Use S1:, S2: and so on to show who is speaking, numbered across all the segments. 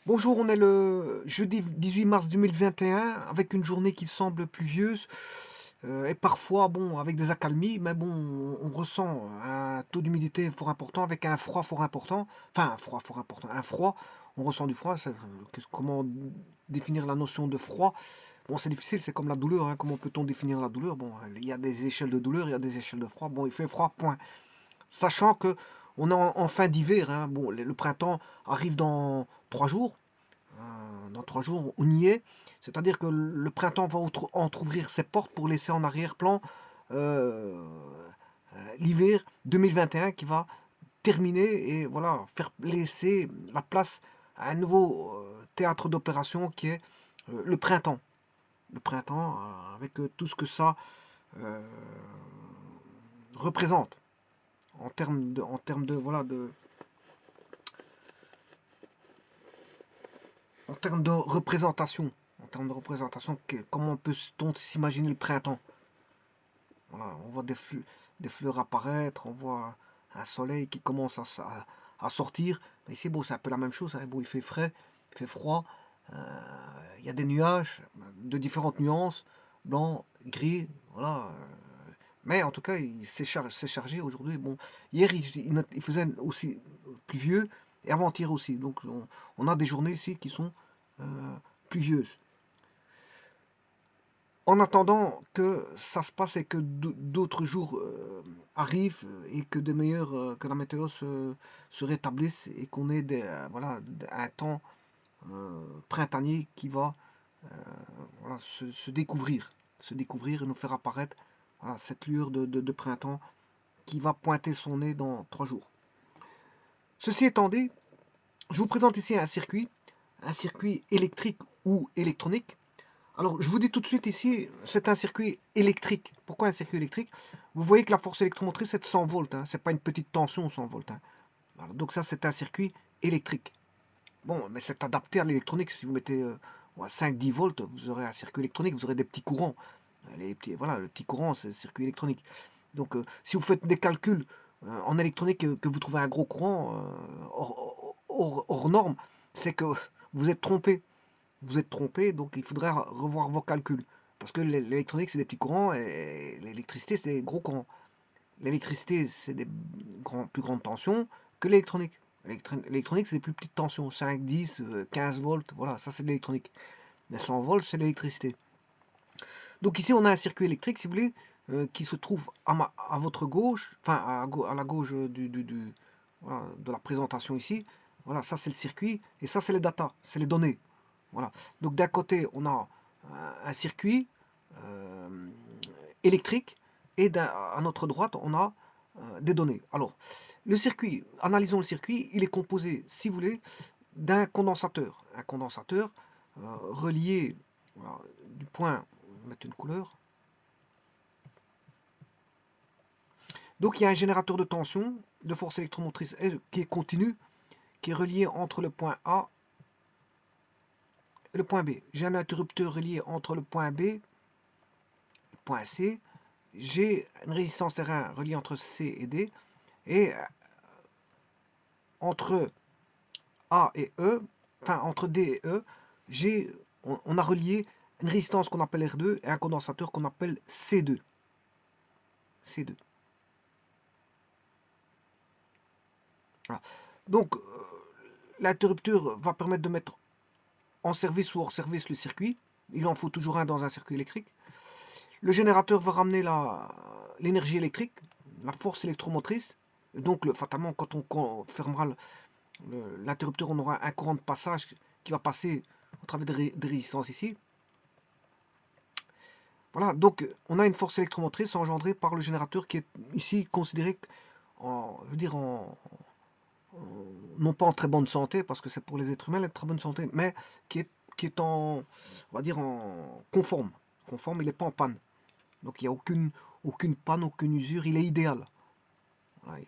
S1: Bonjour, on est le jeudi 18 mars 2021 avec une journée qui semble pluvieuse et parfois, bon, avec des accalmies, mais bon, on ressent un taux d'humidité fort important avec un froid fort important. Enfin, un froid fort important, un froid, on ressent du froid. Comment définir la notion de froid? Bon, c'est difficile, c'est comme la douleur, hein. Comment peut-on définir la douleur? Bon, il y a des échelles de douleur, il y a des échelles de froid. Bon, il fait froid, point. Sachant que on est en fin d'hiver, hein. Bon, le printemps arrive dans 3 jours. Dans 3 jours, on y est. C'est-à-dire que le printemps va entrouvrir ses portes pour laisser en arrière-plan euh, l'hiver 2021 qui va terminer et voilà, faire laisser la place à un nouveau théâtre d'opération qui est le printemps. Le printemps avec tout ce que ça euh, représente voilà, en termes de représentation. En termes de représentation, comment peut-on s'imaginer le printemps? Voilà, on voit des fleurs apparaître, on voit un soleil qui commence à sortir. Mais ici, bon, c'est un peu la même chose, hein. Bon, il fait frais, il fait froid. Il y a des nuages de différentes nuances, blanc, gris, voilà. Mais en tout cas, c'est chargé aujourd'hui. Bon, hier, il faisait aussi pluvieux et avant-hier aussi. Donc, on a des journées ici qui sont pluvieuses. En attendant que ça se passe et que d'autres jours arrivent et que que la météo se rétablisse et qu'on ait voilà, un temps printanier qui va voilà, se découvrir et nous faire apparaître voilà, cette lueur de printemps qui va pointer son nez dans 3 jours. Ceci étant dit, je vous présente ici un circuit électrique ou électronique. Alors, je vous dis tout de suite ici, c'est un circuit électrique. Pourquoi un circuit électrique? Vous voyez que la force électromotrice est de 100 volts. Hein. Ce n'est pas une petite tension 100 volts. Hein. Voilà, donc ça, c'est un circuit électrique. Bon, mais c'est adapté à l'électronique. Si vous mettez 5-10 volts, vous aurez un circuit électronique, vous aurez des petits courants. Voilà, le petit courant, c'est le circuit électronique. Donc, si vous faites des calculs en électronique que vous trouvez un gros courant hors norme, c'est que vous êtes trompé. Vous êtes trompé, donc il faudrait revoir vos calculs. Parce que l'électronique, c'est des petits courants et l'électricité, c'est des gros courants. L'électricité, c'est des plus grandes tensions que l'électronique. L'électronique, c'est des plus petites tensions, 5, 10, 15 volts, voilà, ça c'est de l'électronique. Les 100 volts, c'est l'électricité. Donc ici, on a un circuit électrique, si vous voulez, qui se trouve à votre gauche, enfin à la gauche voilà, de la présentation ici. Voilà, ça c'est le circuit, et ça c'est les datas, c'est les données. Voilà. Donc d'un côté, on a un circuit euh, électrique et à notre droite, on a des données. Alors, le circuit, analysons le circuit, il est composé, si vous voulez, d'un condensateur. Un condensateur relié voilà, du point, on va mettre une couleur. Donc il y a un générateur de tension, de force électromotrice qui est continu, qui est relié entre le point A et le point B. J'ai un interrupteur relié entre le point B et le point C. J'ai une résistance R1 reliée entre C et D. Et entre A et E, enfin entre D et E, on a relié une résistance qu'on appelle R2 et un condensateur qu'on appelle C2. C2. Voilà. Donc l'interrupteur va permettre de mettre en service ou hors service le circuit. Il en faut toujours un dans un circuit électrique. Le générateur va ramener l'énergie électrique, la force électromotrice. Et donc, fatalement, quand on fermera l'interrupteur, on aura un courant de passage qui va passer au travers des résistances ici. Voilà, donc on a une force électromotrice engendrée par le générateur qui est ici considéré je veux dire non pas en très bonne santé, parce que c'est pour les êtres humains être très bonne santé, mais qui est on va dire en conforme. Conforme, il n'est pas en panne. Donc il n'y a aucune panne, aucune usure, il est idéal. Voilà,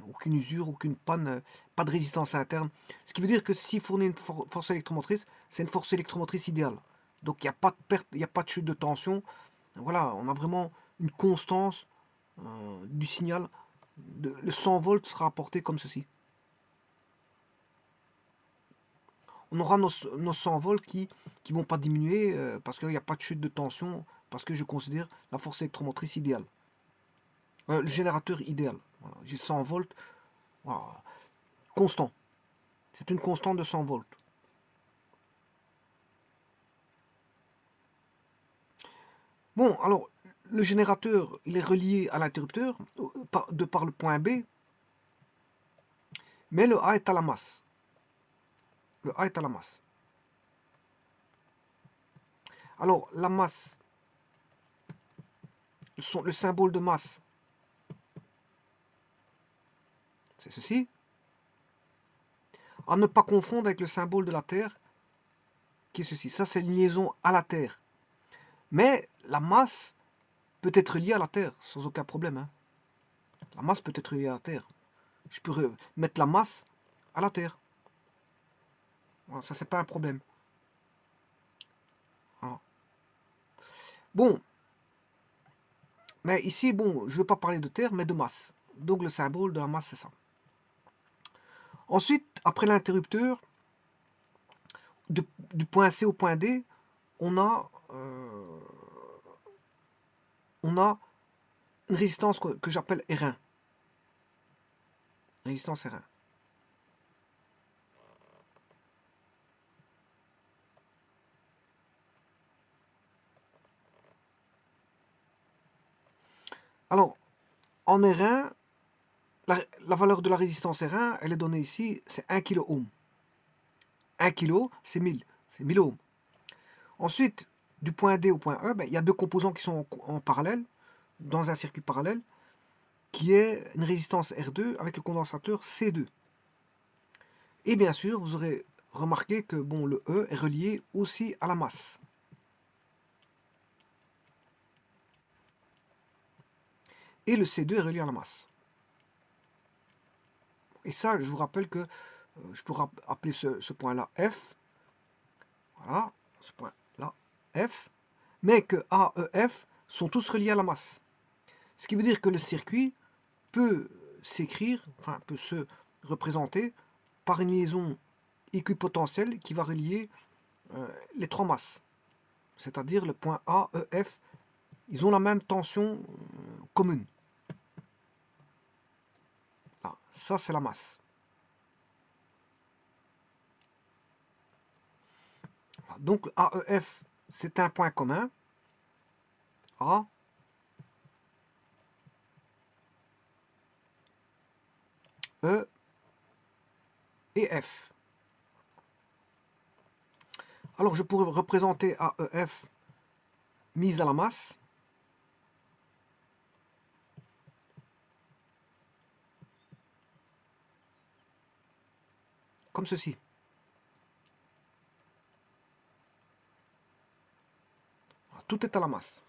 S1: aucune usure, aucune panne, pas de résistance interne. Ce qui veut dire que s'il fournit une force électromotrice, c'est une force électromotrice idéale. Donc il n'y a pas de perte, il n'y a pas de chute de tension. Voilà, on a vraiment une constance du signal. Le 100 volts sera apporté comme ceci. on aura nos 100 volts qui vont pas diminuer parce qu'il n'y a pas de chute de tension, parce que je considère la force électromotrice idéale. Le générateur idéal. Voilà. J'ai 100 volts, voilà, constant. C'est une constante de 100 volts. Bon, alors, le générateur, il est relié à l'interrupteur de par le point B, mais le A est à la masse. Le A est à la masse. Alors, la masse, le symbole de masse, c'est ceci. À ne pas confondre avec le symbole de la Terre, qui est ceci. Ça, c'est une liaison à la Terre. Mais la masse peut être liée à la Terre, sans aucun problème. Hein. La masse peut être liée à la Terre. Je peux mettre la masse à la Terre. Voilà, ça, c'est pas un problème. Voilà. Bon, mais ici, bon, je ne veux pas parler de Terre, mais de masse. Donc, le symbole de la masse, c'est ça. Ensuite, après l'interrupteur, du point C au point D, on a une résistance que j'appelle R1. Résistance R1. Alors, en R1, la valeur de la résistance R1, elle est donnée ici, c'est 1 kΩ. 1 kg, c'est 1000. C'est 1000 ohms. Ensuite, du point D au point E, ben, il y a deux composants qui sont en parallèle, dans un circuit parallèle, qui est une résistance R2 avec le condensateur C2. Et bien sûr, vous aurez remarqué que bon, le E est relié aussi à la masse. Et le C2 est relié à la masse. Et ça, je vous rappelle que je pourrais appeler ce point-là F. Voilà, ce point-là F. Mais que A et F sont tous reliés à la masse. Ce qui veut dire que le circuit peut s'écrire, enfin peut se représenter par une liaison équipotentielle qui va relier les trois masses. C'est-à-dire le point A, E, F, ils ont la même tension commune. Là, ça c'est la masse. Donc AEF, c'est un point commun. A E et F. Alors je pourrais représenter AEF mise à la masse. Comme ceci. Tout est à la masse.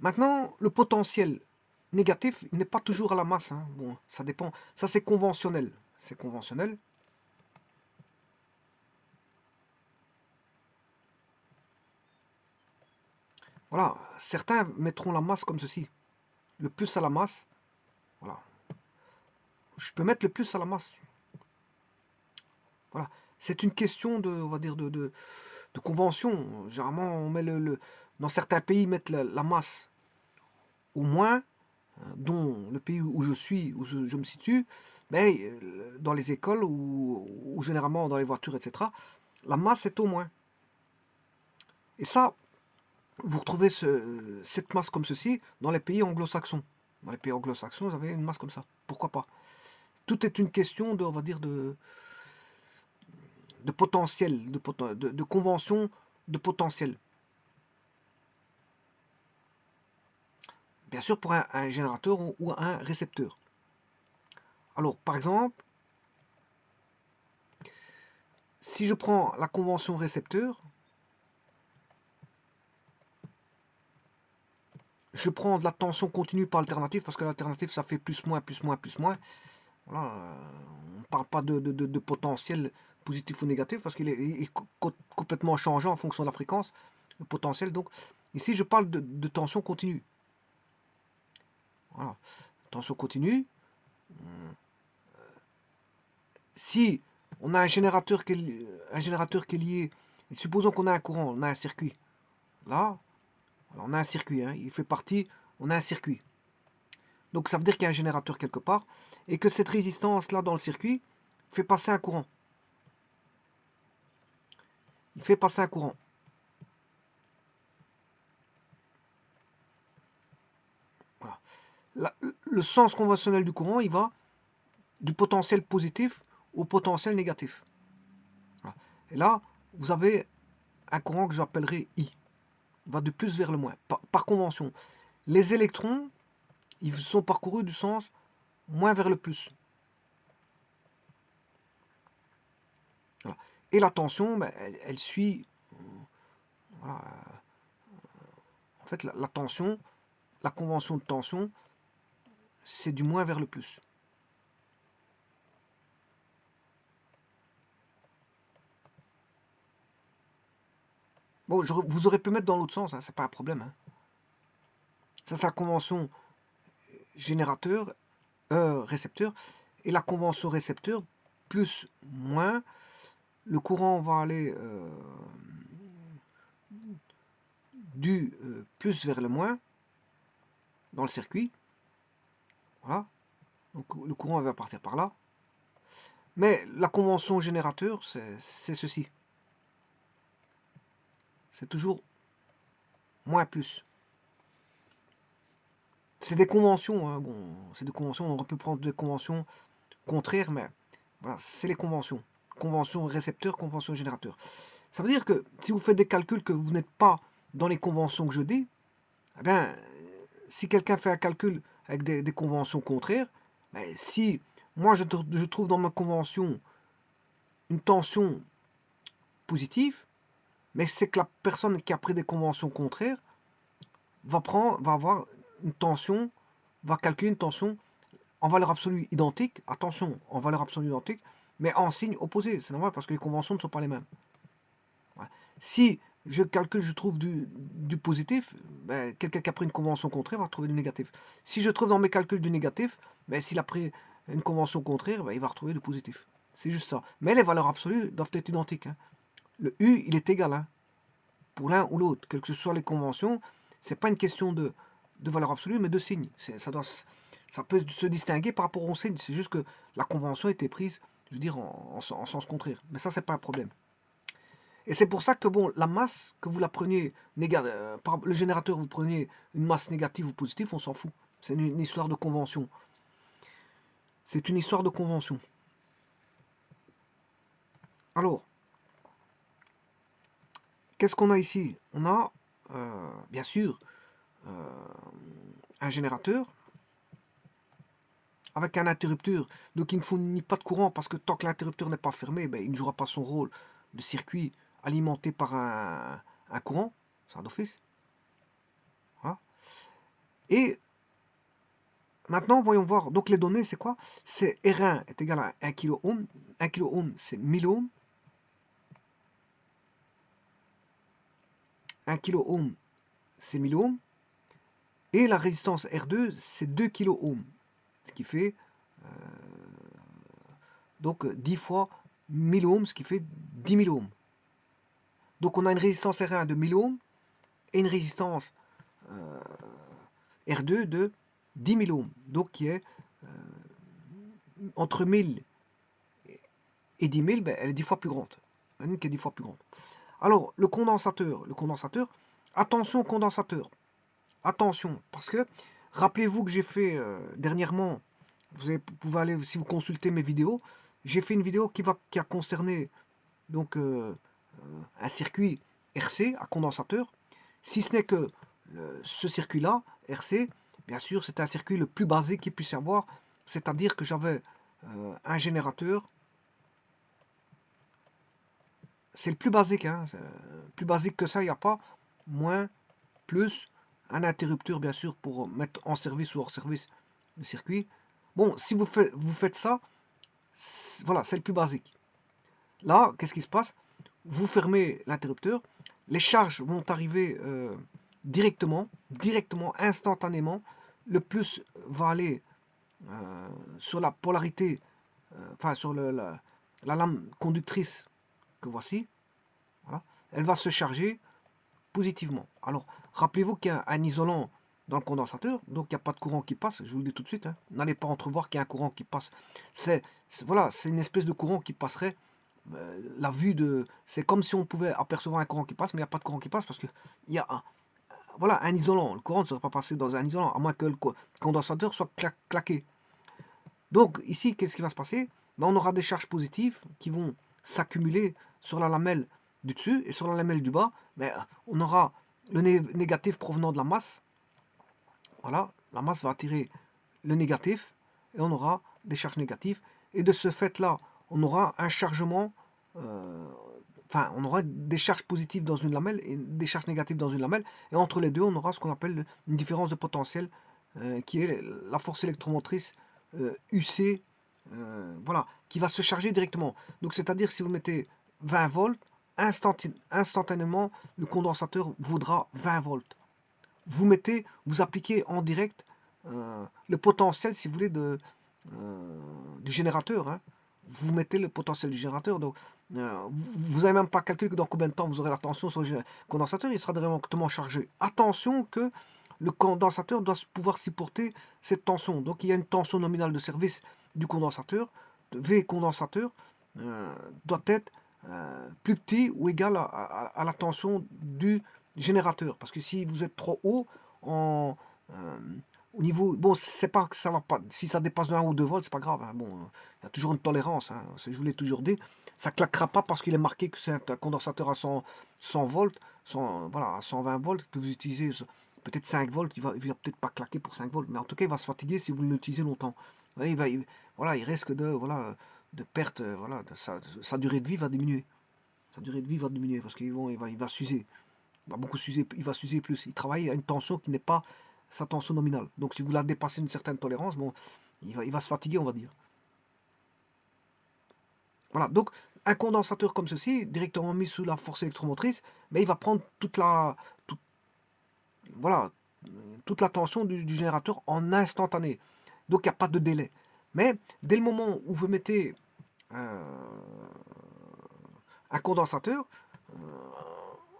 S1: Maintenant, le potentiel négatif n'est pas toujours à la masse. Hein. Bon, ça dépend. Ça, c'est conventionnel. C'est conventionnel. Voilà. Certains mettront la masse comme ceci. Le plus à la masse. Voilà. Je peux mettre le plus à la masse. Voilà. C'est une question de, on va dire, de convention. Généralement, on met dans certains pays, ils mettent la masse au moins, dont le pays où je suis, où je me situe, mais dans les écoles ou généralement dans les voitures, etc., la masse est au moins. Et ça, vous retrouvez cette masse comme ceci dans les pays anglo-saxons. Dans les pays anglo-saxons, vous avez une masse comme ça. Pourquoi pas? Tout est une question de, on va dire, de potentiel, de convention de potentiel. Bien sûr pour un générateur ou un récepteur. Alors, par exemple, si je prends la convention récepteur, je prends de la tension continue par alternative, parce que l'alternative, ça fait plus, moins, plus, moins, plus, moins. Voilà, on ne parle pas de potentiel positif ou négatif, parce qu'il est complètement changeant en fonction de la fréquence, le potentiel. Donc, ici, je parle de tension continue. Voilà, tension continue. Si on a un générateur qui est lié. Et supposons qu'on a un courant, on a un circuit. Là, on a un circuit, hein, il fait partie, on a un circuit. Donc ça veut dire qu'il y a un générateur quelque part et que cette résistance-là dans le circuit fait passer un courant. Il fait passer un courant. Voilà. Le sens conventionnel du courant, il va du potentiel positif au potentiel négatif. Voilà. Et là, vous avez un courant que j'appellerai I. Il va du plus vers le moins, par convention. Les électrons, ils sont parcourus du sens moins vers le plus. Voilà. Et la tension, ben, elle suit. Voilà, en fait, la tension, la convention de tension, c'est du moins vers le plus. Bon, vous aurez pu mettre dans l'autre sens, hein, c'est pas un problème. Hein. Ça, c'est la convention générateur, récepteur, et la convention récepteur, plus, moins, le courant va aller du plus vers le moins dans le circuit. Voilà. Donc le courant va partir par là. Mais la convention générateur, c'est ceci. C'est toujours moins plus. C'est des conventions. Hein. Bon, c'est des conventions. On peut prendre des conventions contraires, mais voilà, c'est les conventions. Convention récepteur, convention générateur. Ça veut dire que si vous faites des calculs que vous n'êtes pas dans les conventions que je dis, eh bien, si quelqu'un fait un calcul avec des conventions contraires, ben, si moi je trouve dans ma convention une tension positive, mais c'est que la personne qui a pris des conventions contraires va avoir une tension, va calculer une tension en valeur absolue identique, attention, en valeur absolue identique, mais en signe opposé. C'est normal parce que les conventions ne sont pas les mêmes. Voilà. Si je calcule, je trouve du positif, ben, quelqu'un qui a pris une convention contraire va trouver du négatif. Si je trouve dans mes calculs du négatif, ben, s'il a pris une convention contraire, ben, il va retrouver du positif. C'est juste ça. Mais les valeurs absolues doivent être identiques. Hein. Le U, il est égal hein, pour l'un ou l'autre. Quelles que soient les conventions, c'est pas une question de valeur absolue, mais de signe. Ça peut se distinguer par rapport au signe. C'est juste que la convention a été prise, je veux dire, en sens contraire. Mais ça, c'est pas un problème. Et c'est pour ça que bon, la masse, que vous la preniez, par le générateur, vous preniez une masse négative ou positive, on s'en fout. C'est une histoire de convention. C'est une histoire de convention. Alors, qu'est-ce qu'on a ici? On a, bien sûr, un générateur avec un interrupteur. Donc il ne fournit pas de courant parce que tant que l'interrupteur n'est pas fermé, ben, il ne jouera pas son rôle de circuit alimenté par un courant. C'est un d'office. Voilà. Et maintenant, voyons voir. Donc les données, c'est quoi? C'est R1 est égal à 1 kilo ohm. 1 kilo ohm, c'est 1000 ohms. 1 kilo ohm, c'est 1000 ohms. Et la résistance R2, c'est 2 kilo ohms. Ce qui fait donc 10 fois 1000 ohms, ce qui fait 10 000 ohms. Donc on a une résistance R1 de 1000 ohms et une résistance R2 de 10 000 ohms. Donc qui est entre 1000 et 10 000, ben, elle est 10 fois plus grande. Une qui est 10 fois plus grande. Alors, le condensateur, attention au condensateur. Attention, parce que, rappelez-vous que j'ai fait dernièrement, pouvez aller, si vous consultez mes vidéos, j'ai fait une vidéo qui a concerné donc, un circuit RC à condensateur, si ce n'est que ce circuit-là, RC, bien sûr, c'est un circuit le plus basique qu'il puisse y avoir, c'est-à-dire que j'avais un générateur. C'est le plus basique, hein. Plus basique que ça, il n'y a pas. Moins, plus, un interrupteur, bien sûr, pour mettre en service ou hors service le circuit. Bon, si vous faites ça, voilà, c'est le plus basique. Là, qu'est-ce qui se passe? Vous fermez l'interrupteur, les charges vont arriver directement, instantanément. Le plus va aller sur la polarité, enfin sur la lame conductrice que voici, voilà, elle va se charger positivement. Alors, rappelez-vous qu'il y a un isolant dans le condensateur, donc il n'y a pas de courant qui passe, je vous le dis tout de suite, hein. N'allez pas entrevoir qu'il y a un courant qui passe. Voilà, c'est une espèce de courant qui passerait la vue de... C'est comme si on pouvait apercevoir un courant qui passe, mais il n'y a pas de courant qui passe parce qu'il y a voilà, un isolant. Le courant ne serait pas passé dans un isolant, à moins que le condensateur soit claqué. Donc ici, qu'est-ce qui va se passer? Ben, on aura des charges positives qui vont s'accumuler sur la lamelle du dessus et sur la lamelle du bas. Mais on aura le négatif provenant de la masse. Voilà, la masse va attirer le négatif et on aura des charges négatives. Et de ce fait-là, on aura un chargement, enfin, on aura des charges positives dans une lamelle et des charges négatives dans une lamelle. Et entre les deux, on aura ce qu'on appelle une différence de potentiel qui est la force électromotrice UC, voilà, qui va se charger directement. Donc, c'est-à-dire si vous mettez 20 volts, instantanément, le condensateur vaudra 20 volts. Vous appliquez en direct le potentiel, si vous voulez, du générateur, hein. Vous mettez le potentiel du générateur. Donc, vous n'avez même pas calculé dans combien de temps vous aurez la tension sur le condensateur. Il sera directement chargé. Attention que le condensateur doit pouvoir supporter cette tension. Donc, il y a une tension nominale de service du condensateur. V condensateur doit être plus petit ou égal à la tension du générateur. Parce que si vous êtes trop haut en, au niveau, bon, c'est pas que ça va pas, si ça dépasse de 1 ou 2 volts, c'est pas grave, hein. Bon, il y a toujours une tolérance, hein. Je vous l'ai toujours dit, ça claquera pas parce qu'il est marqué que c'est un condensateur à 100 volts, 100, voilà, à 120 volts, que vous utilisez peut-être 5 volts, il va peut-être pas claquer pour 5 volts, mais en tout cas, il va se fatiguer si vous l'utilisez longtemps. Voilà, il risque de, voilà, de perte, voilà, sa durée de vie va diminuer. Sa durée de vie va diminuer parce qu'il va s'user. Il va beaucoup s'user, il va s'user plus. Il travaille à une tension qui n'est pas sa tension nominale. Donc si vous la dépassez une certaine tolérance, bon, il va se fatiguer, on va dire. Voilà, donc un condensateur comme ceci, directement mis sous la force électromotrice, mais il va prendre voilà, toute la tension du générateur en instantané. Donc il n'y a pas de délai. Mais dès le moment où vous mettez un condensateur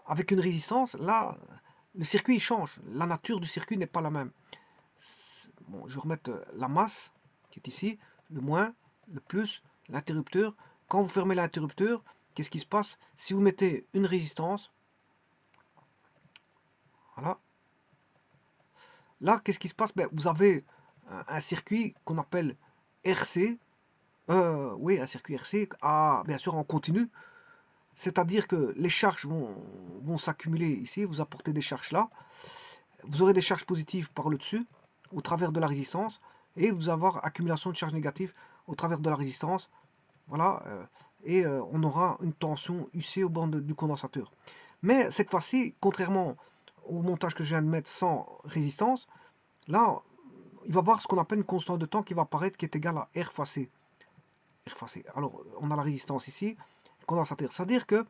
S1: avec une résistance, là, le circuit change. La nature du circuit n'est pas la même. Bon, je vais remettre la masse qui est ici, le moins, le plus, l'interrupteur. Quand vous fermez l'interrupteur, qu'est-ce qui se passe? Si vous mettez une résistance, voilà, là, qu'est-ce qui se passe? Ben, vous avez un circuit qu'on appelle RC, oui, un circuit RC, bien sûr en continu, c'est-à-dire que les charges vont s'accumuler ici, vous apportez des charges là, vous aurez des charges positives par le dessus, au travers de la résistance, et vous allez avoir accumulation de charges négatives au travers de la résistance, voilà, et on aura une tension UC au bord du condensateur. Mais cette fois-ci, contrairement au montage que je viens de mettre sans résistance, là, il va y avoir ce qu'on appelle une constante de temps qui va apparaître qui est égale à R fois C. R fois C. Alors, on a la résistance ici, condensateur. C'est-à-dire que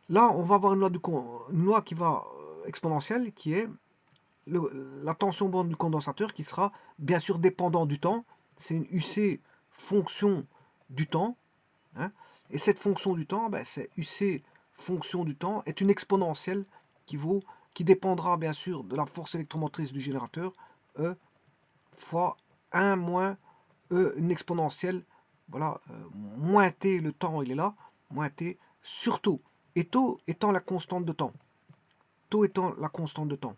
S1: là, on va avoir une loi qui va exponentielle, qui est la tension bande du condensateur, qui sera bien sûr dépendant du temps. C'est une UC fonction du temps, hein. Et cette fonction du temps, ben, c'est UC fonction du temps, est une exponentielle qui dépendra bien sûr de la force électromotrice du générateur, E fois 1 moins E, une exponentielle, voilà, moins t, le temps il est là, moins t sur taux, et taux étant la constante de temps, taux étant la constante de temps,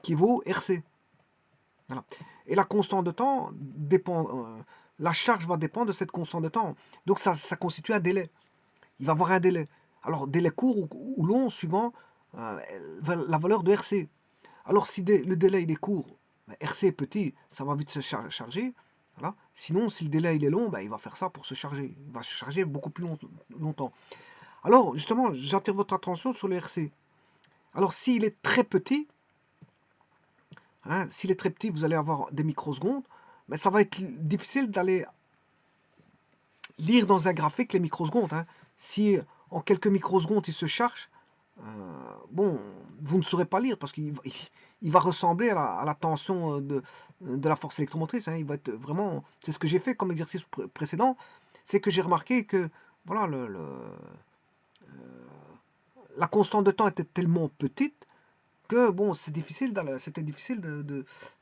S1: qui vaut RC. Voilà. Et la constante de temps dépend, la charge va dépendre de cette constante de temps. Donc ça constitue un délai. Il va y avoir un délai. Alors délai court ou long suivant la valeur de RC. Alors si le délai il est court, RC est petit, ça va vite se charger. Voilà. Sinon, si le délai il est long, il va faire ça pour se charger. Il va se charger beaucoup plus longtemps. Alors, justement, j'attire votre attention sur le RC. Alors, s'il est très petit, hein, s'il est très petit, vous allez avoir des microsecondes, mais ça va être difficile d'aller lire dans un graphique les microsecondes, hein. Si en quelques microsecondes il se charge, bon, vous ne saurez pas lire parce qu'il va ressembler à la tension de la force électromotrice, hein. Il va être vraiment, c'est ce que j'ai fait comme exercice précédent. c'est que j'ai remarqué que voilà, la constante de temps était tellement petite que bon, c'était difficile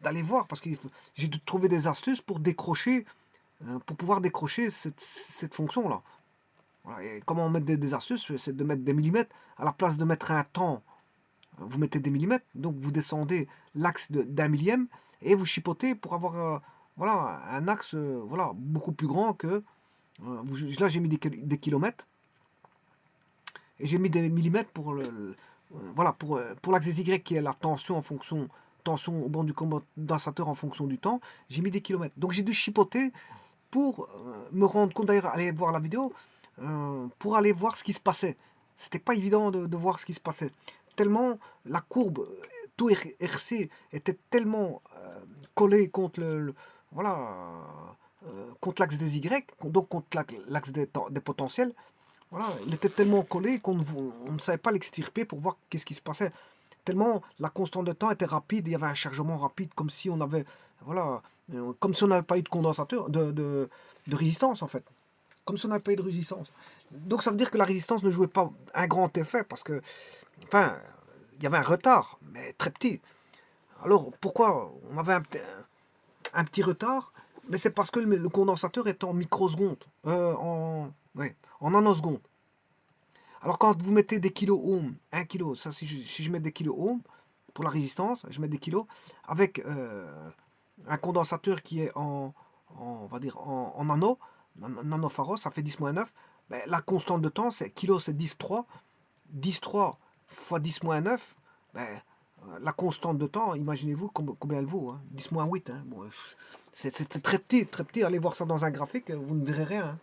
S1: d'aller voir parce que j'ai dû trouver des astuces pour décrocher, pour pouvoir décrocher cette fonction-là. Voilà, et comment mettre des astuces, c'est de mettre des millimètres. À la place de mettre un temps, vous mettez des millimètres. Donc vous descendez l'axe d'un millième et vous chipotez pour avoir voilà, un axe voilà, beaucoup plus grand que... là j'ai mis des kilomètres et j'ai mis des millimètres pour voilà, pour l'axe des Y qui est la tension en fonction tension au bord du condensateur en fonction du temps, j'ai mis des kilomètres. Donc j'ai dû chipoter pour me rendre compte, d'ailleurs, aller voir la vidéo, pour aller voir ce qui se passait. C'était pas évident de voir ce qui se passait. Tellement la courbe, tout RC était tellement collé contre voilà, contre l'axe des Y, donc contre l'axe des potentiels. Voilà, il était tellement collé qu'on ne savait pas l'extirper pour voir qu'est-ce qui se passait. Tellement la constante de temps était rapide, il y avait un chargement rapide, comme si on avait, voilà, comme si on n'avait pas eu de condensateur, de résistance en fait. Comme si on n'avait pas eu de résistance. Donc ça veut dire que la résistance ne jouait pas un grand effet parce que, enfin, il y avait un retard, mais très petit. Alors pourquoi on avait un petit retard? Mais c'est parce que le condensateur est en microsecondes, ouais, en nanosecondes. Alors quand vous mettez des kilo ohms, 1 kilo, ça si je mets des kilo ohms pour la résistance, je mets des kilos avec un condensateur qui est on va dire en nanofarad, ça fait 10-9. Ben, la constante de temps, c'est kilo, c'est 10,3. 10,3 fois 10-9, ben, la constante de temps, imaginez-vous combien elle vaut, hein, 10-8. Hein. Bon, c'est très petit, très petit. Allez voir ça dans un graphique, vous ne verrez rien. Hein.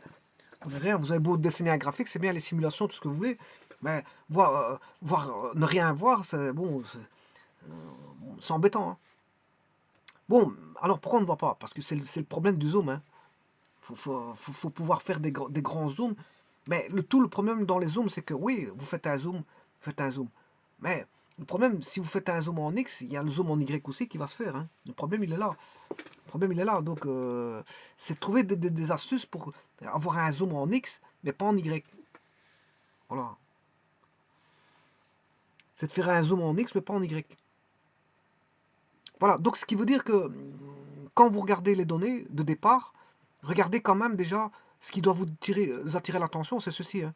S1: Rien, vous avez beau dessiner un graphique, c'est bien les simulations, tout ce que vous voulez, mais ne rien voir, c'est bon, c'est embêtant. Hein. Bon, alors pourquoi on ne voit pas? Parce que c'est le problème du zoom. Hein. Faut pouvoir faire des grands zooms. Mais le problème dans les zooms, c'est que oui, vous faites un zoom, Mais le problème, si vous faites un zoom en X, il y a le zoom en Y aussi qui va se faire. Hein. Le problème, il est là. Le problème, il est là. Donc, c'est de trouver des astuces pour avoir un zoom en X, mais pas en Y. Voilà. C'est de faire un zoom en X, mais pas en Y. Voilà. Donc, ce qui veut dire que quand vous regardez les données de départ, regardez quand même déjà ce qui doit vous attirer l'attention, c'est ceci. Hein.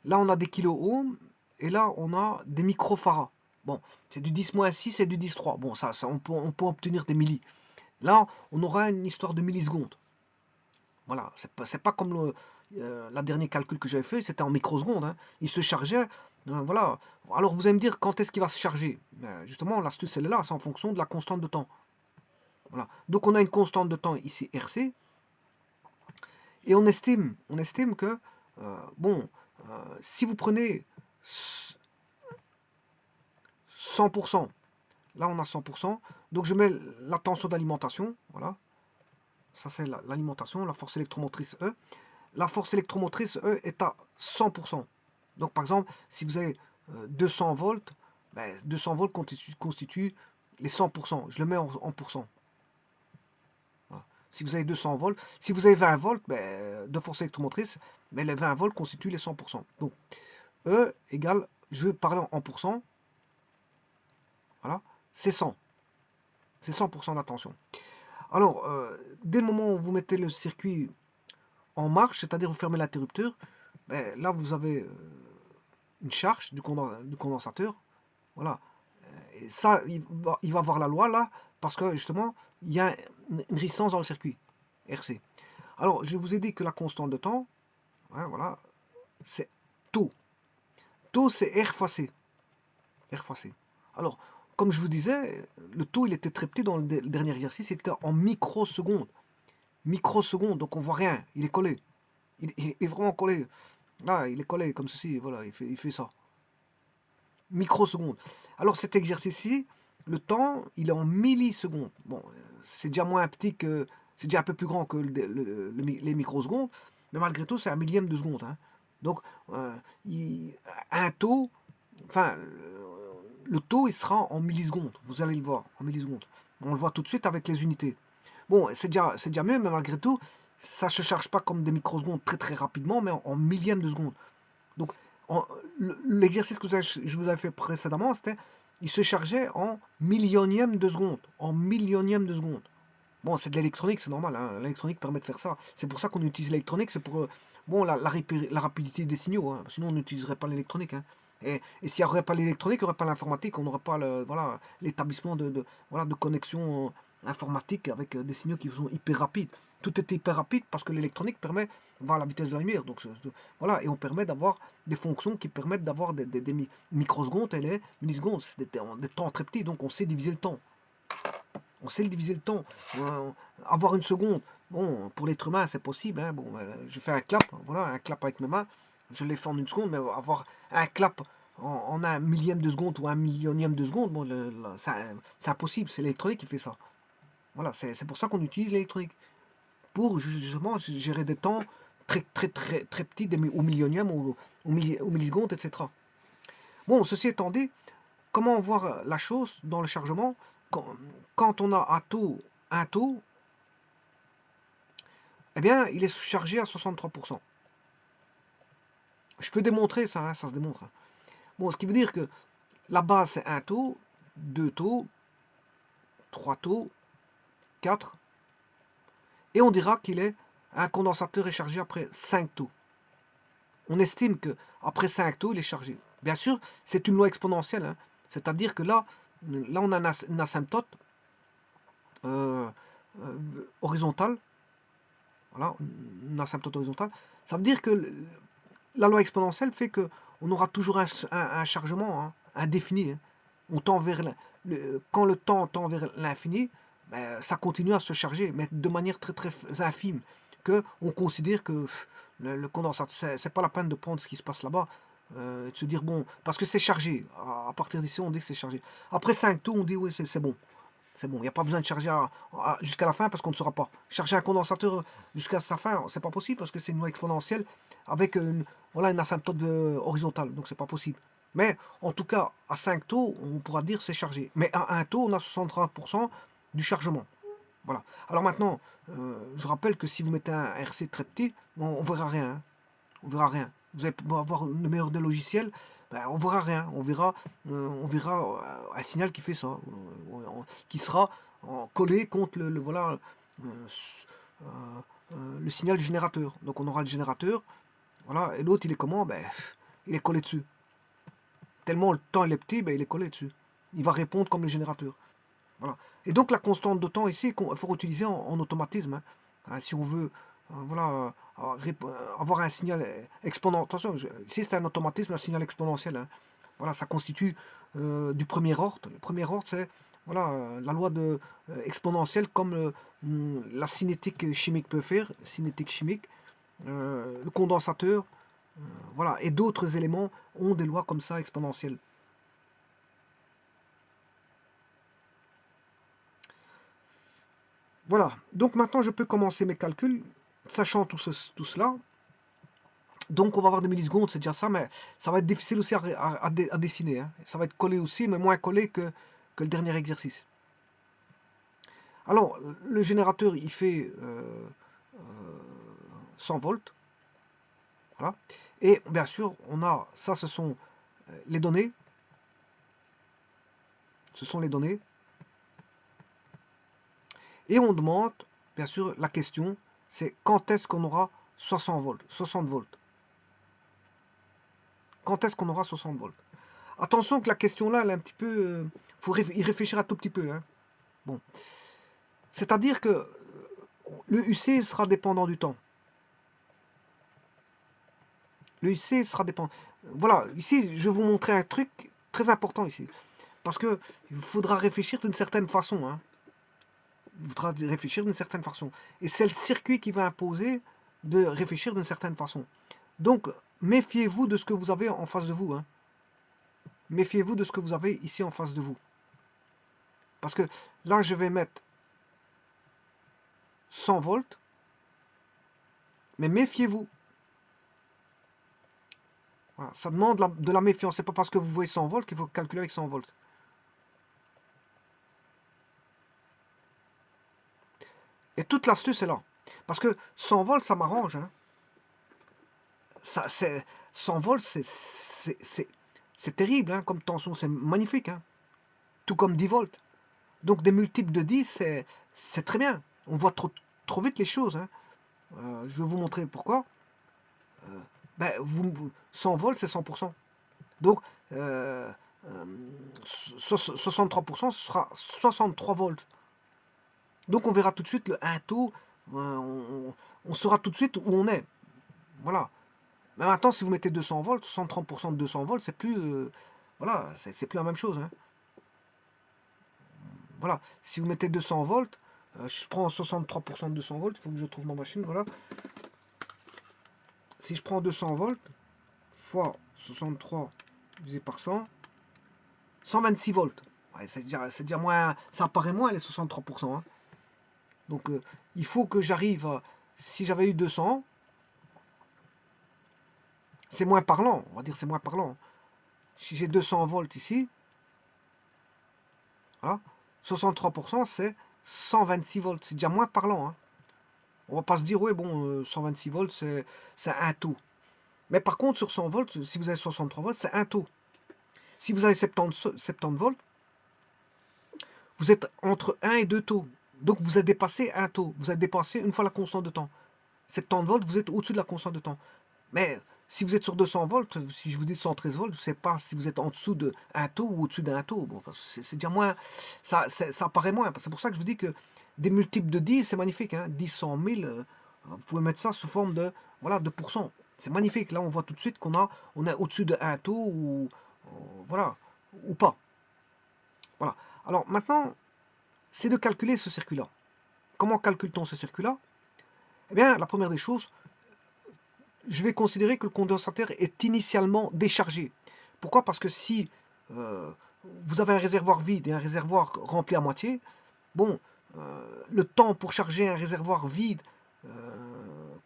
S1: Là, on a des kilo-ohms, et là, on a des microfarads. Bon, c'est du 10-6 et du 10-3. Bon, ça on peut obtenir des millis. Là, on aura une histoire de millisecondes. Voilà, c'est pas comme la dernière calcul que j'avais fait, c'était en microsecondes. Hein. Il se chargeait, voilà. Alors vous allez me dire quand est-ce qu'il va se charger? Justement, l'astuce elle est là, c'est en fonction de la constante de temps. Voilà. Donc on a une constante de temps ici RC, et on estime que bon, si vous prenez 100%, là on a 100%, donc je mets la tension d'alimentation, voilà. Ça c'est l'alimentation, la force électromotrice E. La force électromotrice, E, est à 100%. Donc par exemple, si vous avez 200 volts, ben, 200 volts constituent les 100%. Je le mets en pourcent. Voilà. Si vous avez 200 volts, si vous avez 20 volts de force électromotrice, mais les 20 volts constituent les 100%. Donc E égale, je vais parler en pourcent, voilà, c'est 100. C'est 100% d'attention. Alors, dès le moment où vous mettez le circuit en marche, c'est-à-dire vous fermez l'interrupteur, ben, là vous avez une charge du condensateur. Voilà. Et ça, il va avoir la loi là, parce que justement, il y a une résistance dans le circuit RC. Alors, je vous ai dit que la constante de temps, hein, voilà, c'est tau. Tau, c'est R fois C. R fois C. Alors, comme je vous disais, le taux, il était très petit dans le dernier exercice, il était en microsecondes. Microsecondes, donc on voit rien, il est collé. Il est vraiment collé. Là, il est collé comme ceci, voilà, il fait ça. Microsecondes. Alors cet exercice-ci, le temps, il est en millisecondes. Bon, c'est déjà moins petit que... C'est déjà un peu plus grand que les microsecondes, mais malgré tout, c'est un millième de seconde. Hein. Donc, un taux, enfin, le taux, il sera en millisecondes. Vous allez le voir, en millisecondes. On le voit tout de suite avec les unités. Bon, c'est déjà mieux, mais malgré tout, ça ne se charge pas comme des microsecondes très très rapidement, mais en millièmes de seconde. Donc, l'exercice que je vous avais fait précédemment, c'était, il se chargeait en millionième de seconde. En millionième de seconde. Bon, c'est de l'électronique, c'est normal, hein. L'électronique permet de faire ça. C'est pour ça qu'on utilise l'électronique, c'est pour bon, la rapidité des signaux, hein. Sinon on n'utiliserait pas l'électronique, hein. Et s'il n'y aurait pas l'électronique, il n'y aurait pas l'informatique, on n'aurait pas voilà, l'établissement voilà, de connexions informatiques avec des signaux qui sont hyper rapides. Tout est hyper rapide parce que l'électronique permet, va à la vitesse de la lumière. Donc, voilà, et on permet d'avoir des fonctions qui permettent d'avoir des microsecondes et des millisecondes. C'est des temps très petits, donc on sait diviser le temps. On sait le diviser le temps. Avoir une seconde, bon, pour l'être humain, c'est possible, hein. Bon, je fais un clap, voilà, un clap avec mes mains, je l'ai fait en une seconde, mais avoir un clap en un millième de seconde ou un millionième de seconde, bon, c'est impossible, c'est l'électronique qui fait ça. Voilà, c'est pour ça qu'on utilise l'électronique. Pour justement gérer des temps très très très très petits, au millionième ou au millisecondes, etc. Bon, ceci étant dit, comment voir la chose dans le chargement quand on a un taux, eh bien, il est chargé à 63%. Je peux démontrer ça, hein, ça se démontre. Bon, ce qui veut dire que la base, c'est un taux, 2 taux, 3 taux, 4, et on dira qu'il est un condensateur est chargé après 5 taux. On estime que après 5 taux, il est chargé. Bien sûr, c'est une loi exponentielle, hein, c'est-à-dire que là, on a une asymptote horizontale. Voilà, une asymptote horizontale. Ça veut dire que la loi exponentielle fait que on aura toujours un chargement, hein, indéfini, hein. On tend vers quand le temps tend vers l'infini, ben, ça continue à se charger, mais de manière très très infime, que on considère que le condensateur, c'est pas la peine de prendre ce qui se passe là-bas, de se dire bon, parce que c'est chargé. À partir d'ici, on dit que c'est chargé. Après 5 tours, on dit oui, c'est bon. C'est bon, il n'y a pas besoin de charger jusqu'à la fin parce qu'on ne saura pas. Charger un condensateur jusqu'à sa fin, c'est pas possible parce que c'est une loi exponentielle avec voilà, une asymptote horizontale, donc c'est pas possible. Mais en tout cas, à 5 taux, on pourra dire c'est chargé. Mais à 1 taux, on a 63% du chargement. Voilà. Alors maintenant, je rappelle que si vous mettez un RC très petit, on verra rien, hein. On verra rien. Vous allez avoir le meilleur des logiciels, ben, on verra rien. On verra un signal qui fait ça, qui sera collé contre voilà, le signal du générateur. Donc on aura le générateur, voilà, et l'autre il est comment? Ben, il est collé dessus. Tellement le temps il est petit, ben, il est collé dessus. Il va répondre comme le générateur. Voilà. Et donc la constante de temps ici, il faut utiliser en automatisme, hein. Si on veut voilà, avoir un signal exponentiel. Attention, ici c'est un automatisme, un signal exponentiel, hein. Voilà, ça constitue du premier ordre. Le premier ordre, c'est voilà, la loi de exponentielle comme la cinétique chimique peut faire, cinétique chimique, le condensateur, voilà, et d'autres éléments ont des lois comme ça exponentielles. Voilà, donc maintenant je peux commencer mes calculs, sachant tout cela. Donc on va avoir des millisecondes, c'est déjà ça, mais ça va être difficile aussi à dessiner, hein. Ça va être collé aussi, mais moins collé que le dernier exercice. Alors, le générateur, il fait 100 volts. Voilà. Et bien sûr, on a, ça ce sont les données. Ce sont les données. Et on demande, bien sûr, la question, c'est quand est-ce qu'on aura 60 volts, 60 volts. Quand est-ce qu'on aura 60 volts? Attention que la question là, elle est un petit peu... faut y réfléchir un tout petit peu, hein. Bon. C'est-à-dire que le UC sera dépendant du temps. Le UC sera dépendant. Voilà, ici, je vais vous montrer un truc très important ici. Parce que il faudra réfléchir d'une certaine façon, hein. Il faudra réfléchir d'une certaine façon. Et c'est le circuit qui va imposer de réfléchir d'une certaine façon. Donc, méfiez-vous de ce que vous avez en face de vous, hein. Méfiez-vous de ce que vous avez ici en face de vous. Parce que là, je vais mettre 100 volts. Mais méfiez-vous. Voilà, ça demande de la méfiance. C'est pas parce que vous voyez 100 volts qu'il faut calculer avec 100 volts. Et toute l'astuce est là. Parce que 100 volts, ça m'arrange. Hein. Ça, 100 volts, c'est terrible hein, comme tension, c'est magnifique. Hein. Tout comme 10 volts. Donc des multiples de 10, c'est très bien. On voit trop vite les choses. Hein. Je vais vous montrer pourquoi. Ben, 100 volts, c'est 100%. Donc, 63%, ce sera 63 volts. Donc, on verra tout de suite le 1 taux. On saura tout de suite où on est. Voilà. Mais maintenant, si vous mettez 200 volts, 130% de 200 volts, c'est plus... voilà, c'est plus la même chose. Hein. Voilà. Si vous mettez 200 volts, je prends 63% de 200 volts, il faut que je trouve ma machine, voilà. Si je prends 200 volts, fois 63 divisé par 100, 126 volts. Ouais, c'est déjà moins, ça apparaît moins les 63%. Hein. Donc il faut que j'arrive à, si j'avais eu 200, c'est moins parlant, on va dire c'est moins parlant. Si j'ai 200 volts ici, voilà, 63% c'est 126 volts, c'est déjà moins parlant. Hein. On va pas se dire, ouais bon, 126 volts c'est un taux. Mais par contre sur 100 volts, si vous avez 63 volts, c'est un taux. Si vous avez 70 volts, vous êtes entre 1 et 2 taux. Donc vous avez dépassé un taux. Vous avez dépassé une fois la constante de temps. 70 volts, vous êtes au-dessus de la constante de temps. Mais si vous êtes sur 200 volts, si je vous dis 113 volts, je ne sais pas si vous êtes en dessous d'un taux ou au-dessus d'un taux. Bon, c'est déjà moins. Ça paraît moins. C'est pour ça que je vous dis que des multiples de 10, c'est magnifique. Hein. 10, 100 000, vous pouvez mettre ça sous forme de, voilà, de pourcents. C'est magnifique. Là, on voit tout de suite on est au-dessus d'un taux ou, voilà, ou pas. Voilà. Alors maintenant, c'est de calculer ce circuit-là. Comment calcule-t-on ce circuit-là? Eh bien, la première des choses, je vais considérer que le condensateur est initialement déchargé. Pourquoi? Parce que si vous avez un réservoir vide et un réservoir rempli à moitié, bon, le temps pour charger un réservoir vide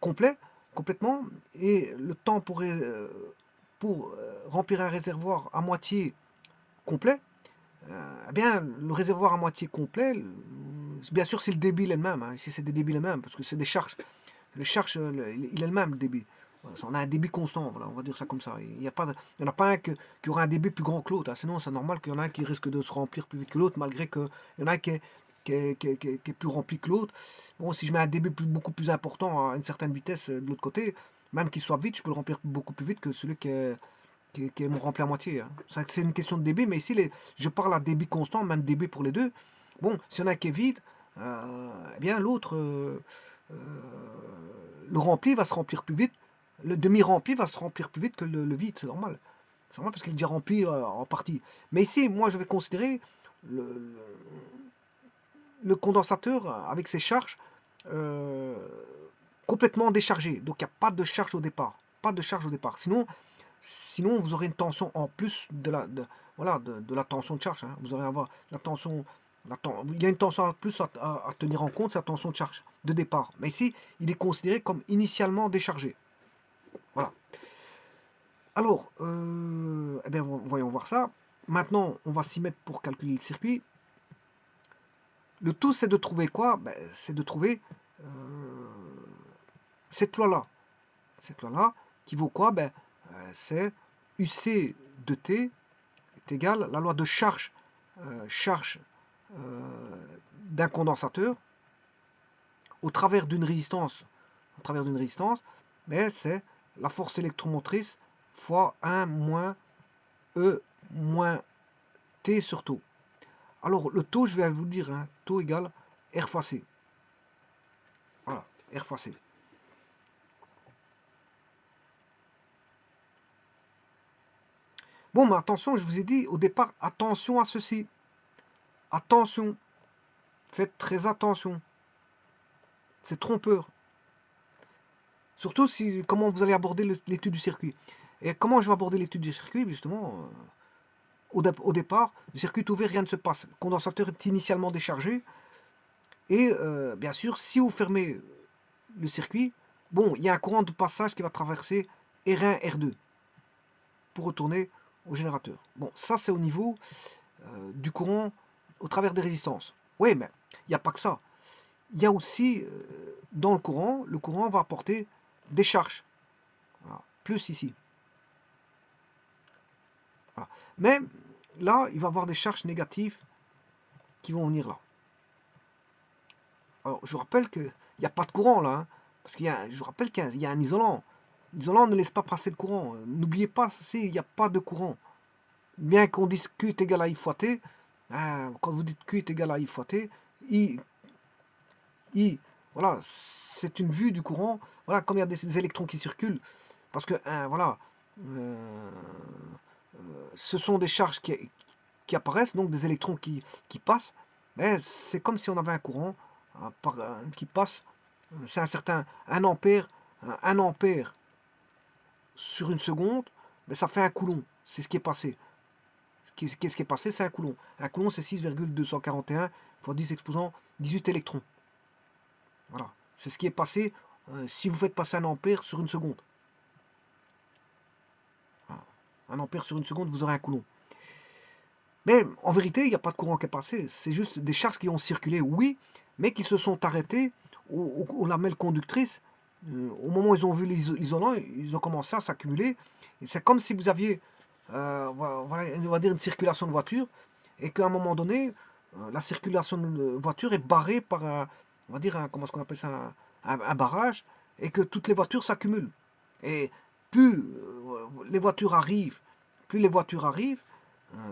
S1: complètement, et le temps pour remplir un réservoir à moitié complet, eh bien, le réservoir à moitié complet, bien sûr, c'est le débit elle-même. Hein. Ici, c'est des débits les-mêmes, parce que c'est des charges. Le charge, il est le même, le débit. On a un débit constant, voilà, on va dire ça comme ça. Il n'y en a pas un qui aura un débit plus grand que l'autre. Hein. Sinon, c'est normal qu'il y en a un qui risque de se remplir plus vite que l'autre, malgré qu'il y en a un qui est plus rempli que l'autre. Bon, si je mets un débit beaucoup plus important à une certaine vitesse de l'autre côté, même qu'il soit vite, je peux le remplir beaucoup plus vite que celui qui est rempli à moitié. Hein. C'est une question de débit, mais ici, je parle à débit constant, même débit pour les deux. Bon, s'il y en a un qui est vide, eh bien l'autre, le rempli va se remplir plus vite, le demi-rempli va se remplir plus vite que le vide, c'est normal. C'est normal parce qu'il est déjà rempli en partie. Mais ici, moi, je vais considérer le, le condensateur avec ses charges euh, complètement déchargé. Donc, il n'y a pas de charge au départ. Pas de charge au départ. Sinon, vous aurez une tension en plus voilà, de la tension de charge. Hein. Vous aurez avoir la tension. Il y a une tension en plus à tenir en compte, c'est la tension de charge de départ. Mais ici, il est considéré comme initialement déchargé. Voilà. Alors, eh bien, voyons voir ça. Maintenant, on va s'y mettre pour calculer le circuit. Le tout, c'est de trouver quoi? Ben, c'est de trouver cette loi-là. Cette loi-là, qui vaut quoi? Ben, c'est UC de T est égal à la loi de charge, charge d'un condensateur au travers d'une résistance. Mais c'est la force électromotrice fois 1 moins E moins T sur taux. Alors le taux, je vais vous dire, hein, taux égale R fois C. Voilà, R fois C. Bon, mais attention, je vous ai dit au départ, attention à ceci. Attention. Faites très attention. C'est trompeur. Surtout si comment vous allez aborder l'étude du circuit. Et comment je vais aborder l'étude du circuit? Justement, au départ, le circuit est ouvert, rien ne se passe. Le condensateur est initialement déchargé. Et bien sûr, si vous fermez le circuit, bon, il y a un courant de passage qui va traverser R1, R2 pour retourner au générateur. Bon, ça c'est au niveau du courant au travers des résistances. Oui, mais il n'y a pas que ça. il y a aussi, dans le courant va apporter des charges. Voilà. Plus ici. Voilà. Mais là, il va y avoir des charges négatives qui vont venir là. Alors, je vous rappelle qu'il n'y a pas de courant là, hein, parce je vous rappelle qu'il y a un isolant. L'isolant ne laisse pas passer le courant. N'oubliez pas, il n'y a pas de courant. Bien qu'on dise Q est égal à I fois T, hein, quand vous dites Q est égal à I fois T, I, voilà, c'est une vue du courant. Voilà, comme il y a des électrons qui circulent, parce que, hein, voilà, euh, ce sont des charges qui apparaissent, donc des électrons qui passent. Mais c'est comme si on avait un courant qui passe. C'est un certain 1 ampère, 1 ampère sur une seconde, mais ça fait un coulomb. C'est ce qui est passé. Qu'est-ce qui est passé? C'est un coulomb. Un coulomb, c'est 6,241 fois 10 exposant 18 électrons. Voilà. C'est ce qui est passé si vous faites passer un ampère sur une seconde. Voilà. Un ampère sur une seconde, vous aurez un coulomb. Mais en vérité, il n'y a pas de courant qui est passé. C'est juste des charges qui ont circulé, oui, mais qui se sont arrêtées aux lamelles conductrices. Au moment où ils ont vu l'isolant, ils ont commencé à s'accumuler. C'est comme si vous aviez, voilà, on va dire une circulation de voiture, et qu'à un moment donné, la circulation de voiture est barrée par on va dire, comment est-ce qu'on appelle ça, un barrage, et que toutes les voitures s'accumulent. Et plus les voitures arrivent, plus les voitures arrivent,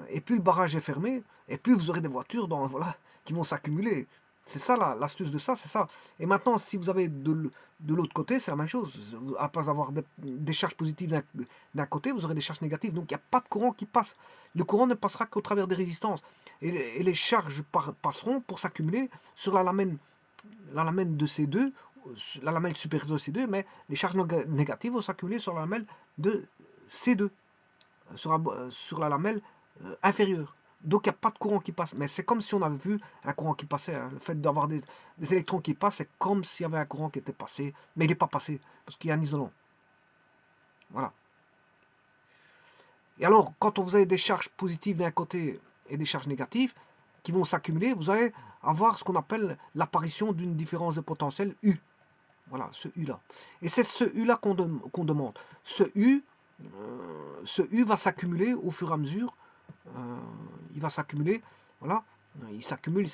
S1: et plus le barrage est fermé, et plus vous aurez des voitures voilà, qui vont s'accumuler. C'est ça l'astuce de ça, c'est ça. Et maintenant, si vous avez de l'autre côté, c'est la même chose. À place d'avoir des charges positives d'un côté, vous aurez des charges négatives. Donc il n'y a pas de courant qui passe. Le courant ne passera qu'au travers des résistances. Et les charges passeront pour s'accumuler sur la lamelle de C2, la lamelle supérieure de C2, mais les charges négatives vont s'accumuler sur la lamelle de C2, sur la lamelle inférieure. Donc il n'y a pas de courant qui passe. Mais c'est comme si on avait vu un courant qui passait. Hein. Le fait d'avoir des électrons qui passent, c'est comme s'il y avait un courant qui était passé. Mais il n'est pas passé, parce qu'il y a un isolant. Voilà. Et alors, quand vous avez des charges positives d'un côté et des charges négatives qui vont s'accumuler, vous allez avoir ce qu'on appelle l'apparition d'une différence de potentiel U. Voilà, ce U-là. Et c'est ce U-là qu'on demande. Ce U va s'accumuler au fur et à mesure. Il va s'accumuler. Voilà. Il s'accumule.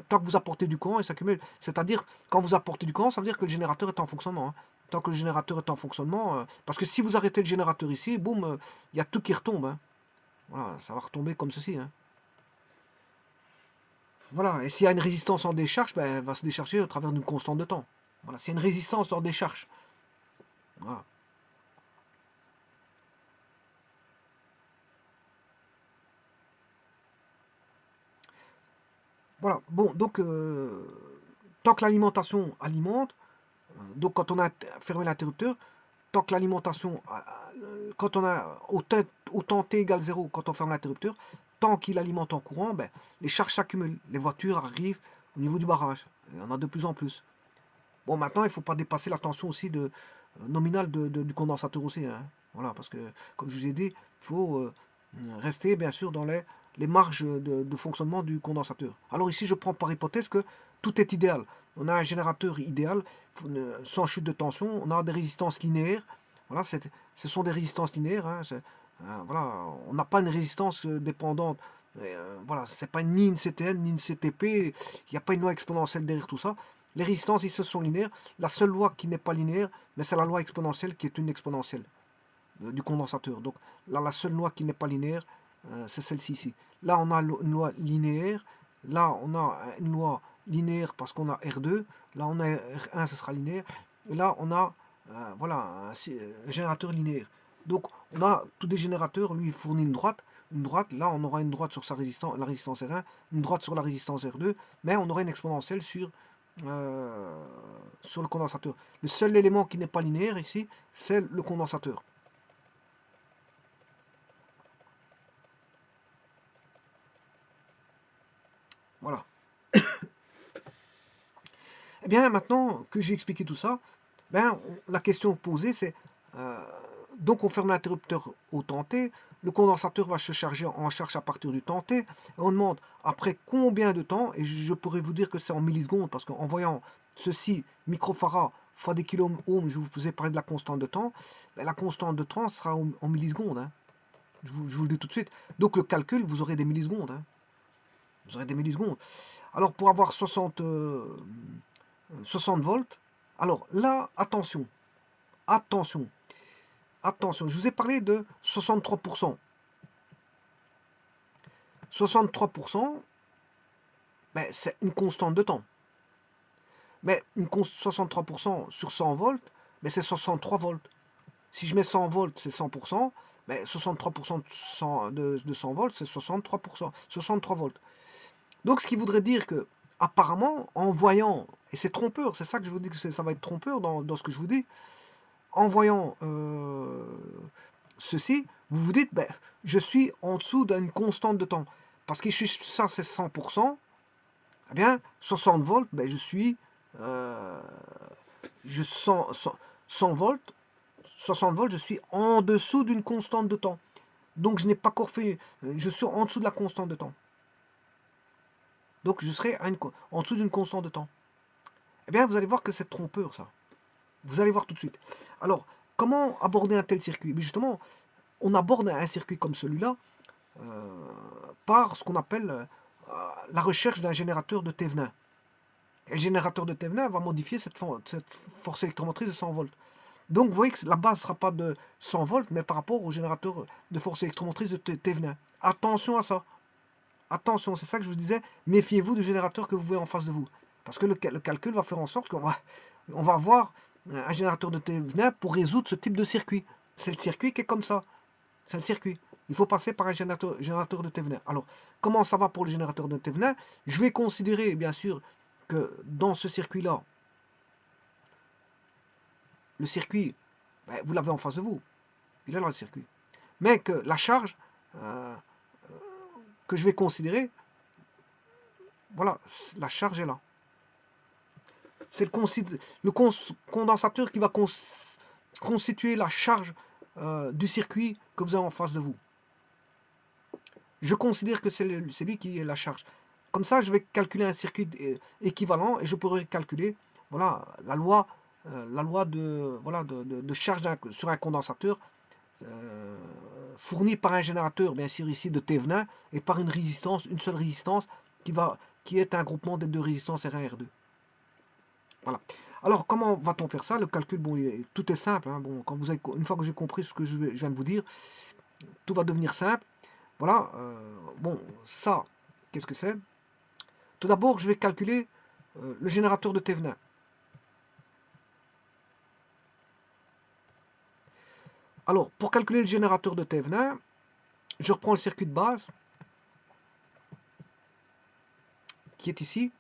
S1: Tant que vous apportez du courant, il s'accumule. C'est-à-dire, quand vous apportez du courant, ça veut dire que le générateur est en fonctionnement. Hein. Tant que le générateur est en fonctionnement, parce que si vous arrêtez le générateur ici, boum, il y a tout qui retombe. Hein. Voilà, ça va retomber comme ceci. Hein. Voilà, et s'il y a une résistance en décharge, ben, elle va se décharger au travers d'une constante de temps. Voilà, c'est une résistance en décharge. Voilà. Voilà, bon, donc, tant que l'alimentation alimente, donc quand on a fermé l'interrupteur, tant que l'alimentation, quand on a au temps t égale 0, quand on ferme l'interrupteur, tant qu'il alimente en courant, ben, les charges s'accumulent. Les voitures arrivent au niveau du barrage. Il y en a de plus en plus. Bon, maintenant, il ne faut pas dépasser la tension aussi nominale du condensateur aussi. Hein. Voilà, parce que, comme je vous ai dit, il faut rester, bien sûr, dans les marges de fonctionnement du condensateur. Alors ici, je prends par hypothèse que tout est idéal. On a un générateur idéal, sans chute de tension. On a des résistances linéaires. Voilà, ce sont des résistances linéaires. Hein, voilà, on n'a pas une résistance dépendante. Voilà, c'est pas ni une CTN ni une CTP. Il n'y a pas une loi exponentielle derrière tout ça. Les résistances ici sont linéaires. La seule loi qui n'est pas linéaire, mais c'est la loi exponentielle qui est une exponentielle du condensateur. Donc là, la seule loi qui n'est pas linéaire, c'est celle-ci ici. Là, on a une loi linéaire. Là, on a une loi linéaire parce qu'on a R2. Là, on a R1, ce sera linéaire. Et là, on a voilà, un générateur linéaire. Donc, on a tous des générateurs. Lui, il fournit une droite. Une droite, là, on aura une droite sur sa résistance, la résistance R1, une droite sur la résistance R2, mais on aura une exponentielle sur le condensateur. Le seul élément qui n'est pas linéaire ici, c'est le condensateur. Voilà. Et bien maintenant que j'ai expliqué tout ça, ben, la question posée c'est Donc on ferme l'interrupteur au temps t, le condensateur va se charger en charge à partir du temps t, et on demande après combien de temps, et je pourrais vous dire que c'est en millisecondes, parce qu'en voyant ceci, microfarad fois des kilo ohms, je vous ai parlé de la constante de temps, ben la constante de temps sera en millisecondes, hein. Je vous le dis tout de suite. Donc le calcul, vous aurez des millisecondes, hein. Vous aurez des millisecondes. Alors pour avoir 60 volts, alors là, attention, attention, attention, je vous ai parlé de 63%. 63%, ben, c'est une constante de temps. Mais 63% sur 100 volts, ben, c'est 63 volts. Si je mets 100 volts, c'est 100%, mais 63% de 100 volts, c'est 63%, 63 volts. Donc ce qui voudrait dire que, apparemment, en voyant, et c'est trompeur, c'est ça que je vous dis que ça va être trompeur dans ce que je vous dis, en voyant ceci, vous vous dites, ben, je suis en dessous d'une constante de temps. Parce que ça c'est 100%, eh bien, 60 volts, ben, je suis 100 volts, 60 volts, je suis en dessous d'une constante de temps. Donc je n'ai pas encore fait, je suis en dessous de la constante de temps. Donc je serai en dessous d'une constante de temps. Eh bien, vous allez voir que c'est trompeur, ça. Vous allez voir tout de suite. Alors, comment aborder un tel circuit? Mais justement, on aborde un circuit comme celui-là par ce qu'on appelle la recherche d'un générateur de Thévenin. Et le générateur de Thévenin va modifier cette force électromotrice de 100 volts. Donc vous voyez que la base ne sera pas de 100 volts, mais par rapport au générateur de force électromotrice de Thévenin. Attention à ça. Attention, c'est ça que je vous disais, méfiez-vous du générateur que vous voyez en face de vous. Parce que le calcul va faire en sorte on va avoir un générateur de Thévenin pour résoudre ce type de circuit. C'est le circuit qui est comme ça. C'est le circuit. Il faut passer par un générateur de Thévenin. Alors, comment ça va pour le générateur de Thévenin? Je vais considérer, bien sûr, que dans ce circuit-là, le circuit, ben, vous l'avez en face de vous. Il est là, le circuit. Mais que la charge que je vais considérer, voilà, la charge est là. C'est le condensateur qui va constituer la charge du circuit que vous avez en face de vous. Je considère que c'est lui qui est la charge. Comme ça, je vais calculer un circuit équivalent et je pourrai calculer voilà, la loi de charge sur un condensateur fourni par un générateur, bien sûr ici de Thévenin, et par une seule résistance qui est un groupement des deux résistances R1 et R2. Voilà. Alors, comment va-t-on faire ça? Le calcul, bon, tout est simple, hein. Bon, une fois que j'ai compris ce que je viens de vous dire, tout va devenir simple. Voilà. Bon, ça, qu'est-ce que c'est? Tout d'abord, je vais calculer le générateur de Thévenin. Alors, pour calculer le générateur de Thévenin, je reprends le circuit de base, qui est ici.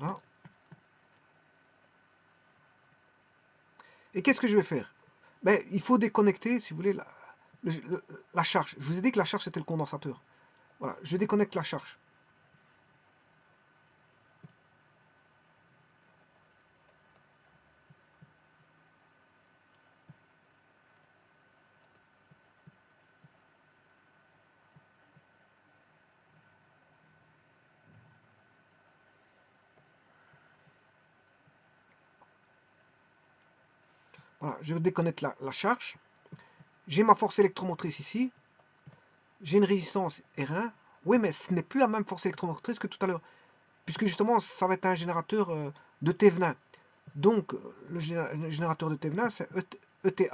S1: Voilà. Et qu'est-ce que je vais faire? Ben, il faut déconnecter, si vous voulez, la charge. Je vous ai dit que la charge, c'était le condensateur. Voilà, je déconnecte la charge. Voilà, je déconnecte la charge. J'ai ma force électromotrice ici. J'ai une résistance R1. Oui, mais ce n'est plus la même force électromotrice que tout à l'heure. Puisque justement, ça va être un générateur de Thévenin. Donc, le générateur de Thévenin, c'est ETH.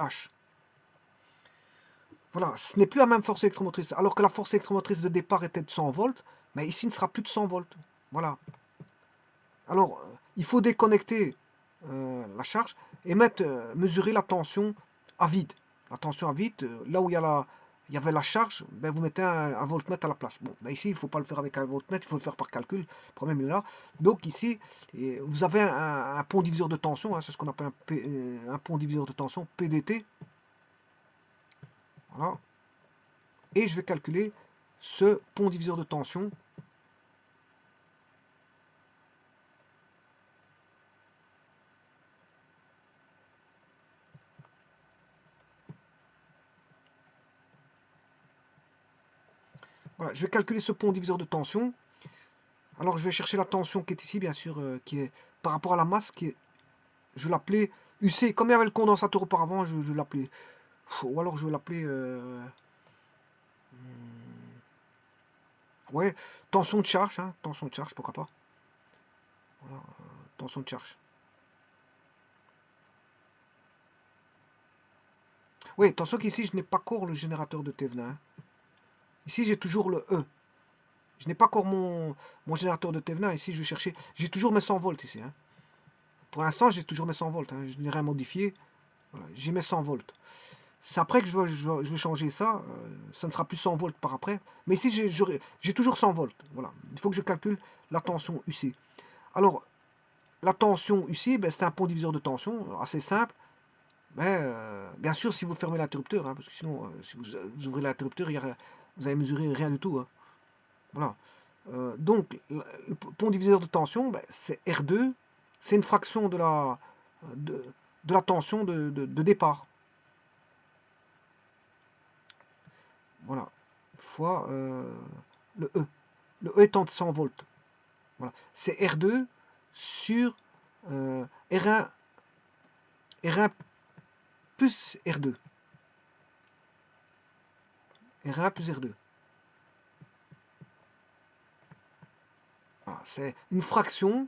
S1: Voilà, ce n'est plus la même force électromotrice. Alors que la force électromotrice de départ était de 100 volts, mais ici, il ne sera plus de 100 volts. Voilà. Alors, il faut déconnecter la charge et mesurer la tension à vide. La tension à vide, là où il y avait la charge, ben vous mettez un voltmètre à la place. Bon, ben ici, il ne faut pas le faire avec un voltmètre, il faut le faire par calcul. Le problème est là. Donc ici, vous avez un pont diviseur de tension, hein, c'est ce qu'on appelle un pont diviseur de tension, PDT. Voilà. Et je vais calculer ce pont diviseur de tension. Voilà, je vais calculer ce pont diviseur de tension. Alors je vais chercher la tension qui est ici, bien sûr, qui est par rapport à la masse, je vais l'appeler UC. Comme il y avait le condensateur auparavant, je vais l'appeler. Ou alors je vais l'appeler... ouais, tension de charge, hein, tension de charge, pourquoi pas. Voilà, tension de charge. Oui, attention qu'ici, je n'ai pas encore le générateur de Thévenin, hein. Ici, j'ai toujours le E. Je n'ai pas encore mon générateur de Thévenin. Ici, je vais chercher... J'ai toujours mes 100 volts ici, hein. Pour l'instant, j'ai toujours mes 100 volts, hein. Je n'ai rien modifié. Voilà, j'ai mes 100 volts. C'est après que je vais changer ça. Ça ne sera plus 100 volts par après. Mais ici, j'ai toujours 100 volts. Voilà. Il faut que je calcule la tension UC. Alors, la tension UC, ben, c'est un pont diviseur de tension, assez simple. Ben, bien sûr, si vous fermez l'interrupteur, hein, parce que sinon, si vous ouvrez l'interrupteur, vous allez mesurer rien du tout, hein. Voilà. Donc, le pont diviseur de tension, ben, c'est R2. C'est une fraction de, de la tension de départ. Voilà. Fois le E. Le E étant de 100 volts. Voilà. C'est R2 sur R1, R1 plus R2. R1 plus R2. Voilà. C'est une fraction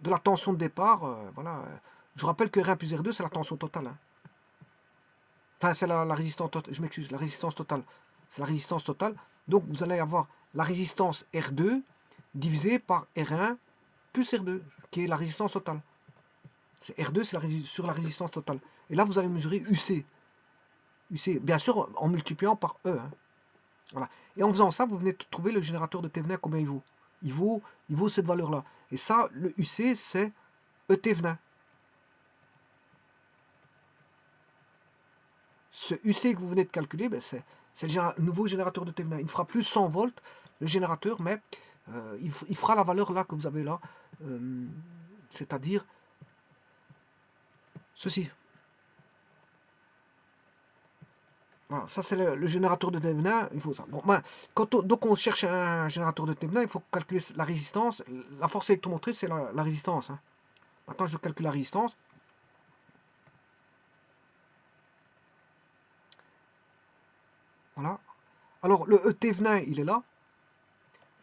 S1: de la tension de départ. Voilà. Je vous rappelle que R1 plus R2, c'est la tension totale, hein. Enfin, c'est la résistance totale. Je m'excuse, la résistance totale. C'est la résistance totale. Donc, vous allez avoir la résistance R2 divisée par R1 plus R2, qui est la résistance totale. C'est R2, c'est sur la résistance totale. Et là, vous allez mesurer UC. UC, bien sûr, en multipliant par E, hein. Voilà. Et en faisant ça, vous venez de trouver le générateur de Thévenin, combien il vaut. Il vaut cette valeur-là. Et ça, le UC, c'est E Thévenin. Ce UC que vous venez de calculer, ben c'est le nouveau générateur de Thévenin. Il ne fera plus 100 volts, le générateur, mais il fera la valeur là que vous avez là, c'est-à-dire ceci. Voilà, ça c'est le générateur de Thévenin, il faut ça. Bon, ben, donc on cherche un générateur de Thévenin, il faut calculer la résistance. La force électromotrice, c'est la résistance, hein. Maintenant, je calcule la résistance. Voilà. Alors, le E Thévenin, il est là.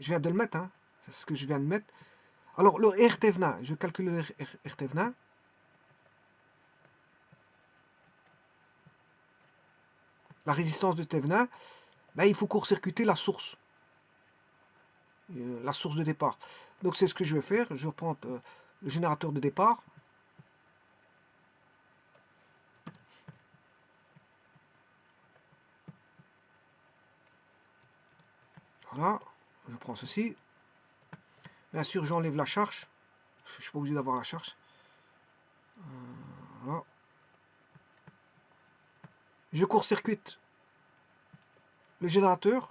S1: Je viens de le mettre, hein. C'est ce que je viens de mettre. Alors, le R Thévenin, je calcule le R Thévenin. La résistance de Thévenin, ben, il faut court-circuiter la source de départ. Donc, c'est ce que je vais faire. Je vais prendre le générateur de départ. Voilà. Je prends ceci. Bien sûr, j'enlève la charge. Je ne suis pas obligé d'avoir la charge. Voilà. Je court-circuite le générateur.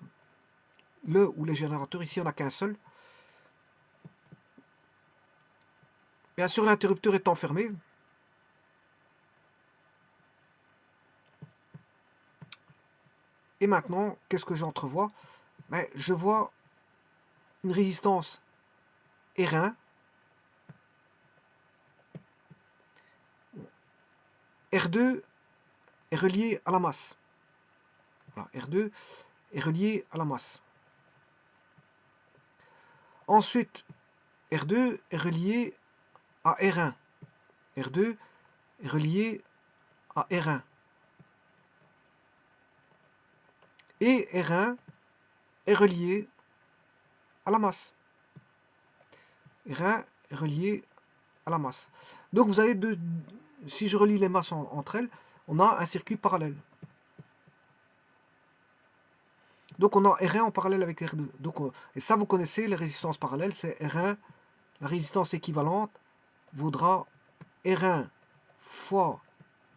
S1: Le ou les générateurs, ici, on n'a qu'un seul. Bien sûr, l'interrupteur étant fermé. Et maintenant, qu'est-ce que j'entrevois? Ben, je vois une résistance R1. R2 est relié à la masse. Voilà, R2 est relié à la masse. Ensuite, R2 est relié à R1. R2 est relié à R1. Et R1 est relié à la masse. R1 est relié à la masse. Donc vous avez si je relie les masses entre elles, on a un circuit parallèle. Donc on a R1 en parallèle avec R2. Donc, et ça vous connaissez, les résistances parallèles, c'est R1, la résistance équivalente vaudra R1 fois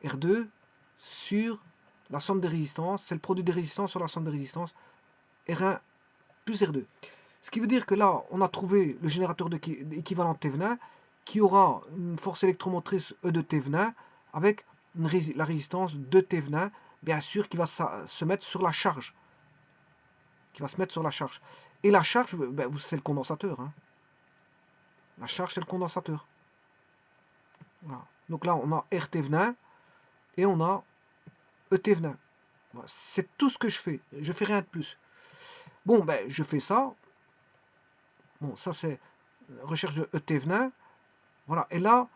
S1: R2 sur la somme des résistances. C'est le produit des résistances sur la somme des résistances. R1 plus R2. Ce qui veut dire que là, on a trouvé le générateur équivalent de Thévenin qui aura une force électromotrice E de Thévenin avec la résistance de Thévenin, bien sûr, qui va se mettre sur la charge. qui va se mettre sur la charge. Et la charge, ben, c'est le condensateur. Hein. La charge, c'est le condensateur. Voilà. Donc là, on a RT venin et on a ET venin. Voilà. C'est tout ce que je fais. Je fais rien de plus. Bon, ben, je fais ça. Bon, ça, c'est recherche de ET venin. Voilà. Et là,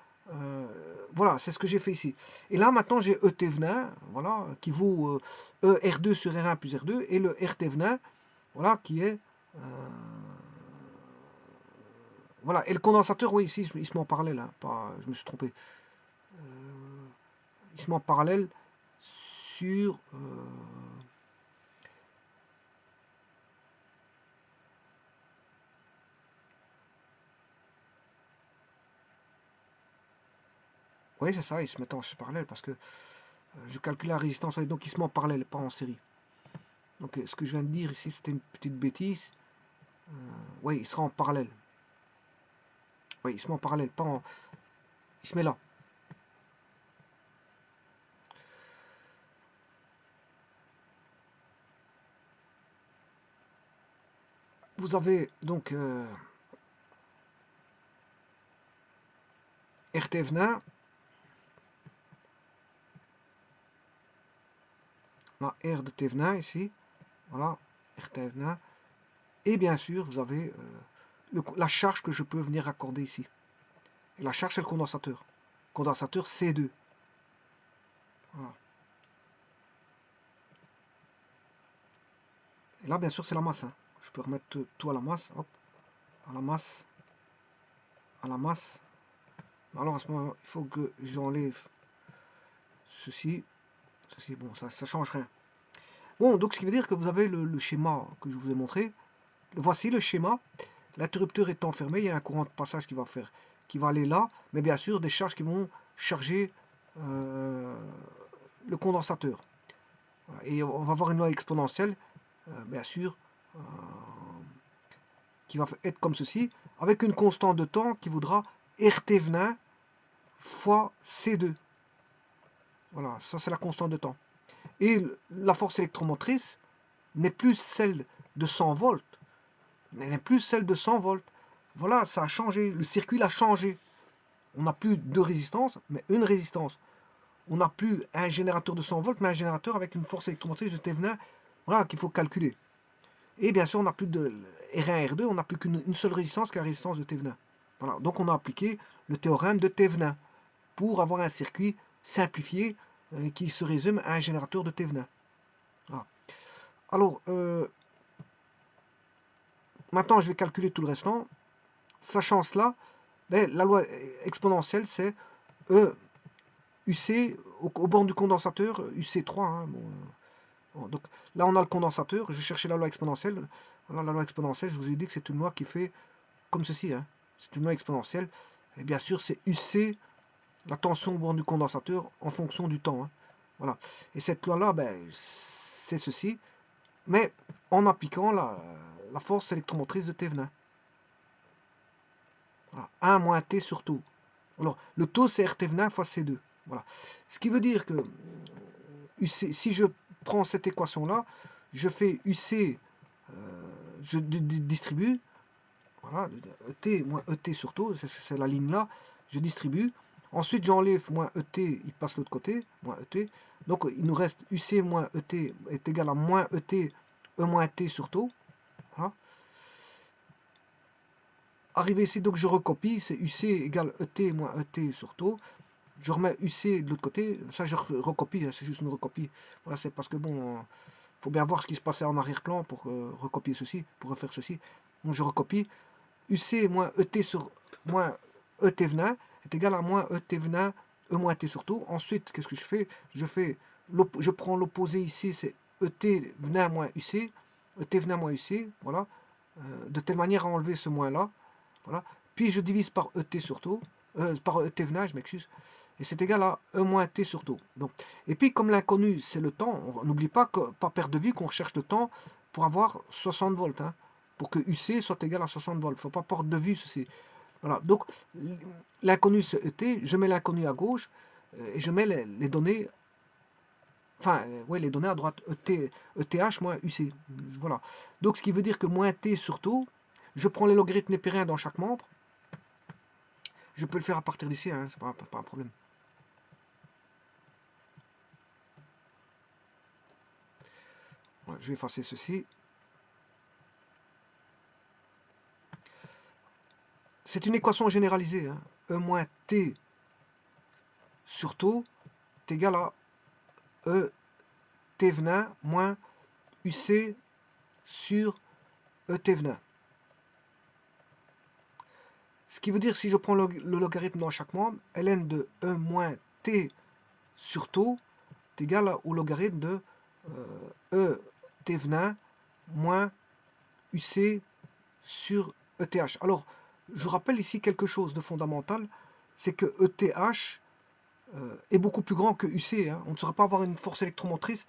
S1: voilà, c'est ce que j'ai fait ici. Et là, maintenant, j'ai ET venin, voilà, qui vaut ER2 sur R1 plus R2, et le RT venin, voilà, qui est... voilà, et le condensateur, oui, ici, il se met en parallèle, hein, pas, je me suis trompé. Il se met en parallèle sur... oui, c'est ça, il se met en parallèle, parce que je calcule la résistance, donc il se met en parallèle, pas en série. Donc ce que je viens de dire ici, c'était une petite bêtise. Oui, il sera en parallèle. Oui, il se met en parallèle, pas en... Il se met là. Vous avez donc RT venin. On a R de T venin ici. Voilà, RT venin. Et bien sûr, vous avez la charge que je peux venir accorder ici. Et la charge, c'est le condensateur. Condensateur C2. Voilà. Et là, bien sûr, c'est la masse. Hein. Je peux remettre tout à la masse. Hop, à la masse. À la masse. Alors, à ce moment, il faut que j'enlève ceci. Ceci, bon, ça ne change rien. Bon, donc, ce qui veut dire que vous avez le schéma que je vous ai montré. Voici le schéma. L'interrupteur étant fermé, il y a un courant de passage qui va aller là. Mais bien sûr, des charges qui vont charger le condensateur. Et on va avoir une loi exponentielle, bien sûr, qui va être comme ceci, avec une constante de temps qui vaudra RT venin fois C2. Voilà, ça c'est la constante de temps. Et la force électromotrice n'est plus celle de 100 volts, n'est plus celle de 100 volts. Voilà, ça a changé, le circuit a changé. On n'a plus deux résistances, mais une résistance. On n'a plus un générateur de 100 volts, mais un générateur avec une force électromotrice de T venin, voilà, qu'il faut calculer. Et bien sûr, on n'a plus de R1, R2, on n'a plus qu'une seule résistance, qui est la résistance de T venin. Voilà, donc on a appliqué le théorème de T venin pour avoir un circuit simplifié qui se résume à un générateur de T venin. Voilà. Alors, maintenant, je vais calculer tout le restant. Sachant cela, ben, la loi exponentielle, c'est E UC au bord du condensateur, UC3. Hein, bon, donc là, on a le condensateur. Je cherchais la loi exponentielle. Voilà, la loi exponentielle, je vous ai dit que c'est une loi qui fait comme ceci. Hein. C'est une loi exponentielle. Et bien sûr, c'est UC, la tension au bord du condensateur, en fonction du temps. Hein. Voilà. Et cette loi-là, ben, c'est ceci. Mais en appliquant la force électromotrice de T venin. Voilà. 1 moins T sur taux. Alors, le taux, c'est RT venin fois C2. Voilà. Ce qui veut dire que UC, si je prends cette équation-là, je fais UC, je distribue, voilà, ET moins ET sur taux, c'est la ligne-là, je distribue. Ensuite, j'enlève moins ET, il passe de l'autre côté, moins ET. Donc, il nous reste UC moins ET est égal à moins ET, E moins T sur taux. Voilà. Arrivé ici, donc je recopie, c'est UC égale ET moins ET sur taux. Je remets UC de l'autre côté, ça je recopie, hein, c'est juste une recopie. Voilà, c'est parce que bon, faut bien voir ce qui se passait en arrière-plan pour recopier ceci, pour refaire ceci. Donc je recopie. UC moins ET sur moins ET venin est égal à moins ET venin E moins T sur taux. Ensuite, qu'est-ce que je fais? Je prends l'opposé ici, c'est ET venin moins UC. ET venin moins UC, voilà. De telle manière à enlever ce moins là. Voilà. Puis je divise par ET sur taux, par ET venin, je m'excuse. Et c'est égal à E moins T sur taux. Donc, et puis comme l'inconnu c'est le temps, on n'oublie pas que par perte de vue qu'on recherche le temps pour avoir 60 volts. Hein, pour que UC soit égal à 60 volts. Il ne faut pas perdre de vue ceci. Voilà. Donc l'inconnu c'est ET, je mets l'inconnu à gauche et je mets les données Enfin, ouais, les données à droite, ETH moins UC. Voilà. Donc, ce qui veut dire que moins T sur taux, je prends les logarithmes népériens dans chaque membre. Je peux le faire à partir d'ici, hein, c'est pas un problème. Voilà, je vais effacer ceci. C'est une équation généralisée. Hein. E moins T sur taux est égal à E T venin moins UC sur E T venin. Ce qui veut dire, si je prends le logarithme dans chaque membre, ln de E moins T sur taux est égal au logarithme de E T venin moins UC sur ETH. Alors, je rappelle ici quelque chose de fondamental, c'est que ETH est beaucoup plus grand que UC. Hein. On ne saurait pas avoir une force électromotrice,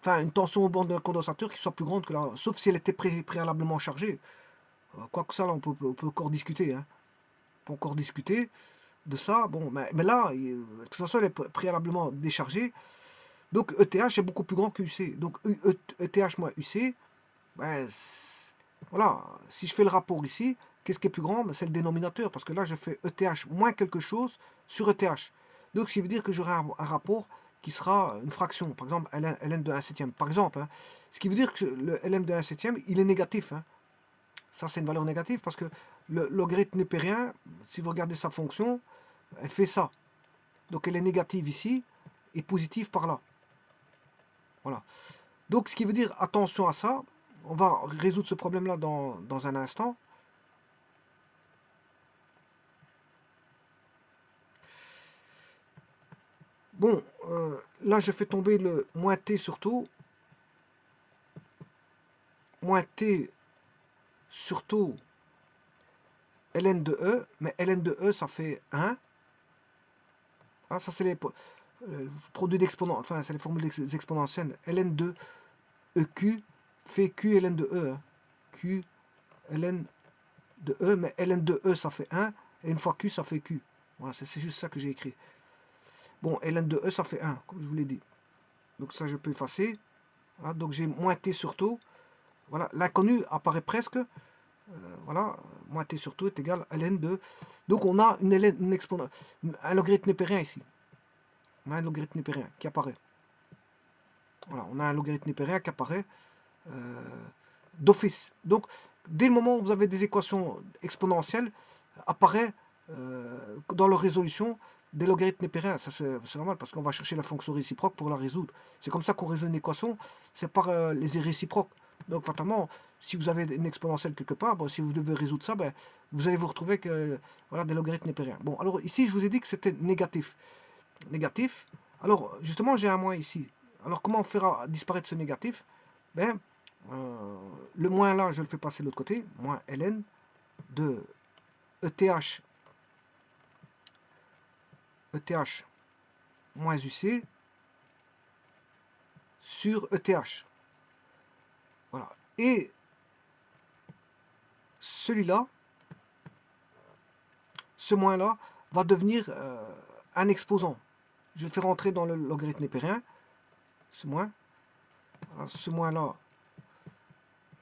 S1: enfin une tension au bord d'un condensateur qui soit plus grande que la, sauf si elle était préalablement chargée. Quoique ça, là, on peut encore discuter. Hein. On peut encore discuter de ça. Bon, mais là, de toute façon, elle est préalablement déchargée. Donc ETH est beaucoup plus grand que UC. Donc ETH moins UC, ben, voilà, si je fais le rapport ici, qu'est-ce qui est plus grand? Ben, c'est le dénominateur, parce que là, je fais ETH moins quelque chose sur ETH. Donc, ce qui veut dire que j'aurai un rapport qui sera une fraction, par exemple ln de 1 septième. Par exemple, hein, ce qui veut dire que le ln de 1 septième, il est négatif. Hein. Ça, c'est une valeur négative, parce que le logarithme népérien, si vous regardez sa fonction, elle fait ça. Donc, elle est négative ici, et positive par là. Voilà. Donc, ce qui veut dire, attention à ça, on va résoudre ce problème-là dans un instant. Bon, là, je fais tomber le moins t sur taux. Moins t sur taux ln de e. Mais ln de e, ça fait 1. Ah, ça, c'est les produits d'exponents. Enfin, c'est les formules exponentielles. ln de eq fait q ln de e. Hein. Q ln de e. Mais ln de e, ça fait 1. Et une fois q, ça fait q. Voilà, c'est juste ça que j'ai écrit. Bon, ln de e, ça fait 1, comme je vous l'ai dit. Donc ça, je peux effacer. Voilà, donc j'ai moins t sur taux. Voilà, l'inconnu apparaît presque. Voilà, moins t sur taux est égal à ln de... Donc on a un logarithme népérien ici. On a un logarithme népérien qui apparaît. Voilà, on a un logarithme népérien qui apparaît d'office. Donc, dès le moment où vous avez des équations exponentielles, apparaît dans leur résolution des logarithmes népériens. Ça, c'est normal parce qu'on va chercher la fonction réciproque pour la résoudre. C'est comme ça qu'on résout une équation, c'est par les réciproques. Donc, fatalement, si vous avez une exponentielle quelque part, bon, si vous devez résoudre ça, ben, vous allez vous retrouver avec voilà, des logarithmes népériens. Bon, alors ici, je vous ai dit que c'était négatif. Négatif. Alors, justement, j'ai un moins ici. Alors, comment on fera disparaître ce négatif? Ben, le moins là, je le fais passer de l'autre côté. Moins ln de ETH moins UC sur ETH. Voilà. Et celui-là, ce moins-là, va devenir un exposant. Je le fais rentrer dans le logarithme népérien. Ce moins. Voilà, ce moins-là,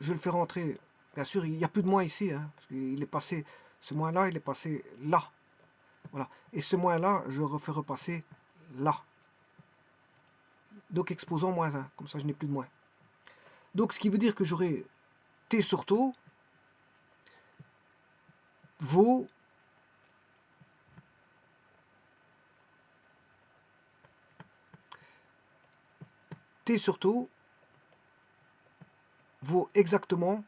S1: je le fais rentrer. Bien sûr, il n'y a plus de moins ici. Hein, parce qu'il est passé, ce moins-là, il est passé là. Voilà. Et ce moins-là, je refais repasser là. Donc exposant moins 1. Comme ça, je n'ai plus de moins. Donc, ce qui veut dire que j'aurai t sur taux vaut t sur taux vaut exactement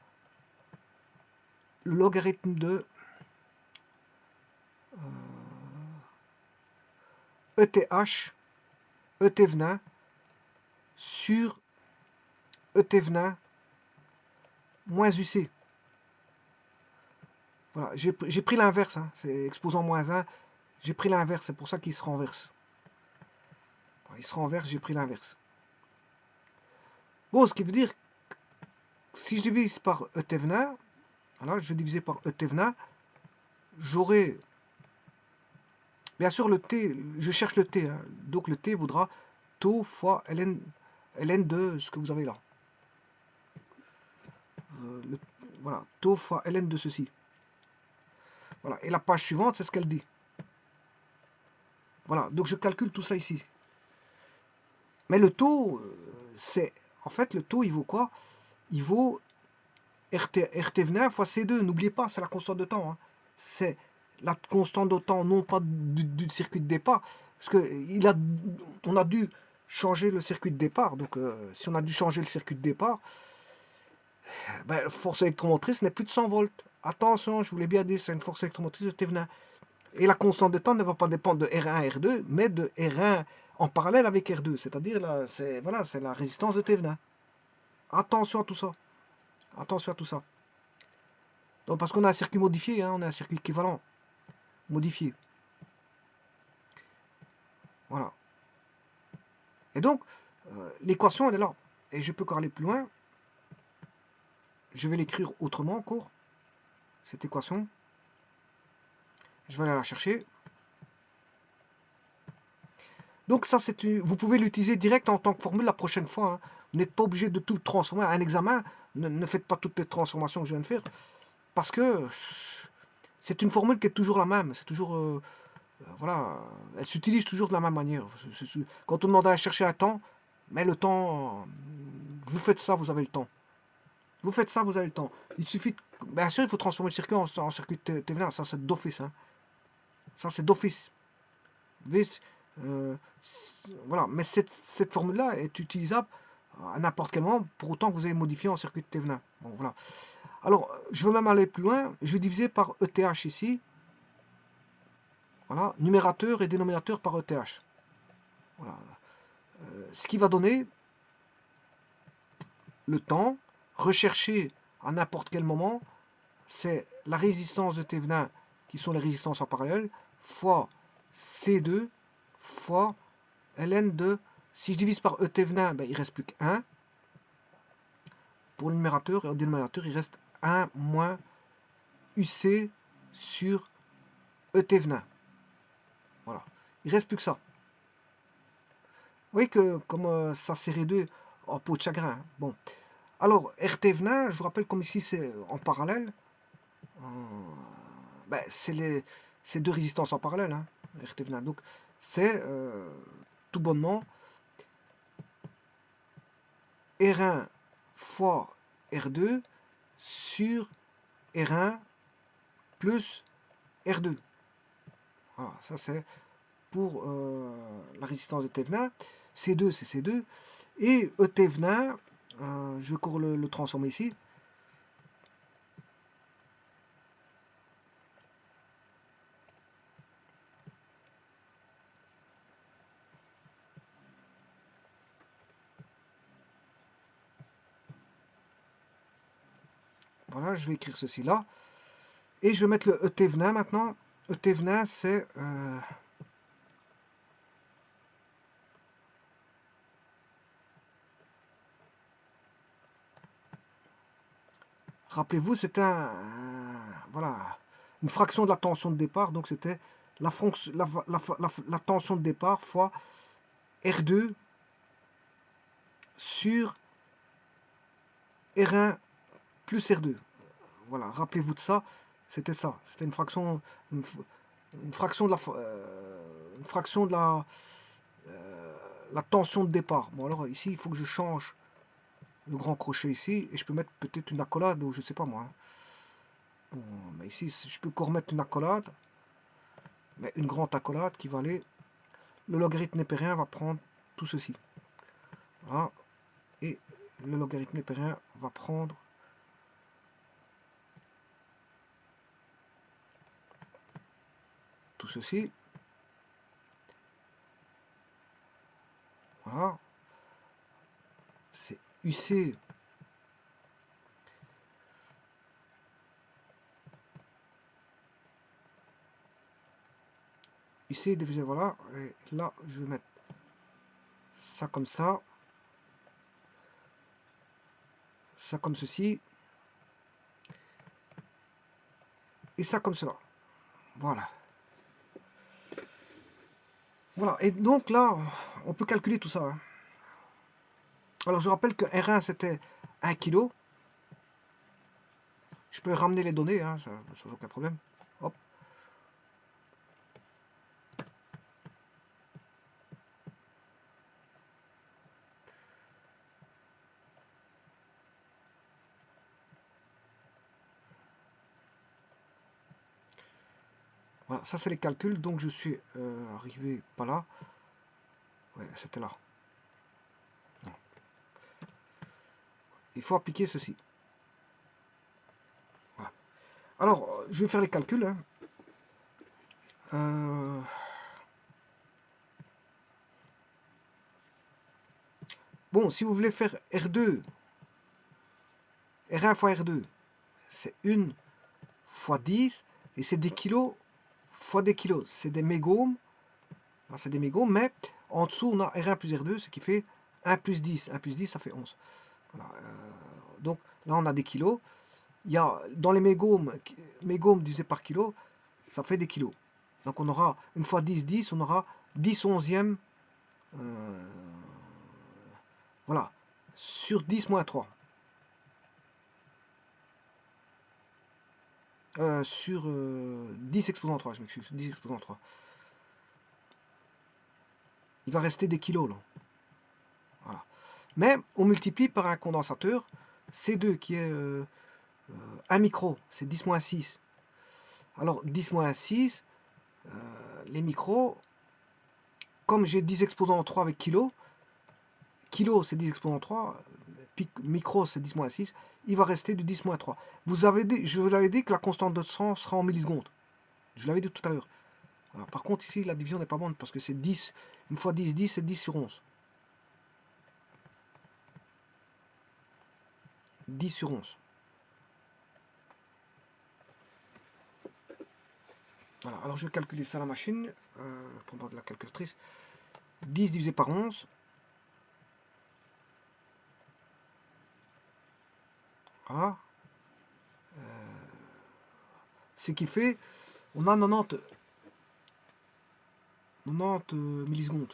S1: le logarithme de ETH, ET venin sur ET venin moins UC. Voilà, j'ai pris l'inverse, hein, c'est exposant moins 1, j'ai pris l'inverse, c'est pour ça qu'il se renverse. Il se renverse, j'ai pris l'inverse. Bon, ce qui veut dire, si je divise par ET venin, voilà, je vais diviser par ET venin, j'aurai, bien sûr, le t, je cherche le t, hein, donc le t vaudra taux fois ln de ce que vous avez là. Voilà, taux fois ln de ceci. Voilà, et la page suivante, c'est ce qu'elle dit. Voilà, donc je calcule tout ça ici. Mais le taux, c'est... En fait, le taux, il vaut quoi? Il vaut RT20 fois C2. N'oubliez pas, c'est la constante de temps. Hein. C'est la constante de temps, non pas du circuit de départ. Parce que on a dû changer le circuit de départ. Donc, si on a dû changer le circuit de départ, ben, force électromotrice n'est plus de 100 volts. Attention, je vous l'ai bien dit, c'est une force électromotrice de Thévenin. Et la constante de temps ne va pas dépendre de R1 et R2, mais de R1 en parallèle avec R2. C'est-à-dire, c'est voilà, la résistance de Thévenin. Attention à tout ça. Attention à tout ça. Donc, parce qu'on a un circuit modifié, hein, on a un circuit équivalent. Modifié. Voilà. Et donc, l'équation, elle est là. Et je peux encore aller plus loin. Je vais l'écrire autrement encore. Cette équation. Je vais aller la chercher. Donc ça, vous pouvez l'utiliser direct en tant que formule la prochaine fois. Hein. Vous n'êtes pas obligé de tout transformer. À un examen, ne faites pas toutes les transformations que je viens de faire. Parce que c'est une formule qui est toujours la même. C'est toujours... voilà, elle s'utilise toujours de la même manière. Quand on demande à chercher un temps, mais le temps, vous faites ça, vous avez le temps. Vous faites ça, vous avez le temps. Il suffit, bien sûr, il faut transformer le circuit en circuit Thévenin, ça c'est d'office. Hein. Ça c'est d'office. Voilà, mais cette formule-là est utilisable à n'importe quel moment, pour autant que vous ayez modifié en circuit de Thévenin. Bon, voilà. Alors, je veux même aller plus loin. Je vais diviser par ETH ici. Voilà, numérateur et dénominateur par ETH. Voilà. Ce qui va donner le temps recherché à n'importe quel moment, c'est la résistance de Thévenin, qui sont les résistances en parallèle, fois C2 fois ln de... Si je divise par E Thévenin, ben, il ne reste plus que 1. Pour le numérateur, et au dénominateur, il reste 1 moins UC sur E Thévenin. Voilà. Il ne reste plus que ça. Vous voyez que comme ça s'est réduit en peau de chagrin. Hein. Bon. Alors, R Thévenin, je vous rappelle comme ici c'est en parallèle. Ben, c'est deux résistances en parallèle. Hein, R Thévenin. Donc, c'est tout bonnement R1 fois R2 sur R1 plus R2. Voilà, ça c'est pour la résistance de Thévenin. C2, c'est C2. Et E Thévenin, je vais encore le transformer ici. Voilà, je vais écrire ceci là. Et je vais mettre le E Thévenin maintenant. E Thévenin, c'est... rappelez-vous, c'était voilà, une fraction de la tension de départ. Donc c'était la tension de départ fois R2 sur R1 plus R2. Voilà, rappelez-vous de ça. C'était ça. C'était une fraction de la tension de départ. Bon, alors ici, il faut que je change le grand crochet ici. Et je peux mettre peut-être une accolade ou je sais pas moi. Hein. Bon, mais ici, je peux encore mettre une accolade. Mais une grande accolade qui va aller... Le logarithme népérien va prendre tout ceci. Voilà. Et le logarithme népérien va prendre tout ceci. Voilà. C'est UC UC divisé, voilà. Et là, je vais mettre ça comme ça. Ça comme ceci. Et ça comme cela. Voilà. Voilà, et donc là, on peut calculer tout ça, hein. Alors je rappelle que R1 c'était 1 kg. Je peux ramener les données, hein, sans aucun problème. Hop. Voilà, ça c'est les calculs, donc je suis arrivé pas là. Ouais, c'était là. Non. Il faut appliquer ceci. Voilà. Alors, je vais faire les calculs, hein. Bon, si vous voulez faire R2, R1 fois R2, c'est 1 fois 10, et c'est des kilos fois des kilos. C'est des mégaumes, c'est des mégaumes, mais en dessous, on a R1 plus R2, ce qui fait 1 plus 10. 1 plus 10, ça fait 11. Voilà, donc là, on a des kilos. Il y a, dans les mégaumes divisé par kilo, ça fait des kilos. Donc on aura, une fois 10, 10, on aura 10 onzièmes, voilà, sur 10 moins 3. Sur 10 exposant 3, je m'excuse, 10 exposant 3. Il va rester des kilos, là. Voilà. Mais on multiplie par un condensateur, C2 qui est 1 micro, c'est 10 moins 6. Alors 10 moins 6, les micros, comme j'ai 10 exposant 3 avec kilo, kilo c'est 10 exposant 3, micro c'est 10 moins 6, il va rester du 10 moins 3. Je vous avais dit que la constante de temps sera en millisecondes. Je l'avais dit tout à l'heure. Par contre, ici, la division n'est pas bonne parce que c'est 10. Une fois 10, 10, c'est 10 sur 11. 10 sur 11. Voilà, alors je vais calculer ça à la machine. Pour prendre la calculatrice. 10 divisé par 11. Voilà. Ce qui fait, on a 90 millisecondes.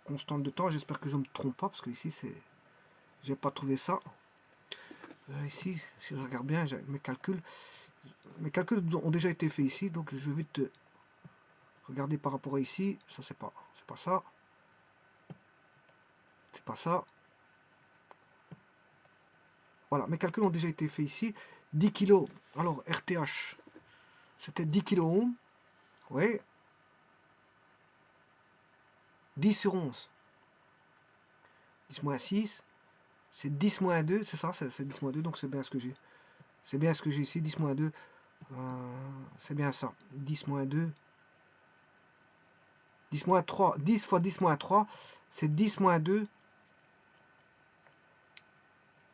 S1: Constante de temps, j'espère que je ne me trompe pas, parce que ici, j'ai pas trouvé ça. Ici, si je regarde bien, mes calculs ont déjà été faits ici, donc je vais vite regarder par rapport à ici. Ça, c'est pas ça. C'est pas ça. Voilà, mes calculs ont déjà été faits ici. 10 kg, alors RTH, c'était 10 kilo ohms. Oui. 10 sur 11. 10 moins 6, c'est 10 moins 2, c'est ça, c'est 10 moins 2, donc c'est bien ce que j'ai. C'est bien ce que j'ai ici, 10 moins 2. C'est bien ça. 10 moins 2. 10 moins 3. 10 fois 10 moins 3, c'est 10 moins 2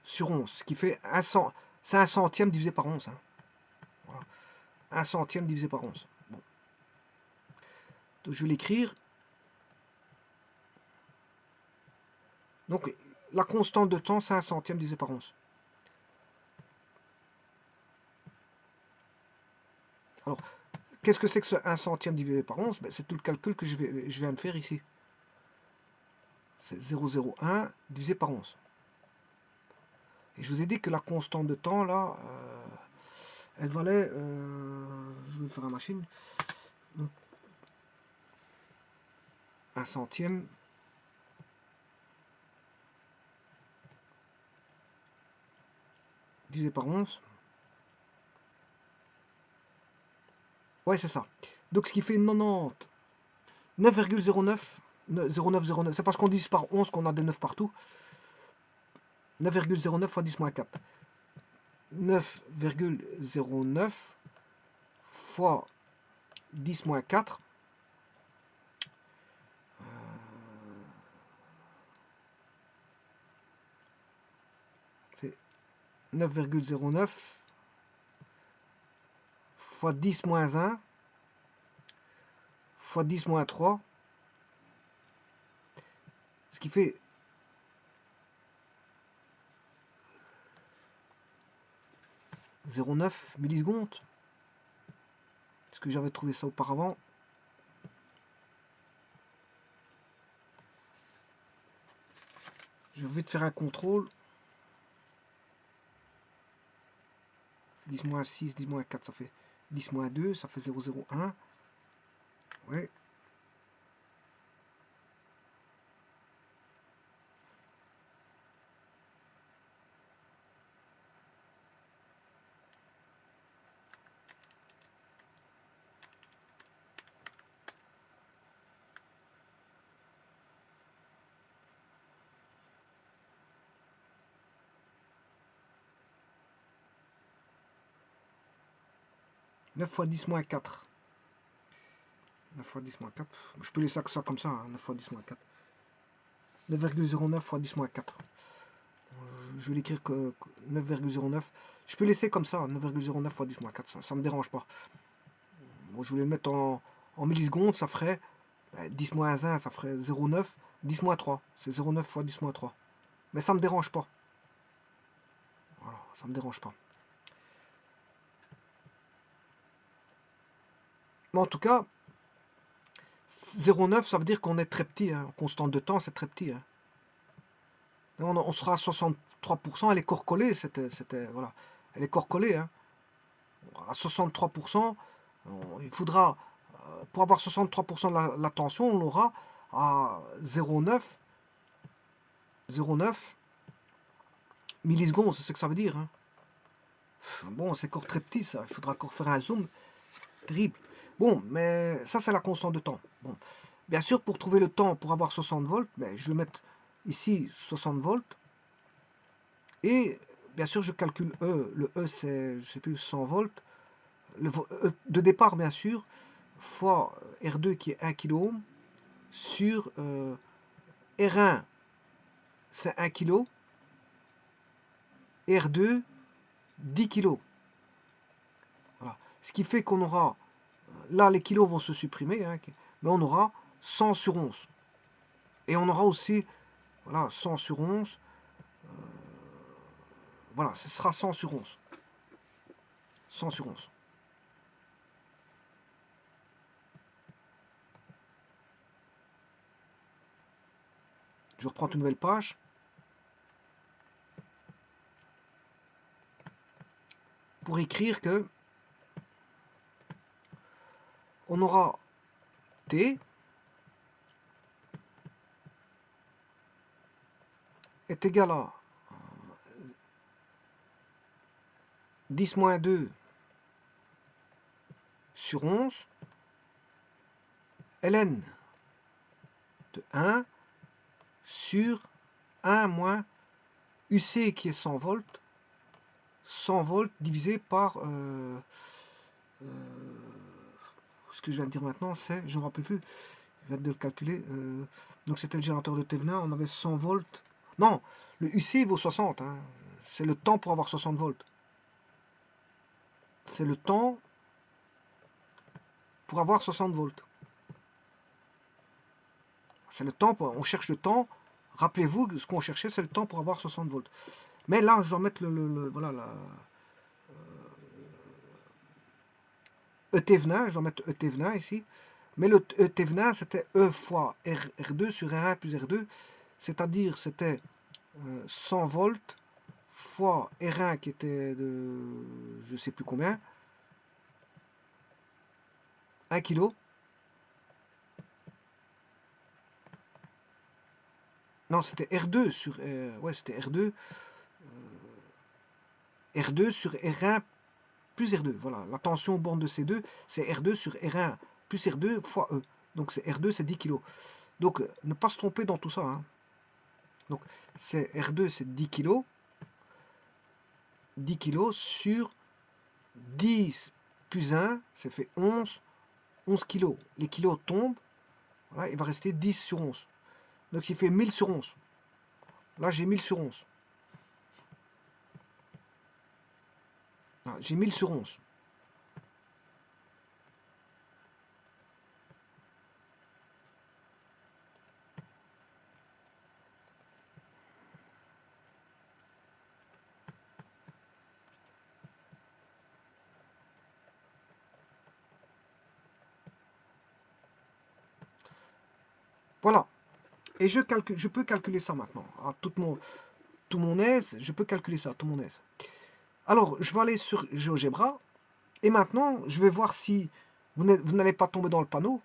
S1: sur 11, ce qui fait c'est un centième divisé par 11. Hein. Voilà. Un centième divisé par 11. Bon. Donc je vais l'écrire. Donc la constante de temps, c'est un centième divisé par 11. Alors, qu'est-ce que c'est que ce 1 centième divisé par 11? C'est tout le calcul que je viens de faire ici. C'est 0,01 divisé par 11. Et je vous ai dit que la constante de temps, là, elle valait... je vais le faire à la machine. Donc, 1 centième divisé par 11. Ouais, c'est ça. Donc, ce qui fait 90. 9,09. 0909. C'est parce qu'on divise par 11 qu'on a des 9 partout. 9,09 fois 10 moins 4. 9,09 fois 10 moins 4. 9,09 fois 10 moins 1 fois 10 moins 3, ce qui fait 0,9 millisecondes. Est-ce que j'avais trouvé ça auparavant? Je vais te faire un contrôle. 10 moins 6, 10 moins 4, ça fait 10 moins 2, ça fait 0,01. Ouais. Neuf fois 10 moins 4. 9 fois 10 moins 4. Je peux laisser ça comme ça, hein, 9 fois 10 moins 4. 9,09 fois 10 moins 4. Je vais l'écrire que 9,09. Je peux laisser comme ça, 9,09 fois 10 moins 4. Ça me dérange pas. Bon, je voulais le mettre en millisecondes, ça ferait 10 moins 1, ça ferait 0,9. 10 moins 3, c'est 0,9 fois 10 moins 3. Mais ça me dérange pas. Voilà, ça me dérange pas. Mais en tout cas, 0,9, ça veut dire qu'on est très petit. Hein. Constante de temps, c'est très petit. Hein. On sera à 63%. Elle est corps-collée. Voilà. Elle est corps-collée. Hein. À 63%, il faudra, pour avoir 63% de la tension, on l'aura à 0,9 millisecondes. C'est ce que ça veut dire. Hein. Bon, c'est encore très petit, ça. Il faudra encore faire un zoom. Terrible. Bon, mais ça, c'est la constante de temps. Bon. Bien sûr, pour trouver le temps, pour avoir 60 volts, ben, je vais mettre ici 60 volts. Et bien sûr, je calcule E. Le E, c'est, je sais plus, 100 volts. Le E de départ, bien sûr, fois R2 qui est 1 kilo sur R1, c'est 1 kg. R2, 10 kg. Voilà. Ce qui fait qu'on aura, là, les kilos vont se supprimer, hein, mais on aura 100 sur 11. Et on aura aussi, voilà, 100 sur 11. Voilà, ce sera 100 sur 11. 100 sur 11. Je reprends une nouvelle page. Pour écrire que on aura T est égal à 10 moins 2 sur 11 ln de 1 sur 1 moins UC qui est 100 volts. 100 volts divisé par ce que je viens de dire maintenant, c'est, je ne me rappelle plus, je viens de le calculer, donc c'était le générateur de Thévenin, on avait 100 volts. Non, le UC vaut 60, hein. C'est le temps pour avoir 60 volts. C'est le temps pour avoir 60 volts. C'est le temps, on cherche le temps. Rappelez-vous, ce qu'on cherchait, c'est le temps pour avoir 60 volts. Mais là, je dois mettre voilà, E Thévenin, je dois mettre E Thévenin ici. Mais le E Thévenin, c'était E fois R2 sur R1 plus R2. C'est-à-dire, c'était 100 volts fois R1 qui était de je ne sais plus combien, 1 kg. Non, c'était R2 sur ouais, c'était R2 sur R1 plus R2. Voilà, la tension aux bornes de C2, c'est R2 sur R1 plus R2 fois E. Donc c'est R2, c'est 10 kg. Donc ne pas se tromper dans tout ça. Hein. Donc c'est R2, c'est 10 kg. 10 kg sur 10 plus 1, ça fait 11. 11 kg. Les kilos tombent. Voilà, il va rester 10 sur 11. Donc il fait 1000 sur 11. Là, j'ai 1000 sur 11. J'ai 1000 sur 11. Voilà. Et je peux calculer ça maintenant. À tout mon aise, je peux calculer ça, tout mon aise. Alors, je vais aller sur GeoGebra. Et maintenant, je vais voir si vous n'allez pas tomber dans le panneau.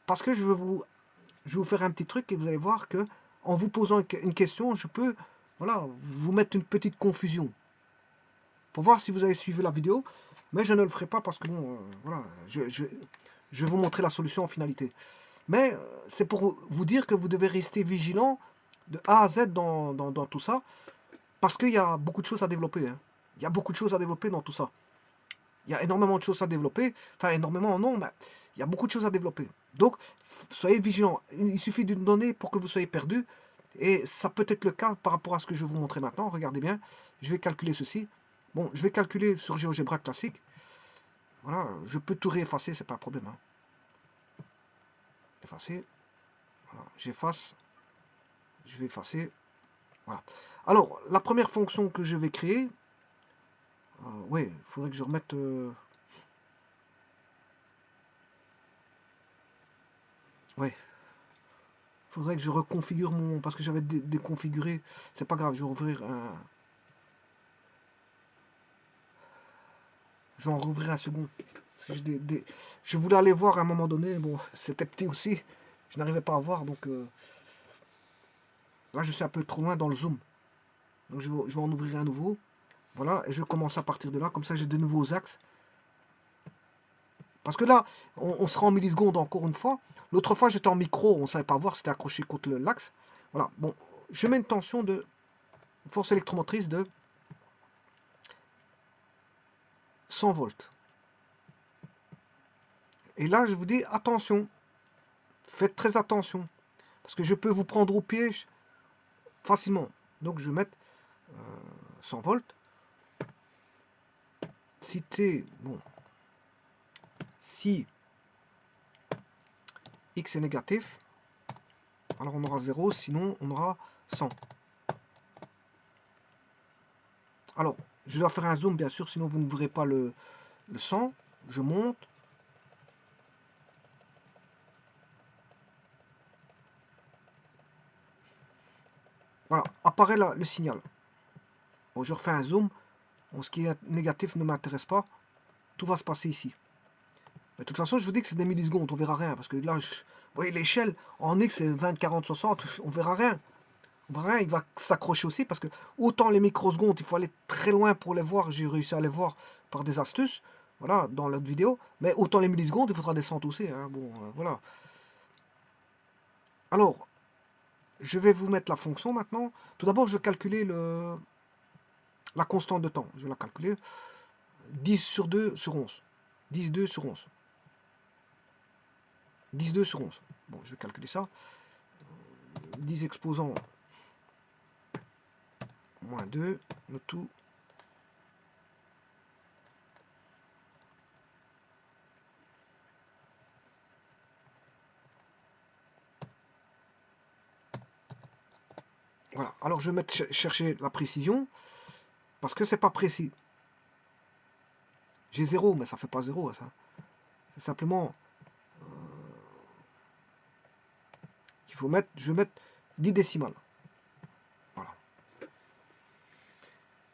S1: Parce que je vais vous faire un petit truc et vous allez voir que en vous posant une question, je peux voilà, vous mettre une petite confusion. Pour voir si vous avez suivi la vidéo. Mais je ne le ferai pas parce que bon, voilà, je vais vous montrer la solution en finalité. Mais c'est pour vous dire que vous devez rester vigilant de A à Z dans tout ça. Parce qu'il y a beaucoup de choses à développer. Hein. Il y a beaucoup de choses à développer dans tout ça. Il y a énormément de choses à développer. Enfin, énormément, non, mais il y a beaucoup de choses à développer. Donc, soyez vigilants. Il suffit d'une donnée pour que vous soyez perdu. Et ça peut être le cas par rapport à ce que je vais vous montrer maintenant. Regardez bien. Je vais calculer ceci. Bon, je vais calculer sur GeoGebra classique. Voilà, je peux tout réeffacer, c'est pas un problème. Hein. Effacer. Voilà, j'efface. Je vais effacer. Voilà. Alors, la première fonction que je vais créer, oui, il faudrait que je remette... ouais, il faudrait que je reconfigure mon... Parce que j'avais déconfiguré. C'est pas grave, je vais ouvrir un... Je vais en rouvrir un second. Parce que je voulais aller voir à un moment donné. Bon, c'était petit aussi. Je n'arrivais pas à voir, donc... là, je suis un peu trop loin dans le zoom. Donc, je vais en ouvrir un nouveau. Voilà, et je commence à partir de là. Comme ça, j'ai de nouveaux axes. Parce que là, on sera en millisecondes encore une fois. L'autre fois, j'étais en micro, on ne savait pas voir, c'était accroché contre l'axe. Voilà, bon, je mets une tension de force électromotrice de 100 volts. Et là, je vous dis, attention, faites très attention. Parce que je peux vous prendre au piège facilement. Donc, je vais mettre 100 volts. Si T, bon, si X est négatif, alors on aura 0, sinon on aura 100. Alors, je dois faire un zoom, bien sûr, sinon vous ne verrez pas le 100. Je monte. Voilà, apparaît là le signal. Bon, je refais un zoom. Bon, ce qui est négatif ne m'intéresse pas. Tout va se passer ici. Mais de toute façon, je vous dis que c'est des millisecondes, on verra rien. Parce que là, vous voyez l'échelle, en X, c'est 20, 40, 60, on verra rien. On verra rien, il va s'accrocher aussi. Parce que autant les microsecondes, il faut aller très loin pour les voir. J'ai réussi à les voir par des astuces. Voilà, dans l'autre vidéo. Mais autant les millisecondes, il faudra descendre aussi. Hein. Bon, voilà. Alors, je vais vous mettre la fonction maintenant. Tout d'abord, je vais calculer la constante de temps. Je vais la calculer. 10 sur 2 sur 11. 10, 2 sur 11. 10, 2 sur 11. Bon, je vais calculer ça. 10 exposants moins 2, le tout. Voilà, alors je vais mettre chercher la précision, parce que c'est pas précis. J'ai 0, mais ça fait pas 0, ça. C'est simplement qu'il faut mettre, je vais mettre 10 décimales. Voilà.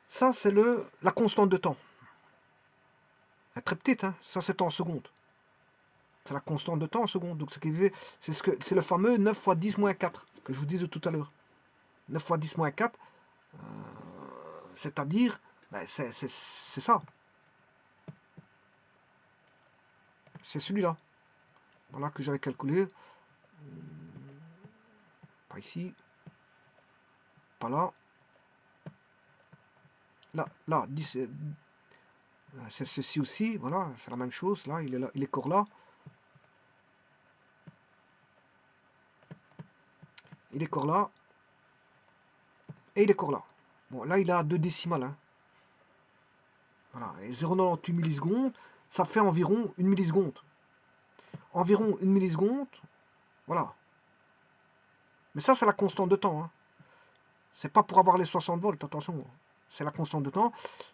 S1: Ça, c'est la constante de temps. Elle est très petite, hein. Ça c'est en secondes. C'est la constante de temps en secondes. Donc c'est le fameux 9 fois 10 moins 4 que je vous disais tout à l'heure. 9 fois 10 moins 4, c'est-à-dire, ben, c'est ça. C'est celui-là. Voilà que j'avais calculé. Pas ici. Pas là. Là, 10, c'est ceci aussi. Voilà, c'est la même chose. Là, il est encore là. Il est encore là. Et il est encore là. Bon, là, il a 2 décimales. Hein. Voilà, et 0,98 millisecondes, ça fait environ 1 milliseconde. Environ 1 milliseconde, voilà. Mais ça, c'est la constante de temps. Hein. C'est pas pour avoir les 60 volts, attention. C'est la constante de temps.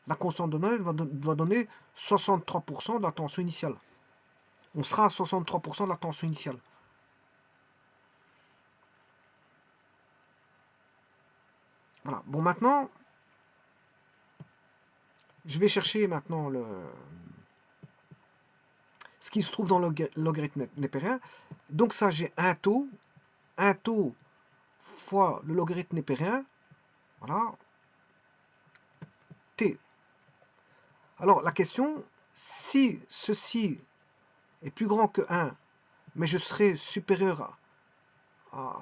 S1: La constante de temps va donner 63% de la tension initiale. On sera à 63% de la tension initiale. Voilà. Bon, maintenant, je vais chercher maintenant ce qui se trouve dans le logarithme népérien. Donc ça, j'ai un taux fois le logarithme népérien, voilà, t. Alors la question, si ceci est plus grand que 1, mais je serai supérieur à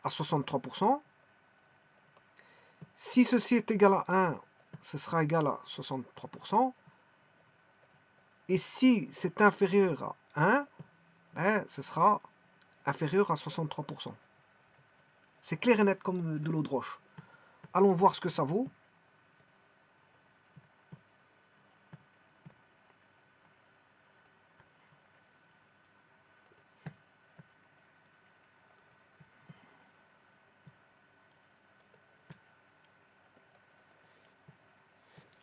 S1: 63%, si ceci est égal à 1, ce sera égal à 63%, et si c'est inférieur à 1, ben, ce sera inférieur à 63%. C'est clair et net comme de l'eau de roche. Allons voir ce que ça vaut.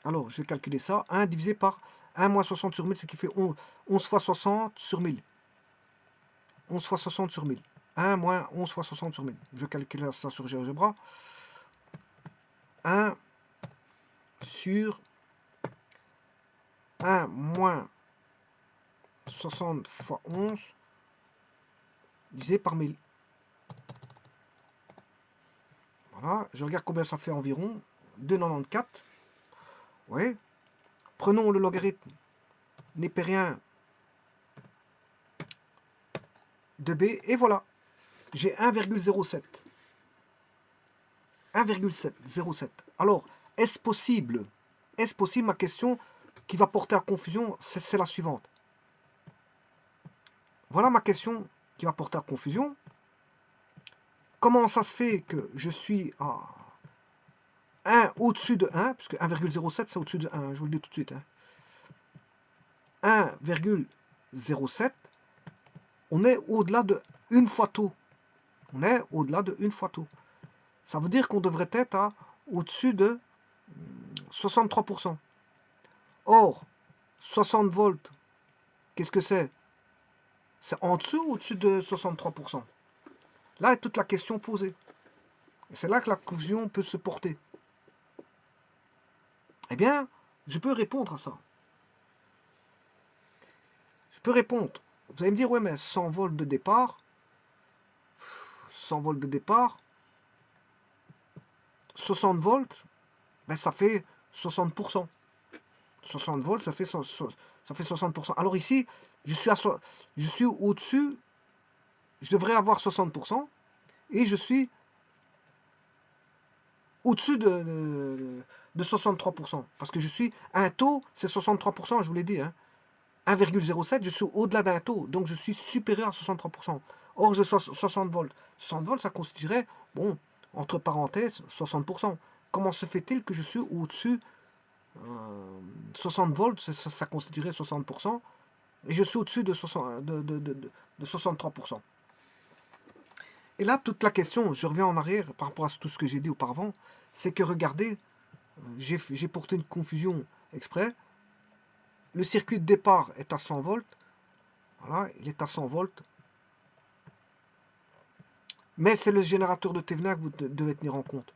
S1: Alors, je vais calculer ça. 1 divisé par 1 moins 60 sur 1000, ce qui fait 11 fois 60 sur 1000. 11 fois 60 sur 1000. 1 moins 11 fois 60 sur 1000. Je calcule ça sur GeoGebra. 1 sur 1 moins 60 fois 11 divisé par 1000. Voilà, je regarde combien ça fait environ. 2,94. Oui. Prenons le logarithme népérien de B, et voilà. J'ai 1,07. 1,07. Alors, est-ce possible? Est-ce possible? Ma question qui va porter à confusion, c'est la suivante. Voilà ma question qui va porter à confusion. Comment ça se fait que je suis à 1 au-dessus de 1, puisque 1,07 c'est au-dessus de 1, je vous le dis tout de suite. 1,07, on est au-delà de une fois taux. On est au-delà de une fois taux. Ça veut dire qu'on devrait être à au-dessus de 63%. Or, 60 volts, qu'est-ce que c'est? C'est en dessous ou au-dessus de 63%? Là est toute la question posée. Et c'est là que la confusion peut se porter. Eh bien, je peux répondre à ça. Je peux répondre. Vous allez me dire, ouais, mais 100 volts de départ, 100 volts de départ, 60 volts, ben ça fait 60%. 60 volts, ça fait 60%. Alors ici, je suis au-dessus, je devrais avoir 60%, et je suis au-dessus de 63%. Parce que je suis à un taux, c'est 63%, je vous l'ai dit. 1,07, je suis au-delà d'un taux, donc je suis supérieur à 63%. Or, je suis 60 volts. 60 volts, ça constituerait, bon, entre parenthèses, 60%. Comment se fait-il que je suis au-dessus 60 volts, ça constituerait 60%, et je suis au-dessus de 63%. Et là, toute la question, je reviens en arrière par rapport à tout ce que j'ai dit auparavant, c'est que regardez, j'ai porté une confusion exprès. Le circuit de départ est à 100 volts. Voilà, il est à 100 volts. Mais c'est le générateur de Thévenin que vous devez tenir en compte.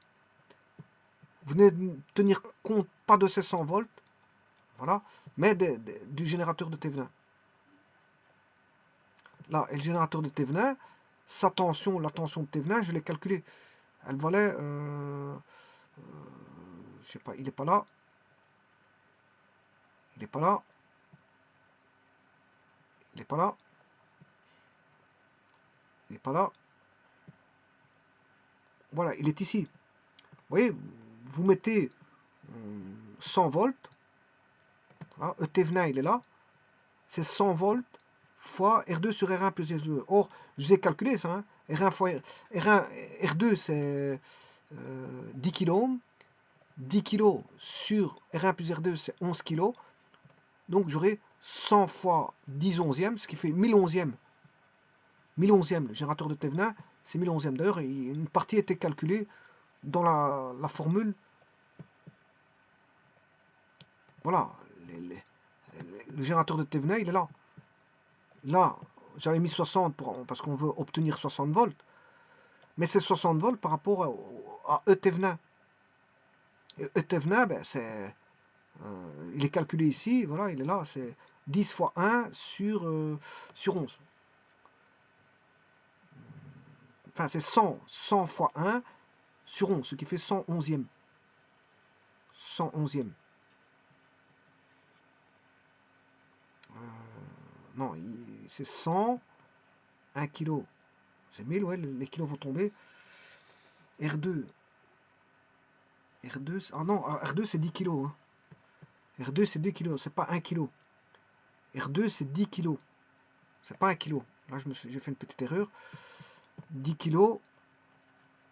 S1: Vous devez tenir compte pas de ces 100 volts, voilà, mais du générateur de Thévenin. Là, et le générateur de Thévenin, sa tension, la tension de Thévenin, je l'ai calculée. Elle valait, je sais pas, il n'est pas là. Il n'est pas là. Il n'est pas là. Il n'est pas là. Voilà, il est ici. Vous voyez, vous mettez 100 volts. Voilà, E Thévenin, il est là. C'est 100 volts fois R2 sur R1 plus R2. Or, je vous ai calculé ça. R1 fois R1, R2, c'est 10 kΩ. 10 kg sur R1 plus R2, c'est 11 kg. Donc, j'aurai 100 fois 10 onzièmes, ce qui fait 1000 onzièmes. 1000 onzièmes, le générateur de Thévenin, c'est 1000 onzièmes. D'ailleurs, une partie était calculée dans la formule. Voilà, le générateur de Thévenin, il est là. Là, j'avais mis 60 parce qu'on veut obtenir 60 volts. Mais c'est 60 volts par rapport à E Thévenin. Et Eutevna, ben, il est calculé ici, voilà, il est là, c'est 10 fois 1 sur 11. Enfin, c'est 100 fois 1 sur 11, ce qui fait 111e. 111e. Non, c'est 100, 1 kg. C'est 1000, ouais, les kilos vont tomber. R2, R2, ah non, R2 c'est 10 kg. Hein. R2 c'est 2 kg, c'est pas 1 kg. R2 c'est 10 kg. C'est pas 1 kg. Là, j'ai fait une petite erreur. 10 kg,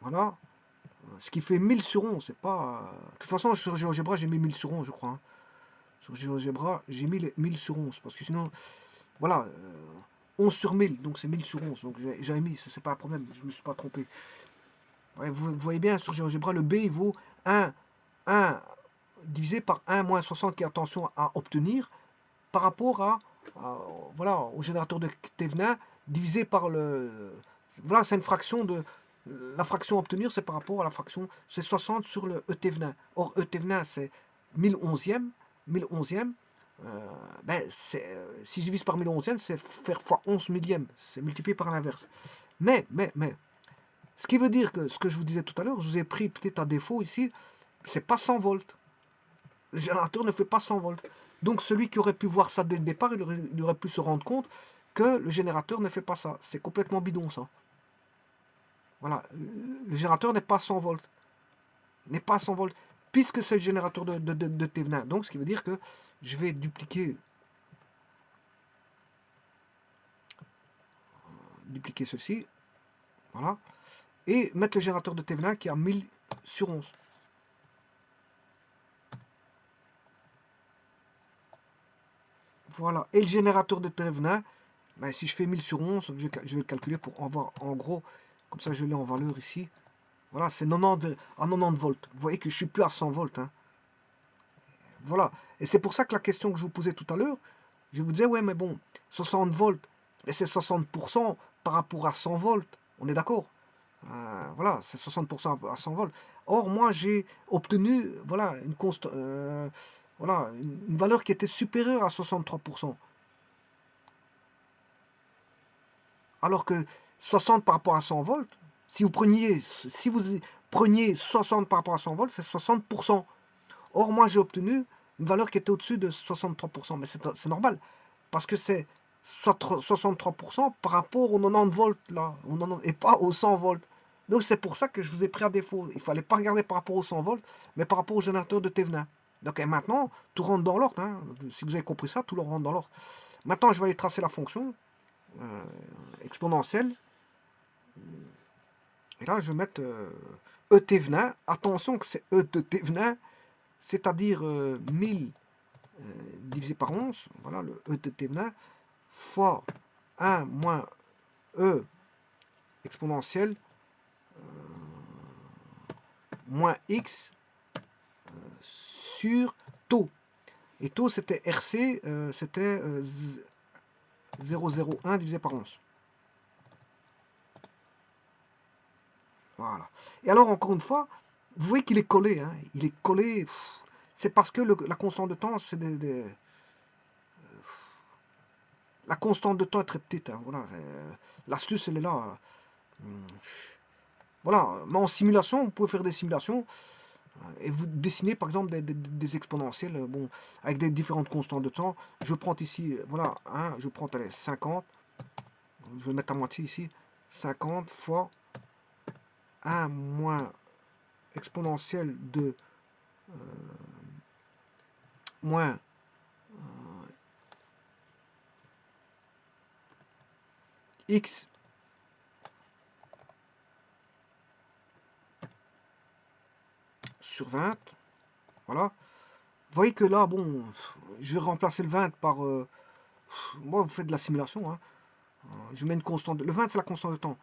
S1: voilà. Ce qui fait 1000 sur 11, c'est pas... De toute façon, sur GeoGebra, j'ai mis 1000 sur 11, je crois. Hein. Sur GeoGebra, j'ai mis 1000 sur 11. Parce que sinon, voilà, 11 sur 1000, donc c'est 1000 sur 11. Donc j'avais mis, c'est pas un problème, je me suis pas trompé. Ouais, vous voyez bien, sur GeoGebra, le B, il vaut 1 divisé par 1 moins 60 qui est attention à obtenir par rapport voilà, au générateur de Thévenin divisé par le... Voilà, c'est une fraction de... La fraction à obtenir, c'est par rapport à la fraction... C'est 60 sur le E-Thévenin. Or, E-Thévenin, c'est 1011e. 1011e. Ben, si je divise par 1011e, c'est faire fois 11 millième. C'est multiplié par l'inverse. Mais, ce qui veut dire que ce que je vous disais tout à l'heure, je vous ai pris peut-être à défaut ici, c'est pas 100 volts. Le générateur ne fait pas 100 volts. Donc celui qui aurait pu voir ça dès le départ, il aurait pu se rendre compte que le générateur ne fait pas ça. C'est complètement bidon ça. Voilà, le générateur n'est pas 100 volts. N'est pas 100 volts, puisque c'est le générateur de Thévenin. Donc ce qui veut dire que je vais dupliquer ceci, voilà, et mettre le générateur de Thévenin qui a 1000 sur 11. Voilà, et le générateur de Thévenin, ben, si je fais 1000 sur 11, je vais le calculer pour en voir en gros, comme ça je l'ai en valeur ici. Voilà, c'est 90 à 90 volts. Vous voyez que je suis plus à 100 volts. Hein. Voilà, et c'est pour ça que la question que je vous posais tout à l'heure, je vous disais, ouais, mais bon, 60 volts, c'est 60% par rapport à 100 volts, on est d'accord. Voilà, c'est 60% à 100 volts. Or, moi, j'ai obtenu voilà, voilà, une valeur qui était supérieure à 63%. Alors que 60 par rapport à 100 volts, si vous preniez 60 par rapport à 100 volts, c'est 60%. Or, moi, j'ai obtenu une valeur qui était au-dessus de 63%. Mais c'est normal, parce que c'est 63% par rapport aux 90 volts, là, et pas aux 100 volts. Donc, c'est pour ça que je vous ai pris à défaut. Il ne fallait pas regarder par rapport aux 100 volts, mais par rapport au générateur de Thévenin. Donc, et maintenant, tout rentre dans l'ordre. Hein. Si vous avez compris ça, tout rentre dans l'ordre. Maintenant, je vais aller tracer la fonction exponentielle. Et là, je vais mettre E Thévenin. Attention que c'est E de Thévenin, c'est-à-dire 1000 divisé par 11, voilà le E de Thévenin, fois 1 moins E exponentielle moins X sur taux. Et taux, c'était RC, c'était 0,01 divisé par 11. Voilà. Et alors, encore une fois, vous voyez qu'il est collé. Hein, il est collé. C'est parce que la constante de temps, c'est la constante de temps est très petite. Hein, voilà. L'astuce, elle est là. Voilà. Mais en simulation, vous pouvez faire des simulations et vous dessinez par exemple des exponentielles bon, avec des différentes constantes de temps. Je vais prendre ici, voilà, je prends allez, 50. Je vais mettre à moitié ici. 50 fois 1 moins exponentielle de moins x sur 20. Voilà. Vous voyez que là, bon, je vais remplacer le 20 par... moi, vous faites de la simulation. Hein. Je mets une constante... Le 20, c'est la constante de temps.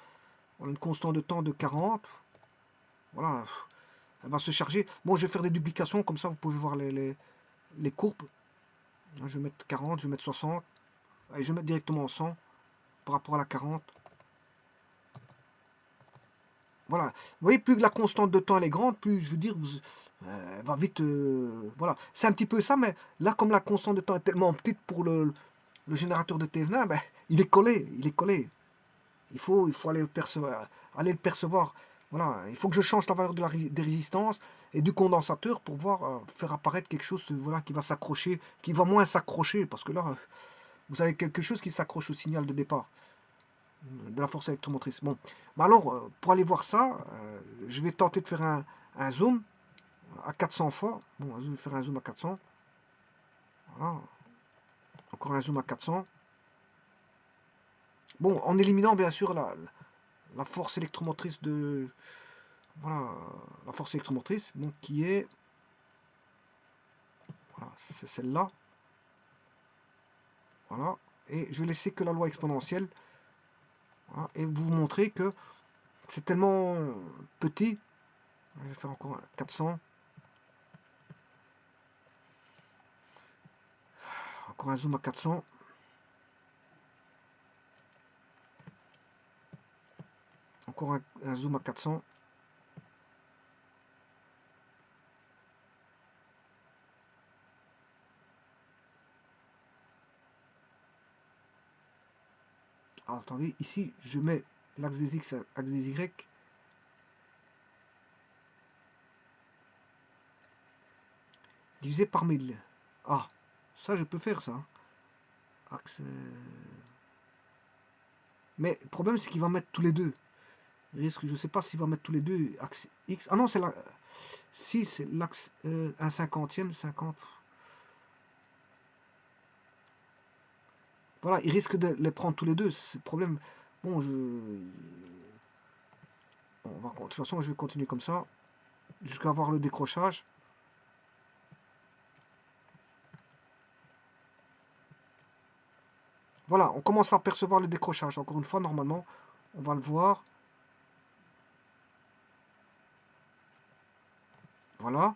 S1: Voilà, une constante de temps de 40. Voilà. Elle va se charger. Bon, je vais faire des duplications. Comme ça, vous pouvez voir les courbes. Je vais mettre 40, je vais mettre 60. Et je vais mettre directement 100 par rapport à la 40. voilà. Vous voyez, plus la constante de temps elle est grande, plus, je veux dire, elle va vite... voilà. C'est un petit peu ça, mais là, comme la constante de temps est tellement petite pour le générateur de Thévenin, ben, il est collé, il est collé. Il faut aller le percevoir. Voilà, il faut que je change la valeur des résistances et du condensateur pour voir faire apparaître quelque chose voilà, qui va s'accrocher, qui va moins s'accrocher, parce que là, vous avez quelque chose qui s'accroche au signal de départ de la force électromotrice. Bon, mais alors, pour aller voir ça, je vais tenter de faire un zoom à 400 fois. Bon, je vais faire un zoom à 400. Voilà, encore un zoom à 400. Bon, en éliminant bien sûr la force électromotrice de... Voilà, la force électromotrice, donc qui est... Voilà, c'est celle-là. Voilà, et je vais laisser que la loi exponentielle. Voilà, et vous montrer que c'est tellement petit. Je vais faire encore 400. Encore un zoom à 400. Encore un zoom à 400. Alors, attendez, ici, je mets l'axe des X, axe des Y. Divisé par 1000. Ah, ça, je peux faire ça. Axe... Mais le problème, c'est qu'il va mettre tous les deux. Je ne sais pas s'il va mettre tous les deux. Axe X. Ah non, c'est la... Si, c'est l'axe 1/50e, 50. Voilà, il risque de les prendre tous les deux. C'est le problème. Bon, de toute façon, je vais continuer comme ça. Jusqu'à avoir le décrochage. Voilà, on commence à percevoir le décrochage. Encore une fois, normalement, on va le voir. Voilà.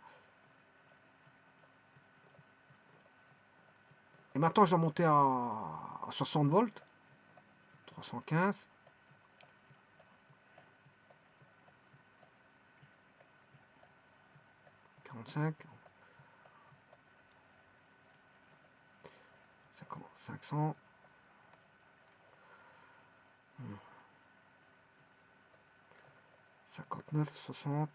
S1: Et maintenant, je vais monter à 60 volts. 315. 45. 500. 59, 60.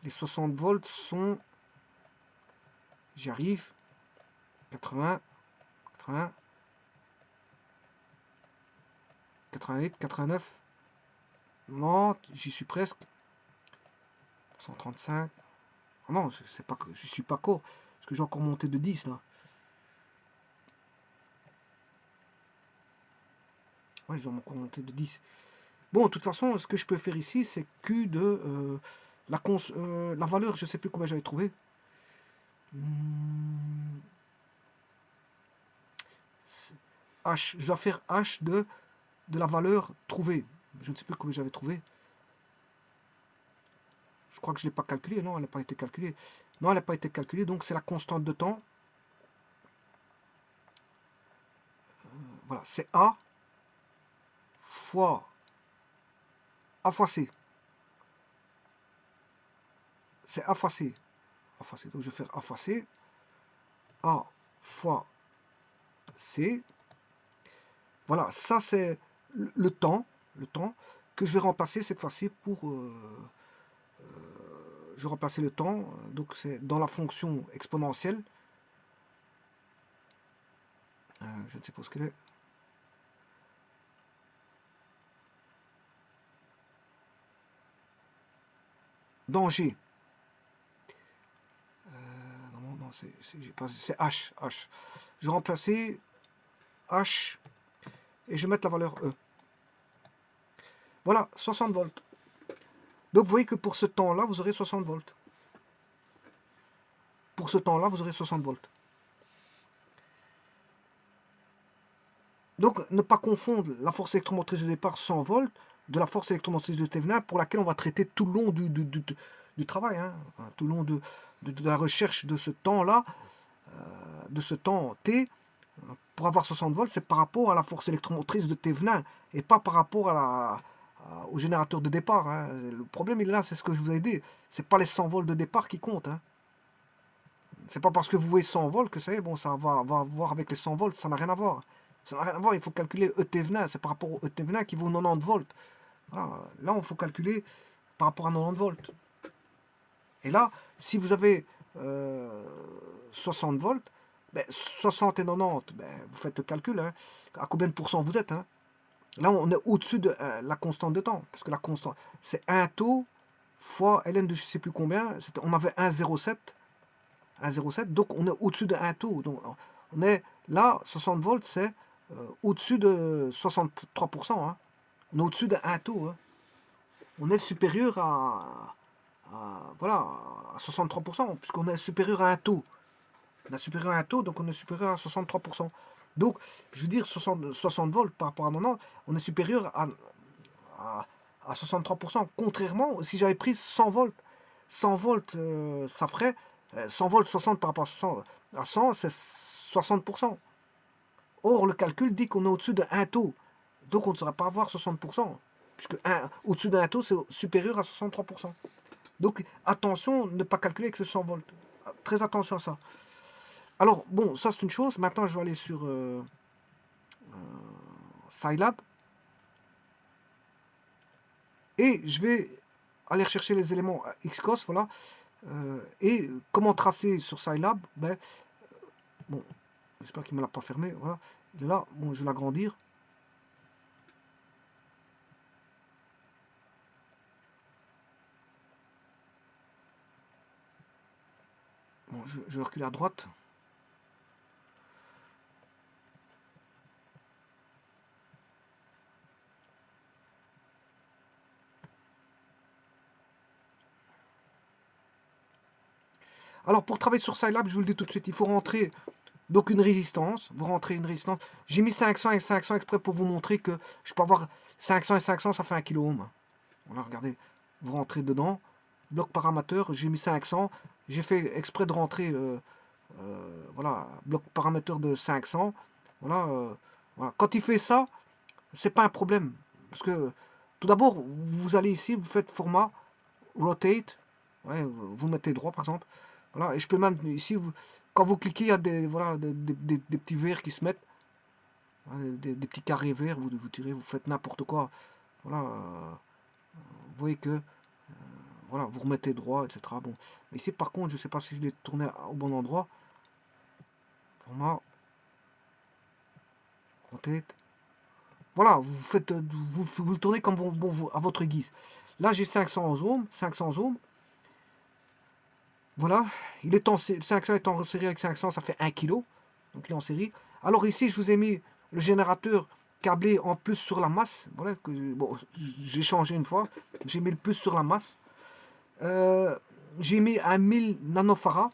S1: Les 60 volts sont... J'y arrive. 80. 80. 88, 89. Non, j'y suis presque. 135. Oh non, je suis pas court. Parce que j'ai encore monté de 10 là. Ouais, j'ai encore monté de 10. Bon, de toute façon, ce que je peux faire ici, c'est Q de la valeur, je sais plus combien j'avais trouvé. H, je dois faire H de la valeur trouvée. Je ne sais plus combien j'avais trouvé. Je crois que je ne l'ai pas calculé. Non, elle n'a pas été calculée. Non, elle n'a pas été calculée. Donc, c'est la constante de temps. Voilà, c'est A fois C. C'est A fois C. A fois C. Donc, je vais faire A fois C. A fois C. Voilà, ça c'est le temps que je vais remplacer cette fois-ci pour... je vais remplacer le temps, donc c'est dans la fonction exponentielle. Je ne sais pas ce qu'elle est. Dans G. Non, c'est H. H. Je vais remplacer H et je vais mettre la valeur E. Voilà, 60 volts. Donc vous voyez que pour ce temps-là, vous aurez 60 volts. Pour ce temps-là, vous aurez 60 volts. Donc ne pas confondre la force électromotrice de départ 100 volts de la force électromotrice de Thévenin pour laquelle on va traiter tout le long du travail, hein, tout le long de la recherche de ce temps-là, de ce temps T, Pour avoir 60 volts, c'est par rapport à la force électromotrice de tes venin et pas par rapport au générateur de départ. Hein. Le problème, il est là, c'est ce que je vous ai dit. C'est pas les 100 volts de départ qui comptent. Hein. C'est pas parce que vous voyez 100 volts que ça y est, bon, ça va voir avec les 100 volts. Ça n'a rien à voir. Ça n'a rien à voir. Il faut calculer ET venin. C'est par rapport au ET venin qui vaut 90 volts. Voilà. Là, il faut calculer par rapport à 90 volts. Et là, si vous avez 60 volts, ben, 60 et 90, ben, vous faites le calcul, hein, à combien de pourcents vous êtes. Hein. Là, on est au-dessus de la constante de temps, parce que la constante, c'est 1 taux fois ln de je ne sais plus combien, on avait 1,07, donc on est au-dessus de 1 taux. Donc on est là, 60 volts, c'est au-dessus de 63%. Hein. On est au-dessus de 1 taux. Hein. On est supérieur voilà, à 63%, puisqu'on est supérieur à un taux. On est supérieur à un taux, donc on est supérieur à 63%. Donc, je veux dire, 60 volts par rapport à 90, on est supérieur à 63%. Contrairement, si j'avais pris 100 volts, 100 volts, ça ferait 100 volts 60 par rapport à 100, c'est 60%. Or, le calcul dit qu'on est au-dessus de 1 taux. Donc, on ne saurait pas avoir 60%, puisque au-dessus d'un taux, c'est supérieur à 63%. Donc attention, ne pas calculer avec le 100 volts. Très attention à ça. Alors, bon, ça c'est une chose. Maintenant, je vais aller sur Scilab. Et je vais aller rechercher les éléments Xcos, voilà. Et comment tracer sur Scilab, ben, bon, j'espère qu'il ne me l'a pas fermé, voilà. Il est là, bon, je vais l'agrandir. Bon, je vais reculer à droite. Alors, pour travailler sur Scilab, je vous le dis tout de suite, il faut rentrer donc une résistance. Vous rentrez une résistance. J'ai mis 500 et 500 exprès pour vous montrer que je peux avoir 500 et 500, ça fait 1 kilo ohm. Voilà, regardez, vous rentrez dedans. Bloc paramètre, j'ai mis 500. J'ai fait exprès de rentrer, voilà, bloc paramètre de 500. Voilà, voilà. Quand il fait ça, c'est pas un problème. Parce que, tout d'abord, vous allez ici, vous faites format, rotate. Ouais, vous mettez droit, par exemple. Voilà, et je peux même, ici, quand vous cliquez, il y a des, voilà, des petits verres qui se mettent. Des petits carrés verts, vous tirez, vous faites n'importe quoi. Voilà, vous voyez que voilà, vous remettez droit, etc. Bon, ici par contre, je ne sais pas si je l'ai tourné au bon endroit. Format, rotate. Voilà, vous faites, vous le tournez comme à votre guise. Là, j'ai 500 ohms, 500 ohms. Voilà, il est 500 est en série avec 500, ça fait 1 kg. Donc il est en série. Alors ici, je vous ai mis le générateur câblé en plus sur la masse. Voilà, bon, j'ai changé une fois. J'ai mis le plus sur la masse. J'ai mis un 1000 nanofarads.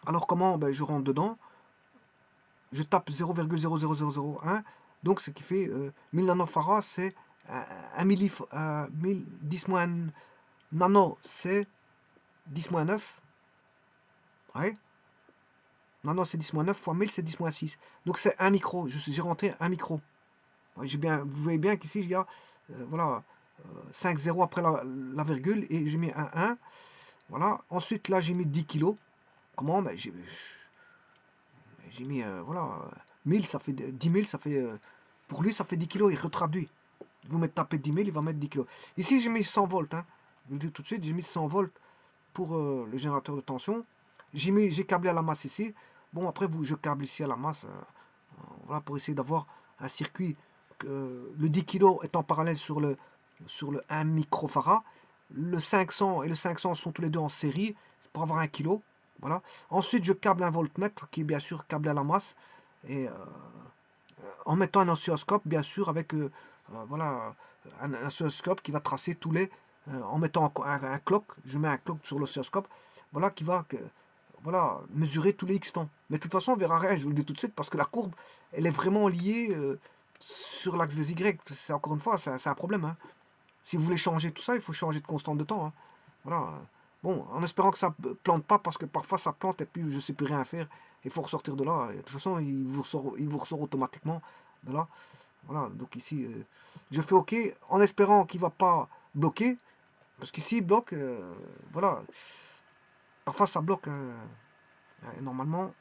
S1: Alors comment, ben, je rentre dedans. Je tape 0,00001. Donc ce qui fait 1000 nanofarads, c'est 10 moins nano, c'est 10 moins 9. Ouais. Nano, c'est 10 moins 9 fois 1000, c'est 10 moins 6. Donc c'est un micro. J'ai rentré un micro. Vous voyez bien qu'ici, il y a voilà, 5 zéros après la virgule et j'ai mis un 1. Voilà. Ensuite, là, j'ai mis 10 kilos. Comment, ben, j'ai mis, voilà, 1000, ça fait 10 000, ça fait, pour lui, ça fait 10 kilos, il retraduit. Vous mettez taper 10 000, il va mettre 10 kilos. Ici, j'ai mis 100 volts, hein. Je vous le dis tout de suite, j'ai mis 100 volts pour le générateur de tension. J'ai câblé à la masse ici. Bon, après, je câble ici à la masse, voilà, pour essayer d'avoir un circuit, le 10 kg est en parallèle sur le 1 microfarad. Le 500 et le 500 sont tous les deux en série, pour avoir 1 kg. Voilà. Ensuite, je câble un voltmètre qui est bien sûr câblé à la masse. Et en mettant un oscilloscope, bien sûr, avec voilà, un oscilloscope qui va tracer tous les. En mettant un clock, je mets un clock sur l'oscilloscope, voilà, qui va voilà, mesurer tous les X temps. Mais de toute façon, on verra rien, je vous le dis tout de suite, parce que la courbe, elle est vraiment liée sur l'axe des Y. C'est encore une fois, c'est un problème. Hein. Si vous voulez changer tout ça, il faut changer de constante de temps. Hein. Voilà. Bon, en espérant que ça ne plante pas, parce que parfois ça plante et puis je ne sais plus rien faire. il faut ressortir de là. Et de toute façon, il vous ressort automatiquement de là. Voilà, donc ici, je fais OK en espérant qu'il ne va pas bloquer. Parce qu'ici, il bloque. Voilà, parfois ça bloque. Hein. Normalement,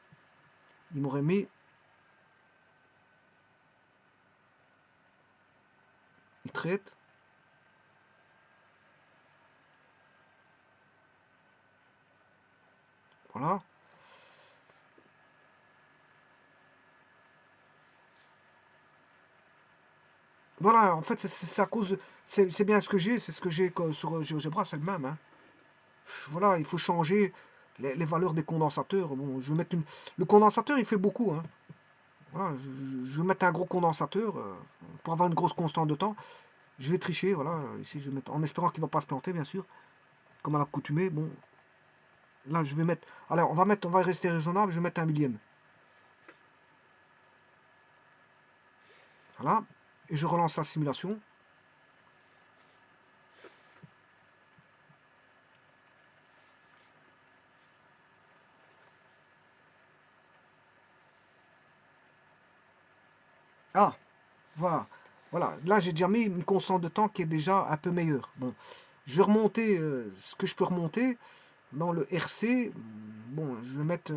S1: il m'aurait mis. Il traite. Voilà. Voilà, en fait, c'est à cause de. C'est bien ce que j'ai, c'est ce que j'ai sur GeoGebra, c'est le même. Hein. Voilà, il faut changer les valeurs des condensateurs. Bon, je vais mettre une. Le condensateur, il fait beaucoup. Hein. Voilà, je vais mettre un gros condensateur pour avoir une grosse constante de temps. Je vais tricher, voilà. Ici, je vais mettre en espérant qu'il ne va pas se planter, bien sûr, comme à l'accoutumée. Bon, là, je vais mettre. Alors, on va rester raisonnable. Je vais mettre un millième. Voilà, et je relance la simulation. Ah, voilà. Voilà, là j'ai déjà mis une constante de temps qui est déjà un peu meilleure. Bon, je vais remonter ce que je peux remonter dans le RC. Bon, je vais mettre,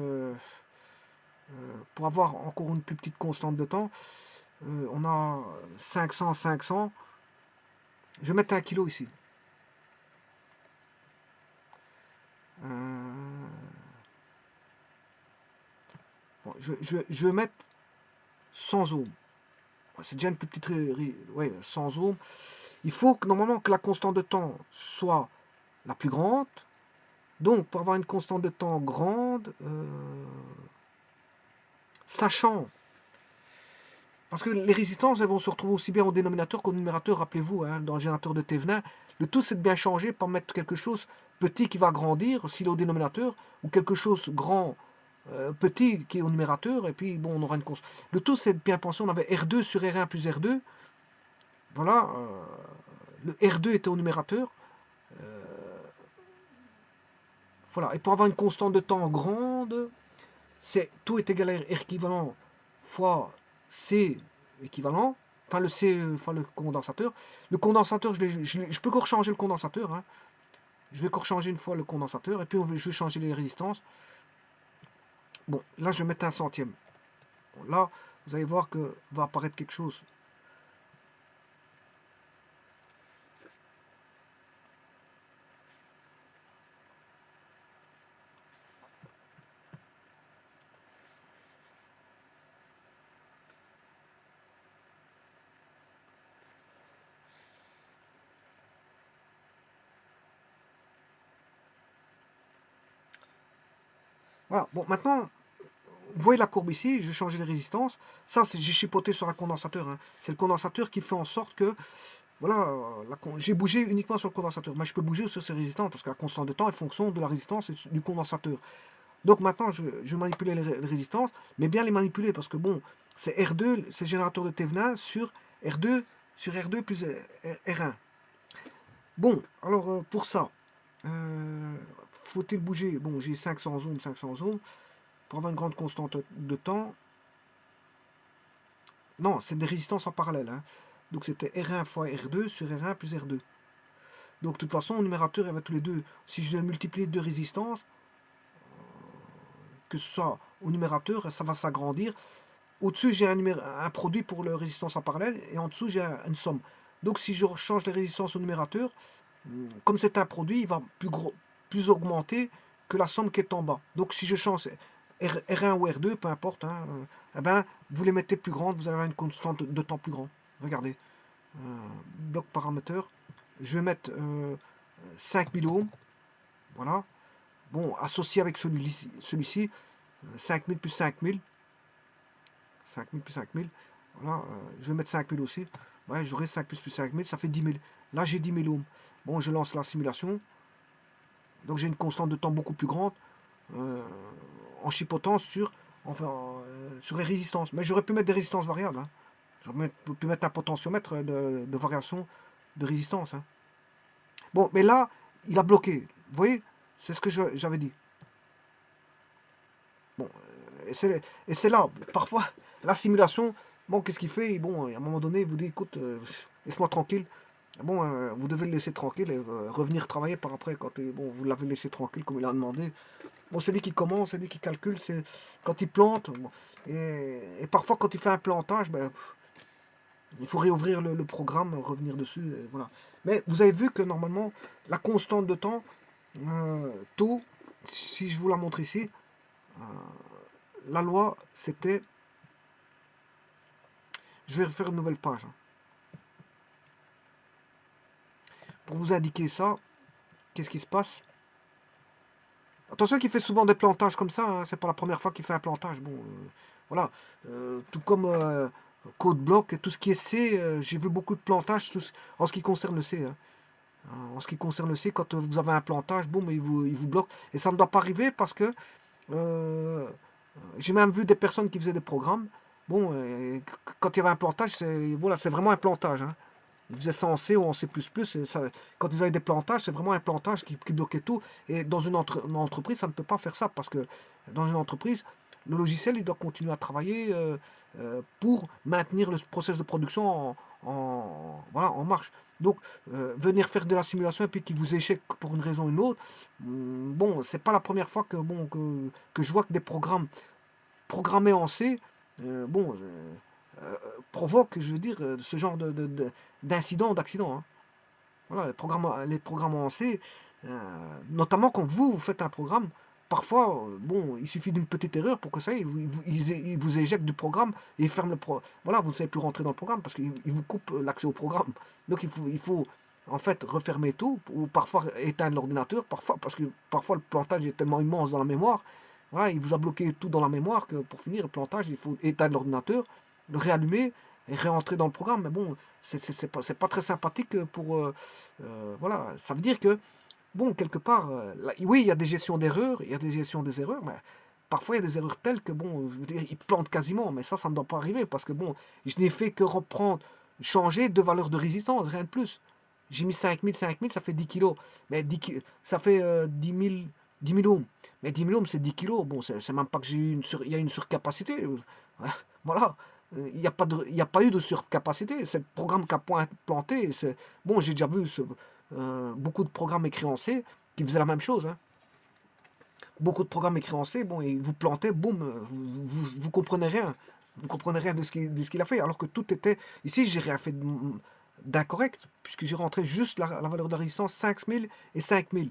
S1: pour avoir encore une plus petite constante de temps, on a 500, 500. Je vais mettre 1 kilo ici. Euh, bon, je vais mettre 100 ohms. C'est déjà une plus petite, ouais, 100 ohms. Il faut que normalement que la constante de temps soit la plus grande. Donc, pour avoir une constante de temps grande, sachant, parce que les résistances, elles vont se retrouver aussi bien au dénominateur qu'au numérateur, rappelez-vous, hein, dans le générateur de Thévenin, le tout c'est de bien changer, pas mettre quelque chose petit qui va grandir s'il est au dénominateur, ou quelque chose grand, petit qui est au numérateur, et puis bon, on aura une constante. Le tout c'est de bien penser, on avait R2 sur R1 plus R2, voilà, le R2 était au numérateur, euh, voilà, et pour avoir une constante de temps grande, c'est tout est égal à R équivalent fois C équivalent, enfin le C, enfin le condensateur. Le condensateur, je peux encore changer le condensateur. Hein. Je vais encore changer une fois le condensateur et puis je vais changer les résistances. Bon, là je vais mettre un centième. Bon, là, vous allez voir que va apparaître quelque chose. Voilà, bon maintenant, vous voyez la courbe ici, je vais changer les résistances. Ça, j'ai chipoté sur un condensateur. Hein. C'est le condensateur qui fait en sorte que voilà, j'ai bougé uniquement sur le condensateur. Mais je peux bouger sur ces résistances parce que la constante de temps est fonction de la résistance et du condensateur. Donc maintenant, je vais manipuler les résistances, mais bien les manipuler parce que bon, c'est R2, c'est le générateur de Thévenin R2 sur R2 plus R1. Bon, alors pour ça, faut-il bouger? Bon, j'ai 500 ohms, 500 ohms. Pour avoir une grande constante de temps, non, c'est des résistances en parallèle. Hein. Donc c'était R1 fois R2 sur R1 plus R2. Donc de toute façon, au numérateur, il va tous les deux. Si je multiplie deux résistances, que ce soit au numérateur, ça va s'agrandir. Au-dessus, j'ai un produit pour la résistance en parallèle et en dessous, j'ai une somme. Donc si je change les résistances au numérateur, comme c'est un produit, il va plus augmenter que la somme qui est en bas. Donc si je change R1 ou R2, peu importe, hein, eh ben, vous les mettez plus grandes, vous avez une constante de temps plus grande. Regardez, bloc paramètre, je vais mettre 5000 ohms, voilà. Bon, associé avec celui-ci, 5000 plus 5000, 5000 plus 5000, voilà, je vais mettre 5000 aussi. Ouais, j'aurai 5 plus 5000, ça fait 10 000. Là, j'ai 10 000 ohms. Bon, je lance la simulation. Donc, j'ai une constante de temps beaucoup plus grande euh, en chipotant sur les résistances. Mais j'aurais pu mettre des résistances variables. Hein. J'aurais pu mettre un potentiomètre de variation de résistance. Hein. Bon, mais là, il a bloqué. Vous voyez, c'est ce que j'avais dit. Bon, et c'est là, parfois, la simulation, bon, qu'est-ce qu'il fait? Bon, à un moment donné, il vous dit, écoute, laisse-moi tranquille. Bon, vous devez le laisser tranquille et revenir travailler par après quand bon, vous l'avez laissé tranquille comme il a demandé. Bon, c'est lui qui commence, c'est lui qui calcule, c'est quand il plante. Bon, et parfois, quand il fait un plantage, ben, il faut réouvrir le programme, revenir dessus, et voilà. Mais vous avez vu que normalement, la constante de temps, tôt, si je vous la montre ici, euh, la loi, c'était... Je vais refaire une nouvelle page, hein. Pour vous indiquer ça, qu'est-ce qui se passe? Attention qu'il fait souvent des plantages comme ça, hein, c'est pas la première fois qu'il fait un plantage. Bon, voilà. Tout comme code bloc, tout ce qui est C, j'ai vu beaucoup de plantages en ce qui concerne le C, hein. En ce qui concerne le C, quand vous avez un plantage, boum, il vous bloque. Et ça ne doit pas arriver parce que euh, j'ai même vu des personnes qui faisaient des programmes. Bon, quand il y avait un plantage, voilà, c'est vraiment un plantage, hein. Ils faisaient ça en C ou en C++. Et ça, quand ils avaient des plantages, c'est vraiment un plantage qui bloquait tout. Et dans une entreprise, ça ne peut pas faire ça parce que dans une entreprise, le logiciel, il doit continuer à travailler pour maintenir le processus de production voilà, en marche. Donc, venir faire de la simulation et puis qu'il vous échec pour une raison ou une autre, bon, c'est pas la première fois que, bon, que je vois que des programmes programmés en C, bon, provoquent, je veux dire, ce genre d'incident, d'accident, hein. Voilà, les programmes en C, notamment quand vous faites un programme, parfois, bon, il suffit d'une petite erreur pour que ça y est, ils vous éjectent du programme et ils ferment le programme. Voilà, vous ne savez plus rentrer dans le programme parce qu'ils vous coupent l'accès au programme. Donc il faut en fait refermer tout ou parfois éteindre l'ordinateur, parfois parce que parfois le plantage est tellement immense dans la mémoire. Voilà, il vous a bloqué tout dans la mémoire que pour finir le plantage, il faut éteindre l'ordinateur, le réallumer et réentrer dans le programme. Mais bon, c'est pas très sympathique pour, voilà, ça veut dire que, bon, quelque part, oui, il y a des gestions d'erreurs, il y a des gestions des erreurs, mais parfois il y a des erreurs telles que, bon, je veux dire, ils plantent quasiment, mais ça ne doit pas arriver, parce que, bon, je n'ai fait que reprendre, changer deux valeurs de résistance, rien de plus. J'ai mis 5000, ça fait 10 kilos, mais ça fait 10 000 ohms. Mais 10 000 ohms, c'est 10 kilos, bon, c'est même pas que il y a une surcapacité, voilà. Il n'y a, a pas eu de surcapacité, c'est le programme qui a planté. Bon, j'ai déjà vu beaucoup de programmes écrits en C qui faisaient la même chose, hein. Beaucoup de programmes écrits en C, bon, et vous plantez, boum, vous comprenez rien. Vous comprenez rien de ce qu'il a fait, alors que tout était... Ici, j'ai rien fait d'incorrect, puisque j'ai rentré juste la valeur de résistance 5000 et 5000.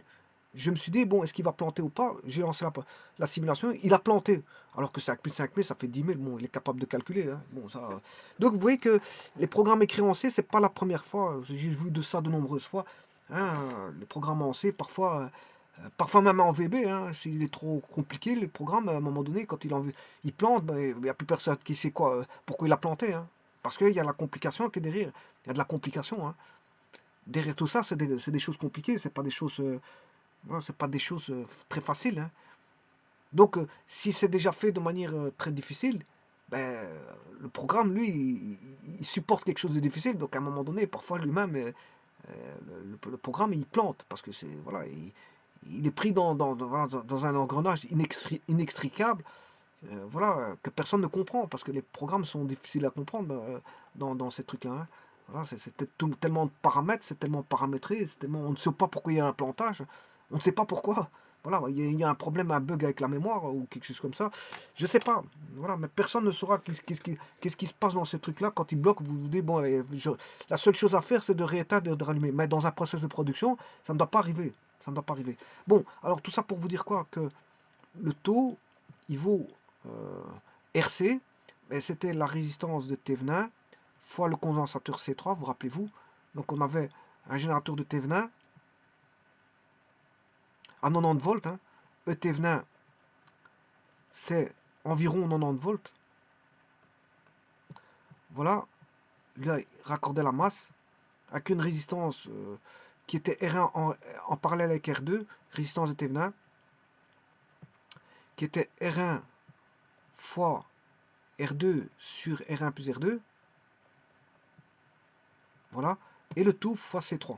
S1: Je me suis dit, bon, est-ce qu'il va planter ou pas? J'ai lancé la simulation, il a planté. Alors que 5000, ça fait 10 000, bon, il est capable de calculer, hein. Bon, ça... Donc vous voyez que les programmes écrits en C, c'est pas la première fois, j'ai vu de ça de nombreuses fois, hein. Les programmes en C, parfois même en VB, hein, s'il est trop compliqué, le programme, à un moment donné, quand il plante, ben, il n'y a plus personne qui sait pourquoi il a planté, hein. Parce qu'il y a la complication qui est derrière. Il y a de la complication, hein. Derrière tout ça, c'est des choses compliquées, c'est pas des choses, voilà, c'est pas des choses très faciles, hein. Donc, si c'est déjà fait de manière très difficile, ben, le programme, lui, il supporte quelque chose de difficile. Donc, à un moment donné, parfois lui-même, le programme, il plante parce que c'est voilà, il est pris dans un engrenage inextricable, voilà, que personne ne comprend parce que les programmes sont difficiles à comprendre dans ces trucs-là, hein. Voilà, tellement de paramètres, c'est tellement paramétré, on ne sait pas pourquoi il y a un plantage, on ne sait pas pourquoi. Voilà, il y a un problème, un bug avec la mémoire ou quelque chose comme ça. Je sais pas. Voilà, mais personne ne saura qu'est-ce qui se passe dans ces trucs-là quand ils bloquent. Vous vous dites, bon, la seule chose à faire, c'est de rééteindre et de rallumer. Mais dans un processus de production, ça ne doit pas arriver. Ça ne doit pas arriver. Bon, alors tout ça pour vous dire quoi? Que le taux, il vaut RC, et c'était la résistance de Thévenin fois le condensateur C3, vous rappelez-vous? Donc on avait un générateur de Thévenin à 90 volts, hein. E Thévenin, c'est environ 90 volts. Voilà, là, il raccordait la masse avec une résistance qui était R1 en parallèle avec R2, résistance de Thévenin, qui était R1 fois R2 sur R1 plus R2. Voilà, et le tout fois C3.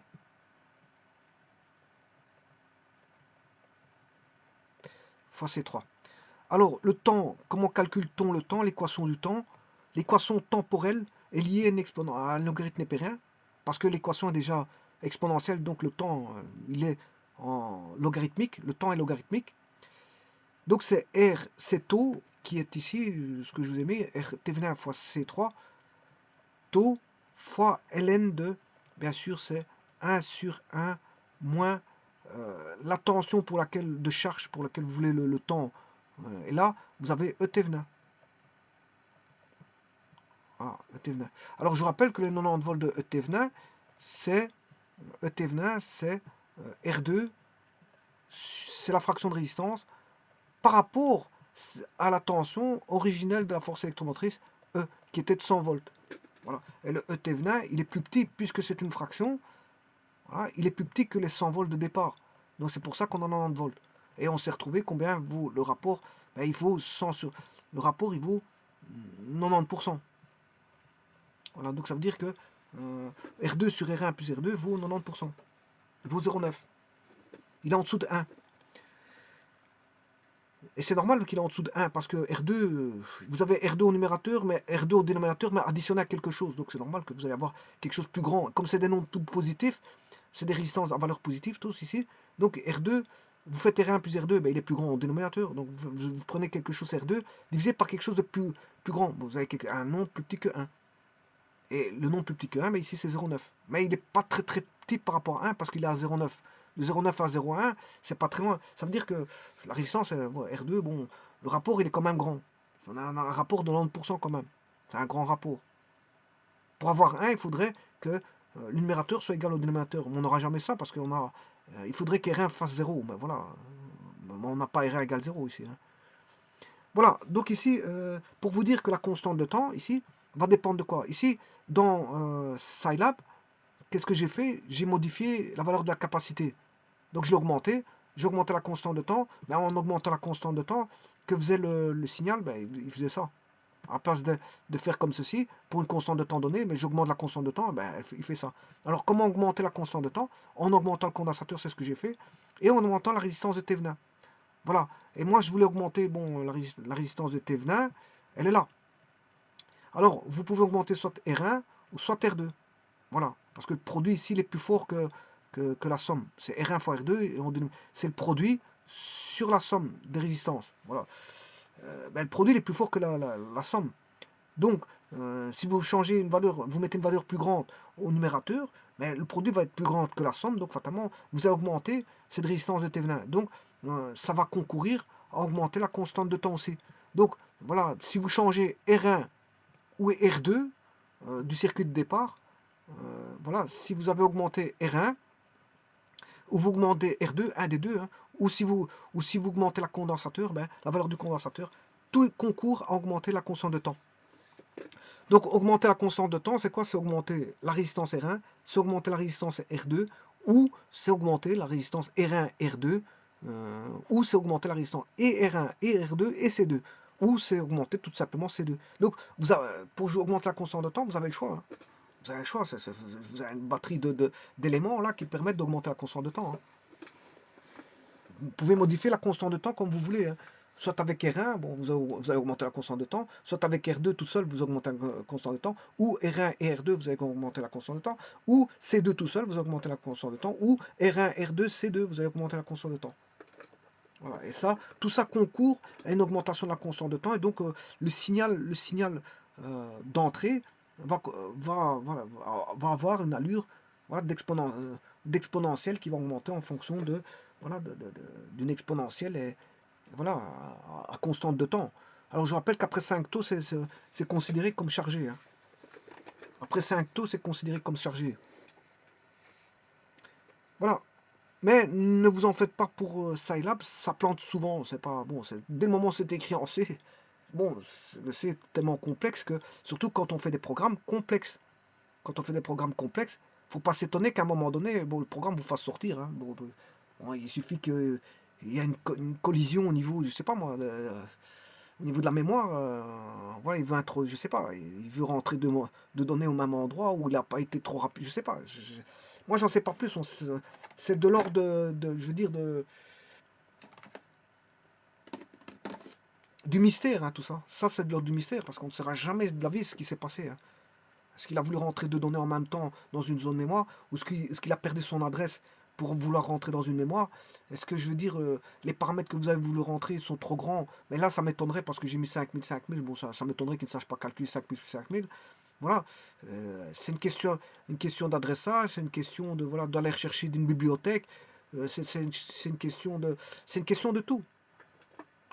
S1: Fois C3. Alors, le temps, comment calcule-t-on le temps, l'équation du temps? L'équation temporelle est liée à un logarithme népérien, parce que l'équation est déjà exponentielle, donc le temps, il est en logarithmique, le temps est logarithmique. Donc c'est R, c'est tau, qui est ici, ce que je vous ai mis, R T fois C3, tau fois ln de, bien sûr, c'est 1 sur 1 moins la tension pour laquelle, de charge pour laquelle vous voulez le temps. Et là, vous avez E Thévenin. Voilà, E Thévenin. Alors, je vous rappelle que les 90 volts de E Thévenin, c'est R2, c'est la fraction de résistance par rapport à la tension originelle de la force électromotrice E, qui était de 100 volts. Voilà. Et le E Thévenin, il est plus petit, puisque c'est une fraction, voilà, il est plus petit que les 100 volts de départ. Donc c'est pour ça qu'on a 90 volts. Et on s'est retrouvé combien vaut le rapport, ben, il vaut 100 sur... Le rapport, il vaut 90%. Voilà, donc ça veut dire que R2 sur R1 plus R2 vaut 90%. Il vaut 0,9. Il est en dessous de 1. Et c'est normal qu'il est en dessous de 1, parce que R2, vous avez R2 au numérateur, mais R2 au dénominateur, mais additionné à quelque chose. Donc c'est normal que vous allez avoir quelque chose de plus grand. Comme c'est des nombres tout positifs, c'est des résistances à valeur positive, tous ici. Donc R2, vous faites R1 plus R2, ben, il est plus grand au dénominateur. Donc vous prenez quelque chose R2, divisé par quelque chose de plus grand. Vous avez un nombre plus petit que 1. Et le nombre plus petit que 1, mais ici c'est 0,9. Mais il n'est pas très très petit par rapport à 1, parce qu'il est à 0,9. De 0,9 à 0,1, c'est pas très loin. Ça veut dire que la résistance, R2, bon, le rapport il est quand même grand. On a un rapport de 90% quand même. C'est un grand rapport. Pour avoir 1, il faudrait que le numérateur soit égal au dénominateur. Mais on n'aura jamais ça, parce qu'on a, il faudrait qu'R1 fasse 0. Mais voilà, on n'a pas R1 égale 0 ici. Hein. Voilà, donc ici, pour vous dire que la constante de temps, ici, va dépendre de quoi? Ici, dans Scilab, qu'est-ce que j'ai fait? J'ai modifié la valeur de la capacité. Donc je l'ai augmenté, j'ai augmenté la constante de temps, mais en augmentant la constante de temps, que faisait le signal? Ben, il faisait ça. À la place de faire comme ceci, pour une constante de temps donnée, mais j'augmente la constante de temps, ben, il fait ça. Alors comment augmenter la constante de temps? En augmentant le condensateur, c'est ce que j'ai fait, et en augmentant la résistance de Thévenin. Voilà. Et moi, je voulais augmenter bon, la résistance de Thévenin, elle est là. Alors, vous pouvez augmenter soit R1 ou soit R2. Voilà. Parce que le produit ici, il est plus fort que la somme. C'est R1 fois R2, et c'est le produit sur la somme des résistances. Voilà. Ben, le produit il est plus fort que la somme. Donc, si vous changez une valeur, vous mettez une valeur plus grande au numérateur, ben, le produit va être plus grand que la somme, donc fatalement, vous avez augmenté cette résistance de Thévenin. Donc, ça va concourir à augmenter la constante de temps aussi. Donc, voilà, si vous changez R1 ou R2 du circuit de départ, voilà, si vous avez augmenté R1, ou vous augmentez R2, un des deux, hein, ou si vous augmentez la condensateur, ben, la valeur du condensateur, tout concourt à augmenter la constante de temps. Donc augmenter la constante de temps, c'est quoi? C'est augmenter la résistance R1, c'est augmenter la résistance R2, ou c'est augmenter la résistance R1, R2, ou c'est augmenter la résistance et R1, et R2, et C2, ou c'est augmenter tout simplement C2. Donc pour augmenter la constante de temps, vous avez le choix. Hein. Vous avez le choix, vous avez une batterie d'éléments là qui permettent d'augmenter la constante de temps. Hein. Vous pouvez modifier la constante de temps comme vous voulez. Hein. Soit avec R1, bon, vous allez augmenter la constante de temps, soit avec R2 tout seul, vous augmentez la constante de temps, ou R1 et R2, vous allez augmenter la constante de temps, ou C2 tout seul, vous augmentez la constante de temps, ou R1, R2, C2, vous allez augmenter la constante de temps. Voilà, et ça, tout ça concourt à une augmentation de la constante de temps, et donc le signal d'entrée va avoir une allure voilà, d'exponentielle qui va augmenter en fonction d'une exponentielle et voilà, à constante de temps. Alors je rappelle qu'après 5 taux, c'est considéré comme chargé. Hein. Après 5 taux, c'est considéré comme chargé. Voilà. Mais ne vous en faites pas pour Scilab, ça plante souvent. C'est pas bon. Dès le moment où c'est écrit en C, bon, le C est tellement complexe que, surtout quand on fait des programmes complexes. Quand on fait des programmes complexes, faut pas s'étonner qu'à un moment donné, bon, le programme vous fasse sortir. Hein. Bon, il suffit qu'il y ait une collision au niveau, je sais pas moi, au niveau de la mémoire. Voilà, il veut je sais pas, il veut rentrer deux données au même endroit où il n'a pas été trop rapide. Je sais pas. Moi, j'en sais pas plus. C'est de l'ordre je veux dire, du mystère, hein, tout ça. Ça, c'est de l'ordre du mystère, parce qu'on ne saura jamais de la vie ce qui s'est passé, hein. Est-ce qu'il a voulu rentrer deux données en même temps dans une zone mémoire, ou est-ce qu'il a perdu son adresse pour vouloir rentrer dans une mémoire? Est-ce que je veux dire, les paramètres que vous avez voulu rentrer sont trop grands? Mais là, ça m'étonnerait parce que j'ai mis 5000. Bon, ça m'étonnerait qu'il ne sache pas calculer 5000. Voilà. C'est une question d'adressage, c'est une question de voilà d'aller chercher d'une bibliothèque. C'est une question de tout.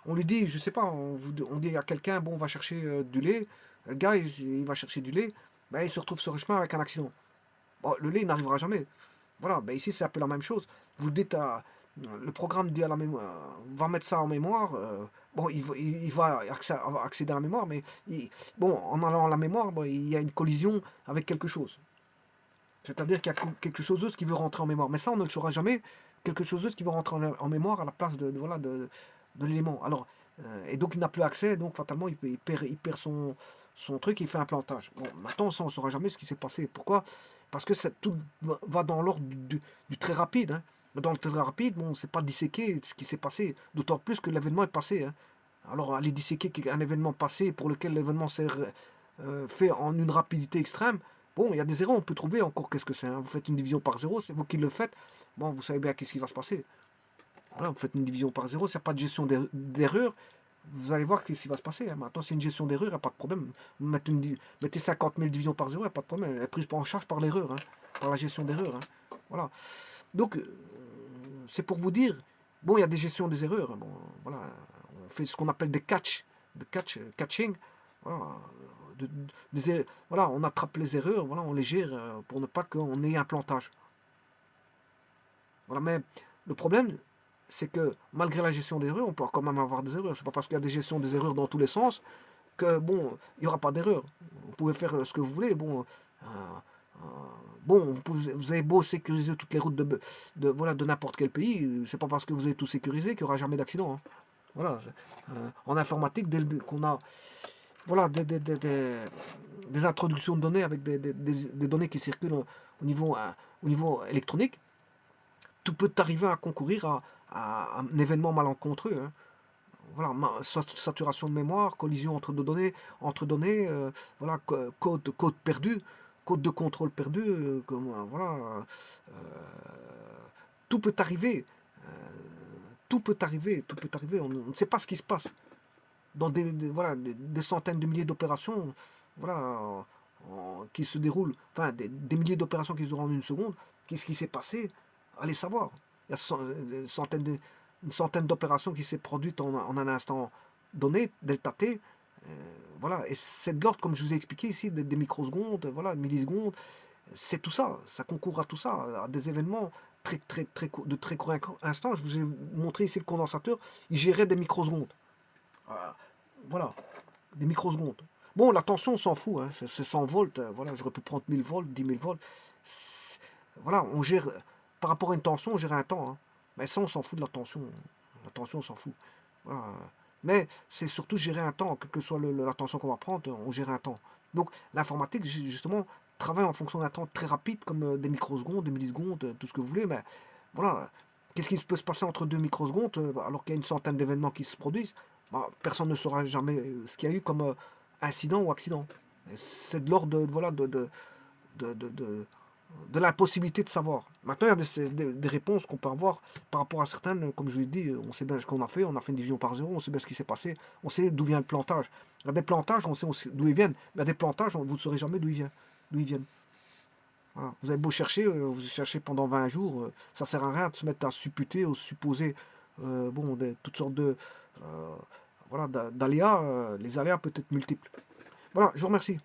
S1: On lui dit, je sais pas, on dit à quelqu'un, bon, on va chercher du lait. Le gars, il va chercher du lait. Ben, il se retrouve sur le chemin avec un accident. Bon, le lait, il n'arrivera jamais. Voilà, ben ici, c'est un peu la même chose. Vous dites le programme dit à la mémoire, va mettre ça en mémoire. Bon, il va accéder à la mémoire, mais bon, en allant à la mémoire, bon, il y a une collision avec quelque chose. C'est-à-dire qu'il y a quelque chose d'autre qui veut rentrer en mémoire. Mais ça, on ne le saura jamais. Quelque chose d'autre qui veut rentrer en mémoire à la place voilà, de l'élément. Alors, et donc il n'a plus accès, donc fatalement il perd son truc, il fait un plantage. Bon, maintenant, ça, on ne saura jamais ce qui s'est passé. Pourquoi? Parce que tout va dans l'ordre du très rapide, hein. Dans le très rapide, bon, on ne sait pas disséquer ce qui s'est passé. D'autant plus que l'événement est passé, hein. Alors, aller disséquer un événement passé pour lequel l'événement s'est fait en une rapidité extrême, bon, il y a des erreurs, on peut trouver encore qu'est-ce que c'est, hein. Vous faites une division par zéro, c'est vous qui le faites. Bon, vous savez bien qu'est-ce qui va se passer. Voilà, vous faites une division par zéro, s'il n'y a pas de gestion d'erreur, vous allez voir ce qui va se passer, hein. Maintenant, c'est une gestion d'erreur, il n'y a pas de problème. Mettez 50 000 divisions par zéro, il n'y a pas de problème. Elle est prise en charge par l'erreur, hein, par la gestion d'erreur, hein. Voilà. Donc, c'est pour vous dire, bon, il y a des gestions des erreurs, hein. Bon, voilà, on fait ce qu'on appelle des catching. Voilà, voilà, on attrape les erreurs, voilà, on les gère pour ne pas qu'on ait un plantage. Voilà, mais le problème, c'est que malgré la gestion des erreurs, on peut quand même avoir des erreurs. C'est pas parce qu'il y a des gestions des erreurs dans tous les sens que bon, il n'y aura pas d'erreur. Vous pouvez faire ce que vous voulez. Bon, euh, bon, vous avez beau sécuriser toutes les routes voilà, de n'importe quel pays, c'est pas parce que vous avez tout sécurisé qu'il n'y aura jamais d'accident, hein. Voilà. En informatique, dès qu'on a voilà, des introductions de données avec des données qui circulent au niveau électronique, tout peut arriver à concourir à un événement malencontreux, hein. Voilà, saturation de mémoire, collision entre données, voilà, code perdu, code de contrôle perdu, voilà, euh, tout peut arriver, euh, tout peut arriver. On ne sait pas ce qui se passe dans voilà, des centaines de milliers d'opérations, voilà, qui se déroulent, enfin des milliers d'opérations qui se déroulent en une seconde. Qu'est-ce qui s'est passé? Allez savoir. Il y a une centaine d'opérations qui s'est produite en un instant donné, delta t. Voilà, et c'est de l'ordre, comme je vous ai expliqué ici, des microsecondes, voilà, millisecondes. C'est tout ça, ça concourt à tout ça, à des événements de très court instant. Je vous ai montré ici le condensateur, il gérait des microsecondes. Voilà, des microsecondes. Bon, la tension, on s'en fout, hein, c'est 100 volts, voilà, j'aurais pu prendre 1000 volts, 10 000 volts. Voilà, on gère, par rapport à une tension, on gère un temps, hein. Mais ça, on s'en fout de la tension. La tension, on s'en fout. Voilà. Mais c'est surtout gérer un temps, quelle que soit la tension qu'on va prendre, on gère un temps. Donc, l'informatique, justement, travaille en fonction d'un temps très rapide, comme des microsecondes, des millisecondes, tout ce que vous voulez, mais voilà. Qu'est-ce qui peut se passer entre 2 microsecondes, alors qu'il y a une centaine d'événements qui se produisent? Bah, personne ne saura jamais ce qu'il y a eu comme incident ou accident. C'est de l'ordre voilà, de, de, de, de l'impossibilité de savoir. Maintenant, il y a des réponses qu'on peut avoir par rapport à certaines, comme je vous l'ai dit, on sait bien ce qu'on on a fait une division par zéro, on sait bien ce qui s'est passé, on sait d'où vient le plantage. Il y a des plantages, on sait d'où ils viennent, mais il y a des plantages, vous ne saurez jamais d'où ils viennent. Voilà. Vous avez beau chercher, vous cherchez pendant 20 jours, ça ne sert à rien de se mettre à supputer ou supposer bon, toutes sortes euh, voilà, d'aléas, les aléas peuvent être multiples. Voilà, je vous remercie.